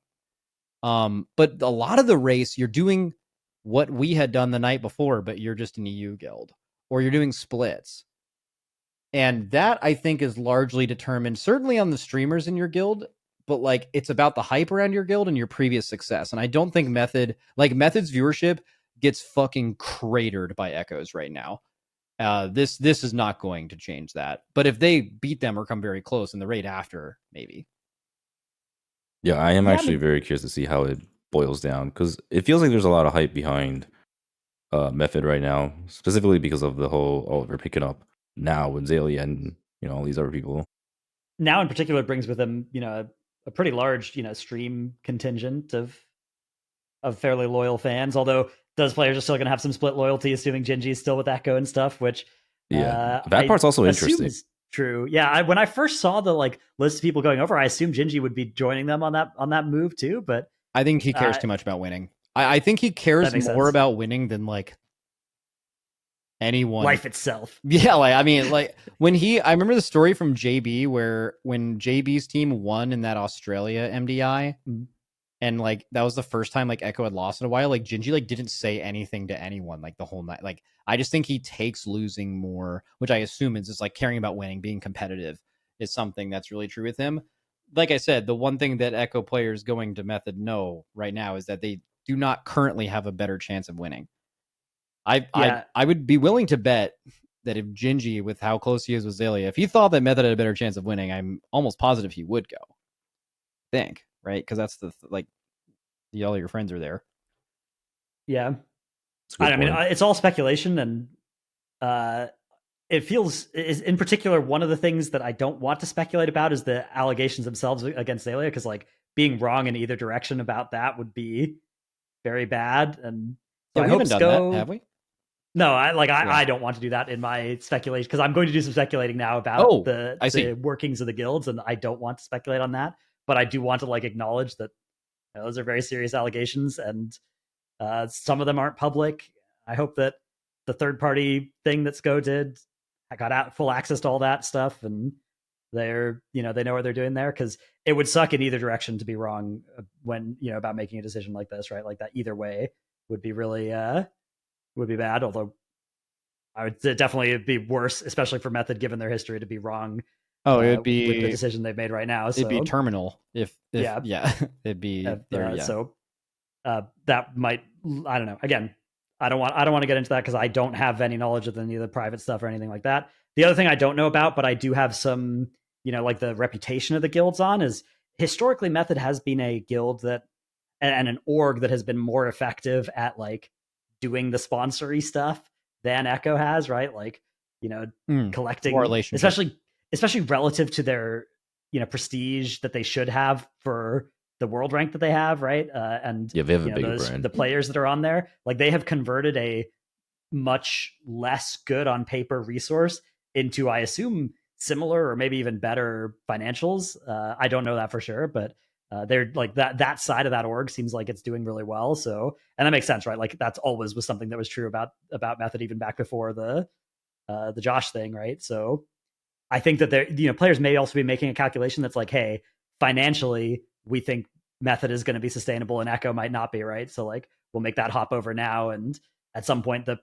But a lot of the race you're doing what we had done the night before, but you're just an EU guild or you're doing splits. And that I think is largely determined certainly on the streamers in your guild, but like it's about the hype around your guild and your previous success. And I don't think Method's viewership gets fucking cratered by Echoes right now. This is not going to change that. But if they beat them or come very close in the raid after, maybe. Yeah, I am actually very curious to see how it boils down because it feels like there's a lot of hype behind Method right now, specifically because of the whole Oliver picking up now with Zalia and all these other people. Now in particular brings with him a pretty large stream contingent of fairly loyal fans, although those players are still going to have some split loyalty, assuming Gingy is still with Echo and stuff, which that part's also interesting. Is true. Yeah, when I first saw the list of people going over, I assumed Gingy would be joining them on that move too, but I think he cares too much about winning. I think he cares more about winning than anyone. Life itself. Yeah, I remember the story from JB where when JB's team won in that Australia MDI, and that was the first time Echo had lost in a while, Gingy didn't say anything to anyone the whole night. I just think he takes losing more, which I assume is just caring about winning, being competitive is something that's really true with him. Like I said, the one thing that Echo players going to Method know right now is that they do not currently have a better chance of winning. I would be willing to bet that if Gingy, with how close he is with Zalia, if he thought that Method had a better chance of winning, I'm almost positive he would go. Think, right? Because that's all your friends are there. Yeah. I mean, it's all speculation, and it feels, in particular, one of the things that I don't want to speculate about is the allegations themselves against Zalia, because being wrong in either direction about that would be very bad. And so we haven't done that, have we? No, I don't want to do that in my speculation, because I'm going to do some speculating now about the workings of the guilds, and I don't want to speculate on that. But I do want to acknowledge that those are very serious allegations, and some of them aren't public. I hope that the third party thing that SCO did, I got out full access to all that stuff, and they're they know what they're doing there, because it would suck in either direction to be wrong when about making a decision like this, right? That either way would be really would be bad. Although I would definitely be worse, especially for Method, given their history, to be wrong. Oh, it would be with the decision they've made right now. So. It'd be terminal if it'd be So that might, I don't know. Again, I don't want to get into that because I don't have any knowledge of any of the private stuff or anything like that. The other thing I don't know about, but I do have some, the reputation of the guilds on, is historically Method has been a guild that and an org that has been more effective at doing the sponsory stuff than Echo has, right? Collecting, especially relative to their prestige that they should have for the world rank that they have, right? And they have a big brand. The players that are on there, they have converted a much less good on paper resource into, I assume, similar or maybe even better financials. I don't know that for sure, but they're that side of that org seems like it's doing really well. So, and that makes sense, right? That's always was something that was true about Method even back before the Josh thing, right? So I think that they're, players may also be making a calculation that's hey, financially, we think Method is going to be sustainable and Echo might not be, right? So we'll make that hop over now, and at some point that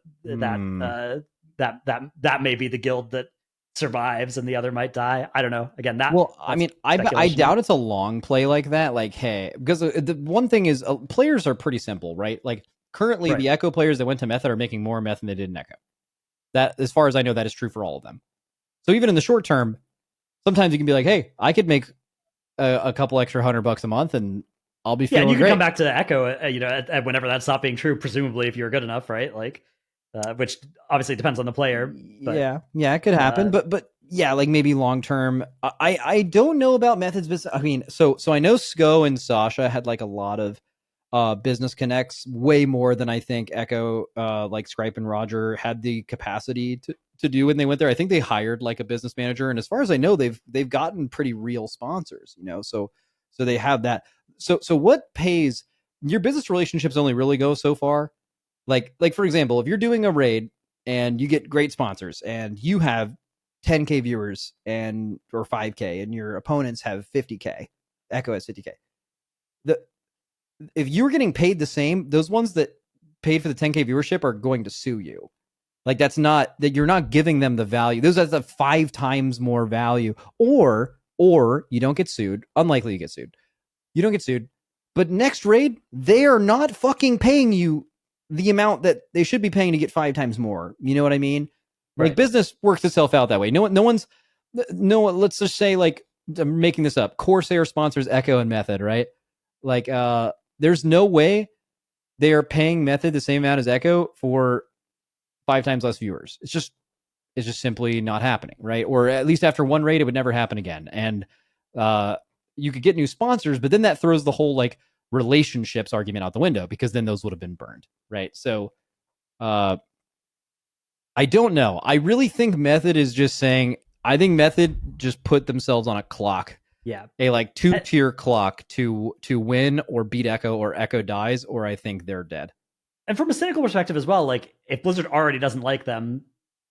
may be the guild that survives and the other might die. I don't know. Again, I doubt it's a long play like that. Hey, because the one thing is players are pretty simple, right? Currently, the Echo players that went to Method are making more Meth than they did in Echo. That, as far as I know, that is true for all of them. So even in the short term, sometimes you can be hey, I could make a couple extra $100 a month and I'll be feeling and you can great. come back to Echo, at whenever that stopped being true, presumably if you're good enough, right? Which obviously depends on the player. But, yeah, it could happen. But yeah, maybe long term. I don't know about Method's business. I mean, so I know SCO and Sasha had a lot of business connects way more than I think Echo, like Scripe and Roger had the capacity to do when they went there. I think they hired like a business manager, and as far as I know, they've gotten pretty real sponsors, so they have that. So what pays your business relationships only really go so far. Like for example, if you're doing a raid and you get great sponsors and you have 10K viewers or 5K and your opponents have 50K, Echo has 50K. If you're getting paid the same, those ones that paid for the 10K viewership are going to sue you. Like that you're not giving them the value. Those are the 5 times more value. Or you don't get sued. Unlikely you get sued. You don't get sued. But next raid, they are not fucking paying you the amount that they should be paying to get 5 times more. You know what I mean? Like business works itself out that way. No one. Let's just say, like, I'm making this up. Corsair sponsors Echo and Method, right? Like, there's no way they are paying Method the same amount as Echo for 5 times less viewers. It's just simply not happening, right? Or at least after one raid, it would never happen again. And you could get new sponsors, but then that throws the whole like relationships argument out the window, because then those would have been burned, right? So I don't know. I really think Method is just saying, I think Method just put themselves on a clock. Yeah. A like 2-tier clock to win or beat Echo, or Echo dies, or I think they're dead. And from a cynical perspective as well, like if Blizzard already doesn't like them,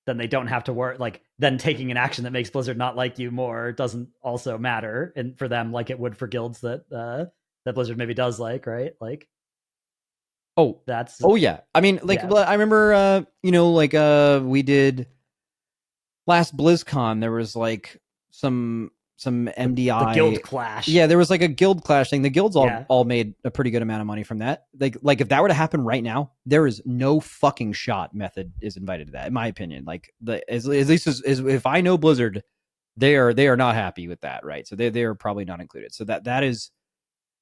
then they don't have to worry. Like then taking an action that makes Blizzard not like you more doesn't also matter, and for them, like it would for guilds that Blizzard maybe does like, right? Like, yeah. I mean, like I remember, we did last BlizzCon. There was like some MDI, the guild clash. Yeah, there was like a guild clash thing. The guilds all made a pretty good amount of money from that. Like if that were to happen right now, there is no fucking shot Method is invited to that, in my opinion. Like at least as if I know Blizzard, they are not happy with that, right? So they are probably not included. So that is,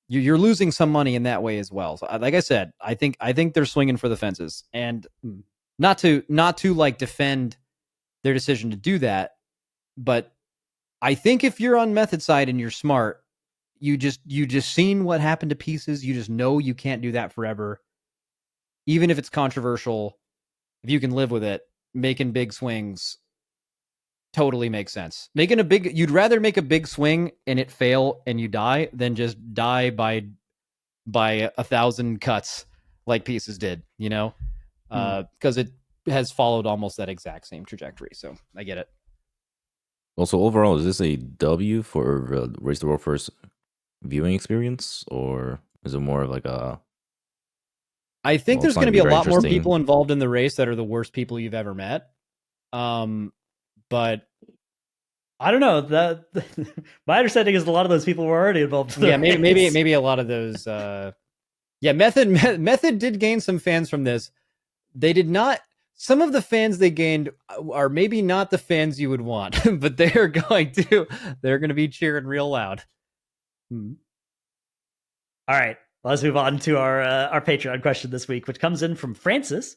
you're losing some money in that way as well. So like I said, I think they're swinging for the fences, and not to like defend their decision to do that, but I think if you're on Method side and you're smart, you just seen what happened to Pieces. You just know you can't do that forever. Even if it's controversial, if you can live with it, making big swings totally makes sense. You'd rather make a big swing and it fail and you die than just die by 1,000 cuts like Pieces did, because it has followed almost that exact same trajectory. So I get it. Also, overall, is this a W for Race the World First viewing experience, or is it more of like a... I think there's going to be a lot more people involved in the race that are the worst people you've ever met. But I don't know. My understanding is a lot of those people were already involved. Yeah, maybe a lot of those. Method did gain some fans from this. They did not. Some of the fans they gained are maybe not the fans you would want, but they're going to be cheering real loud. All right, let's move on to our Patreon question this week, which comes in from Francis.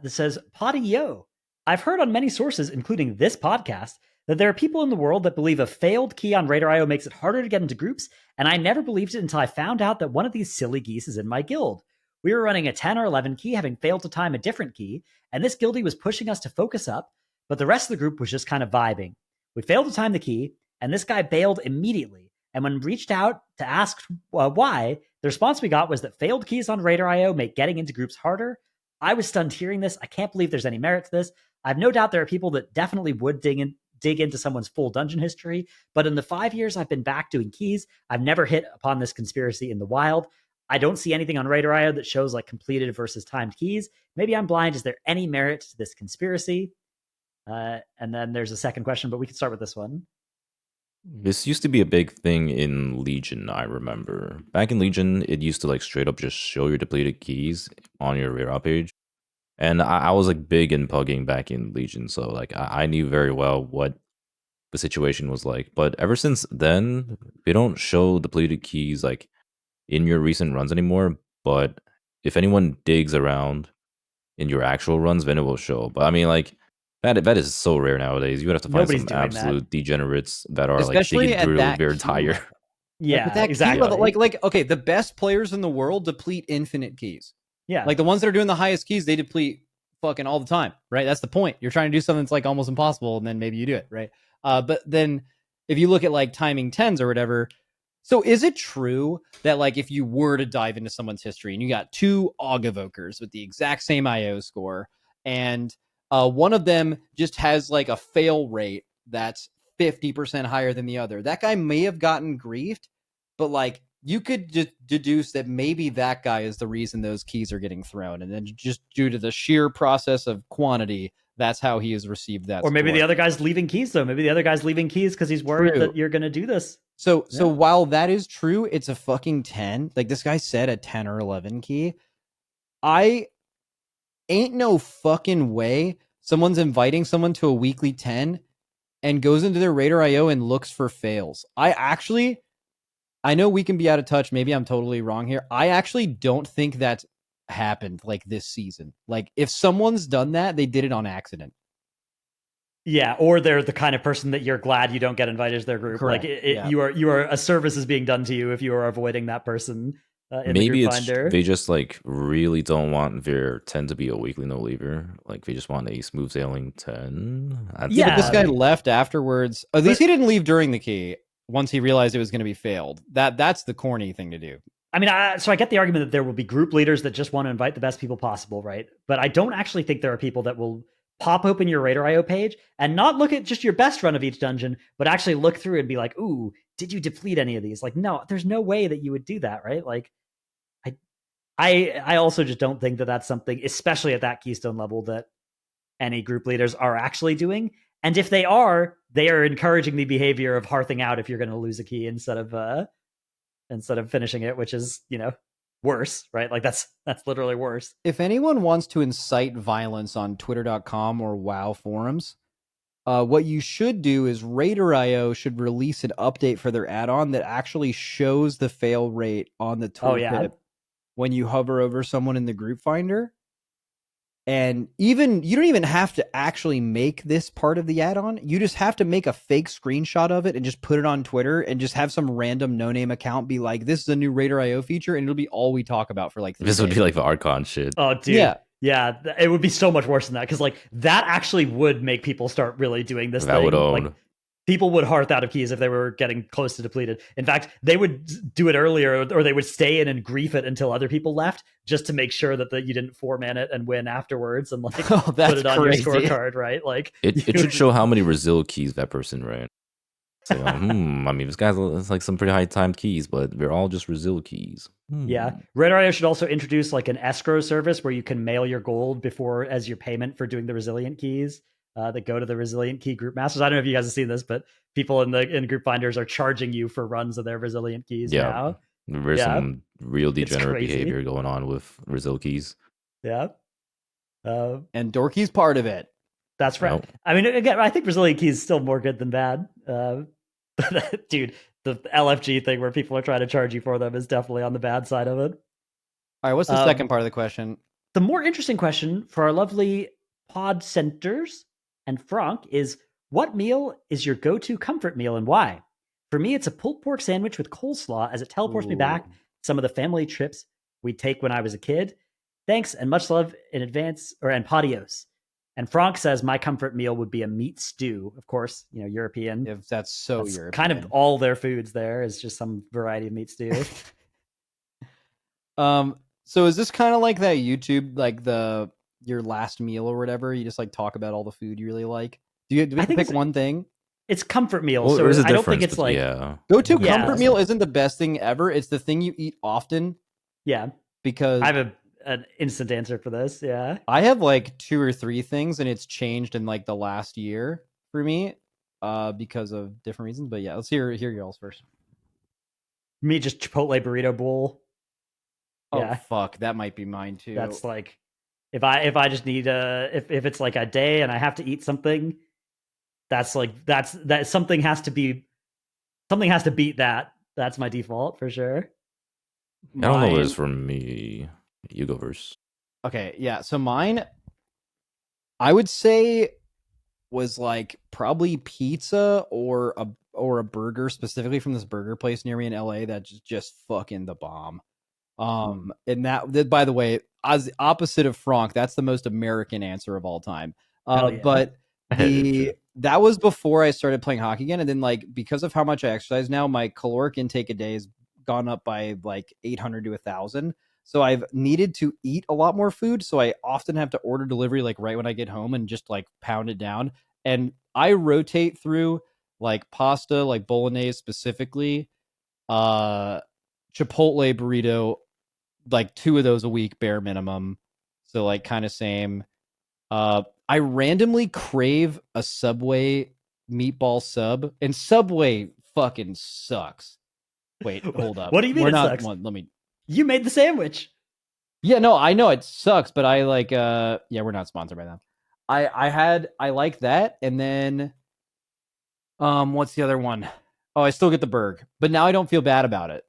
This says, Poddy Yo, I've heard on many sources, including this podcast, that there are people in the world that believe a failed key on Radar.io makes it harder to get into groups, and I never believed it until I found out that one of these silly geese is in my guild. We were running a 10 or 11 key, having failed to time a different key, and this guildie was pushing us to focus up, but the rest of the group was just kind of vibing. We failed to time the key, and this guy bailed immediately, and when reached out to ask why, the response we got was that failed keys on Radar.io make getting into groups harder. I was stunned hearing this. I can't believe there's any merit to this. I have no doubt there are people that definitely would dig into someone's full dungeon history, but in the 5 years I've been back doing keys, I've never hit upon this conspiracy in the wild. I don't see anything on Radar.io that shows like completed versus timed keys. Maybe I'm blind. Is there any merit to this conspiracy? And then there's a second question, but we can start with this one. This used to be a big thing in Legion, I remember. Back in Legion, it used to like straight up just show your depleted keys on your Radar page. And I was like big in pugging back in Legion, so like I knew very well what the situation was like. But ever since then, they don't show depleted keys like in your recent runs anymore. But if anyone digs around in your actual runs, then it will show. But I mean, like that is so rare nowadays. You would have to find some absolute degenerates that are especially like digging through their entire. Yeah, but that exactly. Key, okay, the best players in the world deplete infinite keys. Yeah, like the ones that are doing the highest keys, they deplete fucking all the time, right? That's the point. You're trying to do something that's like almost impossible, and then maybe you do it, right? But then if you look at like timing 10s or whatever, so is it true that like if you were to dive into someone's history and you got 2 Aug Evokers with the exact same IO score, and one of them just has like a fail rate that's 50% higher than the other, that guy may have gotten griefed, but like you could deduce that maybe that guy is the reason those keys are getting thrown, and then just due to the sheer process of quantity, that's how he has received that. Or maybe score. the other guy's leaving keys though. Maybe the other guy's leaving keys because he's worried True. that you're going to do this. So while that is true, it's a fucking 10. Like this guy said a 10 or 11 key. I ain't no fucking way someone's inviting someone to a weekly 10 and goes into their Raider IO and looks for fails. I know we can be out of touch. Maybe I'm totally wrong here. I actually don't think that's happened like this season. Like if someone's done that, they did it on accident. Yeah, or they're the kind of person that you're glad you don't get invited to their group. Correct. Like Yeah. you are a service is being done to you if you are avoiding that person. In Maybe the group it's finder. they just like really don't want their 10 to be a weekly no leaver. Like they just want a smooth sailing 10. Yeah, But this guy left afterwards. At least he didn't leave during the key. Once he realized it was going to be failed, that's the corny thing to do. I mean, so I get the argument that there will be group leaders that just want to invite the best people possible, right? But I don't actually think there are people that will pop open your Raider IO page and not look at just your best run of each dungeon, but actually look through and be like, ooh, did you deplete any of these? Like, no, there's no way that you would do that, right? Like, I also just don't think that that's something, especially at that Keystone level, that any group leaders are actually doing. And if they are encouraging the behavior of hearthing out if you're going to lose a key instead of finishing it, which is, worse, right? Like that's literally worse. If anyone wants to incite violence on twitter.com or WoW forums, what you should do is Raider IO should release an update for their add-on that actually shows the fail rate on the tooltip when you hover over someone in the group finder. And you don't even have to actually make this part of the add-on. You just have to make a fake screenshot of it and just put it on Twitter and just have some random no-name account be like, this is a new Raider IO feature, and it'll be all we talk about for like 3 This days. would be like the Archon shit. Oh, dude. Yeah, it would be so much worse than that, because like that actually would make people start really doing this That thing. would own. Like, people would hearth out of keys if they were getting close to depleted. In fact, they would do it earlier, or they would stay in and grief it until other people left, just to make sure that you didn't 4-man it and win afterwards, and like put it on crazy. your scorecard, right? Like It should show how many Brazil keys that person ran. So, I mean, this guy's like some pretty high timed keys, but they're all just Brazil keys. Yeah, Raider IO should also introduce like an escrow service where you can mail your gold as your payment for doing the resilient keys. That go to the resilient key group masters. I don't know if you guys have seen this, but people in group finders are charging you for runs of their resilient keys now. There's some real degenerate crazy. behavior going on with Brazil keys. Yeah. And Dorki's part of it. That's right. Nope. I mean, again, I think resilient keys is still more good than bad. Dude, the LFG thing where people are trying to charge you for them is definitely on the bad side of it. All right, what's the second part of the question? The more interesting question for our lovely pod centers and Franck is, what meal is your go-to comfort meal and why? For me, it's a pulled pork sandwich with coleslaw, as it teleports me back some of the family trips we'd take when I was a kid. Thanks and much love in advance, and padios. And Franck says my comfort meal would be a meat stew. Of course, European. If that's European. Kind of all their foods there is just some variety of meat stew. So is this kind of like that YouTube, like your last meal or whatever? You just like talk about all the food you really like. Do we have to pick one thing? It's comfort meal. Well, so there's a I don't think difference, it's like go-to comfort meal isn't the best thing ever. It's the thing you eat often. Yeah. Because I have an instant answer for this. Yeah. I have like 2 or 3 things, and it's changed in like the last year for me because of different reasons. But yeah, let's hear y'all's first. Me, just Chipotle burrito bowl. Oh fuck, that might be mine too. That's like if I just need if it's like a day and I have to eat something, that something has to beat that. That's my default for sure. I don't know what it is for me. You go first. Okay, yeah. So mine, I would say, was like probably pizza or or a burger specifically from this burger place near me in LA that's just fucking the bomb. And that by the way, as the opposite of Franck, that's the most American answer of all time. Hell yeah. But Sure. that was before I started playing hockey again, and then like because of how much I exercise now, my caloric intake a day has gone up by like 800 to 1,000. So I've needed to eat a lot more food. So I often have to order delivery like right when I get home and just like pound it down. And I rotate through like pasta, like bolognese specifically, Chipotle burrito, like 2 of those a week bare minimum. So like kind of same. I randomly crave a Subway meatball sub, and Subway fucking sucks. Wait, hold up. What do you mean We're it not, sucks? Let me. You made the sandwich. Yeah, no, I know it sucks, but I like. Yeah, we're not sponsored by them. I like that, and then, what's the other one? Oh, I still get the burg, but now I don't feel bad about it.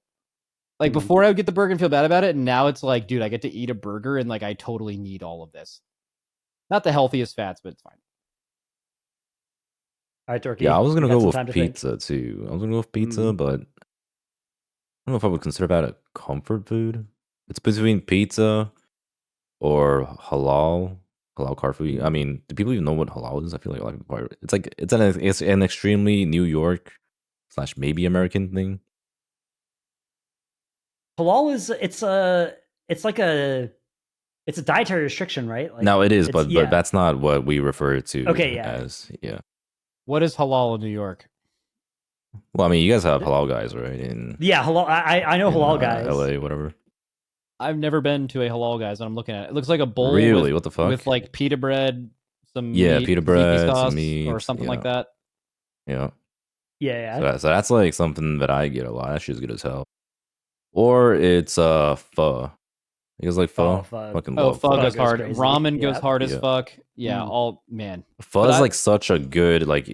Like before, I would get the burger and feel bad about it, and now it's like, dude, I get to eat a burger, and like I totally need all of this. Not the healthiest fats, but it's fine. All right, Dorky. Yeah, I was gonna you got go some with time to think? pizza too. I was gonna go with pizza, but I don't know if I would consider that a comfort food. It's between pizza or halal car food. I mean, do people even know what halal is? I feel like a lot of people are. It's an extremely New York / maybe American thing. Halal is it's like a dietary restriction, right? Like, No, it is, but yeah. that's not what we refer to Okay, yeah. as. Yeah. What is halal in New York? Well, I mean, you guys have halal guys, right? In Yeah, halal. I know halal guys. LA, whatever. I've never been to a halal guys, and I'm looking at it. It looks like a bowl Really? What the fuck? with like pita bread, some Yeah, meat, pita tzatziki bread, some sauce, meat, or something like yeah. that. Yeah. Yeah. So that's like something that I get a lot. That shit's good as hell. Or it's pho. You guys like pho? Oh, pho. Fucking Oh, love pho Pho goes goes hard. crazy. Ramen goes Yeah. hard as Yeah. fuck. Yeah, Mm. all man. Pho But is I- like such a good like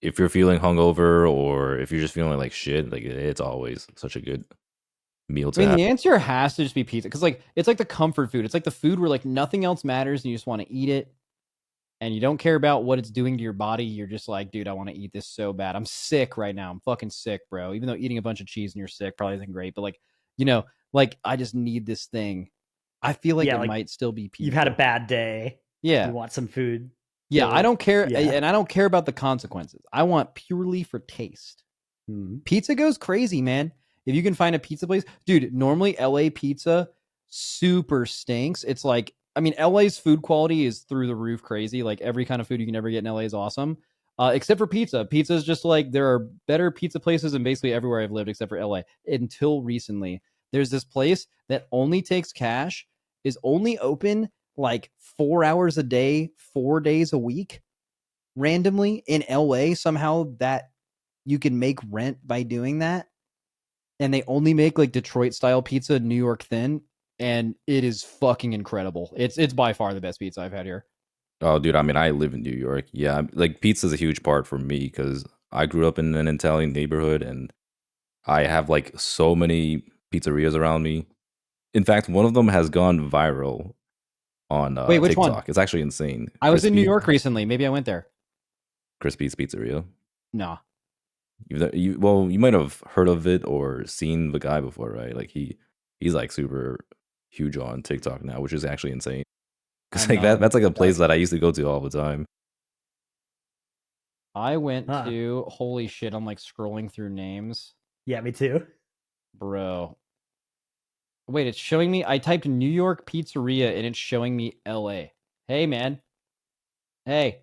if you're feeling hungover or if you're just feeling like shit, like it's always such a good meal to I mean, have. the answer has to just be pizza because, like, it's like the comfort food. It's like the food where like nothing else matters, and you just want to eat it, and you don't care about what it's doing to your body. You're just like, dude, I want to eat this so bad. I'm sick right now. I'm fucking sick, bro. Even though eating a bunch of cheese and you're sick probably isn't great, but like, like I just need this thing. I feel like Yeah, it like, might still be pizza. You've had a bad day. Yeah. You want some food. Yeah, I don't care, Yeah. and I don't care about the consequences. I want purely for taste. Pizza goes crazy, man. If you can find a pizza place, dude, normally LA pizza super stinks. It's like, I mean, LA's food quality is through the roof crazy. Like every kind of food you can ever get in LA is awesome. Except for pizza. Pizza is just like, there are better pizza places in basically everywhere I've lived except for LA. Until recently, there's this place that only takes cash, is only open like 4 hours a day, 4 days a week, randomly in LA. Somehow that you can make rent by doing that. And they only make like Detroit style pizza, New York thin, and it is fucking incredible. It's by far the best pizza I've had here. Oh, dude, I mean, I live in New York. Yeah, like pizza is a huge part for me because I grew up in an Italian neighborhood and I have like so many pizzerias around me. In fact, one of them has gone viral on Wait, which TikTok. one? It's actually insane. I was in New Crispy- York recently. Maybe I went there. Crispy's Pizzeria. No. You might have heard of it or seen the guy before, right? Like he's like super huge on TikTok now, which is actually insane. Because I'm like not- that's like a place that I used to go to all the time. I went Huh. to, holy shit, I'm like scrolling through names. Yeah, me too. Bro. Wait, it's showing me, I typed New York pizzeria and it's showing me LA. Hey, man. Hey.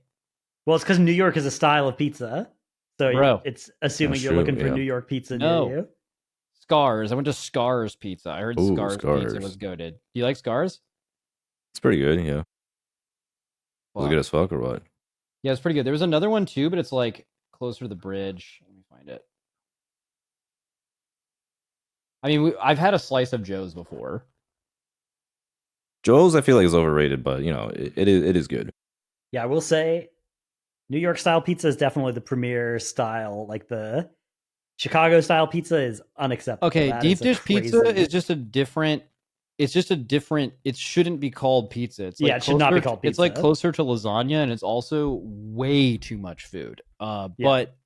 Well, it's because New York is a style of pizza. So Bro. it's assuming That's you're true, looking for yeah. New York pizza No. near you. Scars. I went to Scars Pizza. I heard Ooh, Scars Pizza Scars. was goated. Do you like Scars? It's pretty good, yeah. Was it Fuck. good as fuck or what? Yeah, it's pretty good. There was another one too, but it's like closer to the bridge. Let me find it. I mean, I've had a slice of Joe's before. Joe's I feel like is overrated, but you know it is good. Yeah, I will say New York style pizza is definitely the premier style. Like the Chicago style pizza is unacceptable. Okay, That deep is a dish pizza crazy- is just a different. It's just a different. It shouldn't be called pizza. It's like Yeah, it should not be closer- called It's like pizza. closer to lasagna, and it's also way too much food. Yeah. But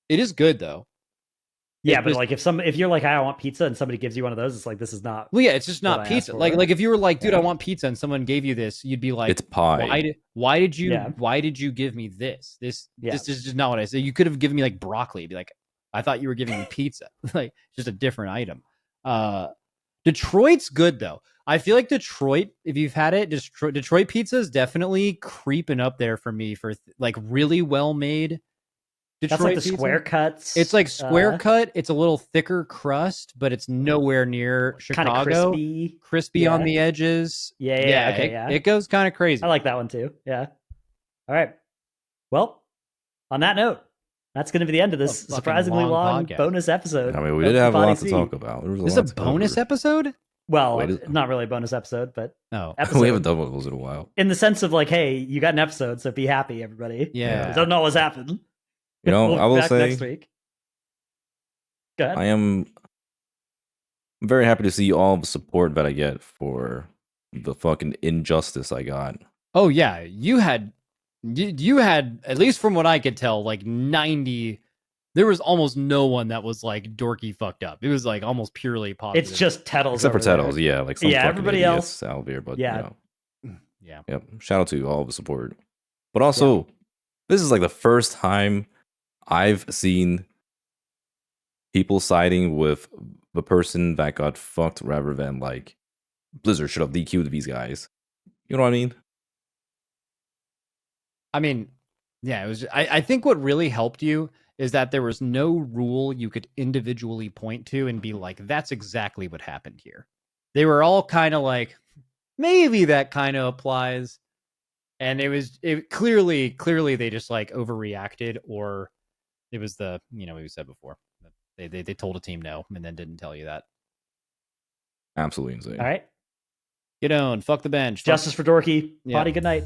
It is good though. Yeah, It but just- like if you're like, I want pizza, and somebody gives you one of those, it's like, this is not. Well, yeah, it's just what not I asked pizza. for. Like if you were like, dude, Yeah. I want pizza, and someone gave you this, you'd be like, It's pie. why did you Yeah. why did you give me this? This Yeah. this is just not what I said. You could have given me like broccoli. Be like, I thought you were giving me pizza. Like just a different item. Detroit's good though. I feel like Detroit, if you've had it, Detroit pizza is definitely creeping up there for me for like really well made. That's Detroit like the pizza. square cuts. It's like square cut. It's a little thicker crust, but it's nowhere near kind of Chicago. crispy. On Yeah. the edges. Yeah, okay, yeah. It goes kind of crazy. I like that one too. Yeah. All right. Well, on that note, that's going to be the end of this fucking surprisingly long podcast. bonus episode. I mean, we of did have a lot PoddyC. to talk about. There was This lot is a to bonus cover. episode? Well, Wait, not really a bonus episode, but No. episode. We haven't done one of those in a while. in the sense of like, hey, you got an episode, so be happy, everybody. Yeah. It doesn't always happen. You know, We'll I be will back say, next week. Go ahead. I am very happy to see all the support that I get for the fucking injustice I got. Oh yeah, you had at least from what I could tell, like 90. There was almost no one that was like dorky fucked up. It was like almost purely positive. It's just Tettles. Except for over there. Tettles, yeah. Like some Yeah, fucking everybody idiots out there, but Yeah. Yeah. Yep. Shout out to all the support. But also, this is like the first time I've seen people siding with the person that got fucked rather than like Blizzard should have DQ'd these guys. You know what I mean? I mean, yeah, it was. I think what really helped you is that there was no rule you could individually point to and be like, that's exactly what happened here. They were all kind of like, maybe that kind of applies. And it clearly they just like overreacted, or it was the, what we said before. They told a team no and then didn't tell you that. Absolutely insane. All right. Get on, fuck the bench. Justice for Dorky. Yeah. Poddy, good night.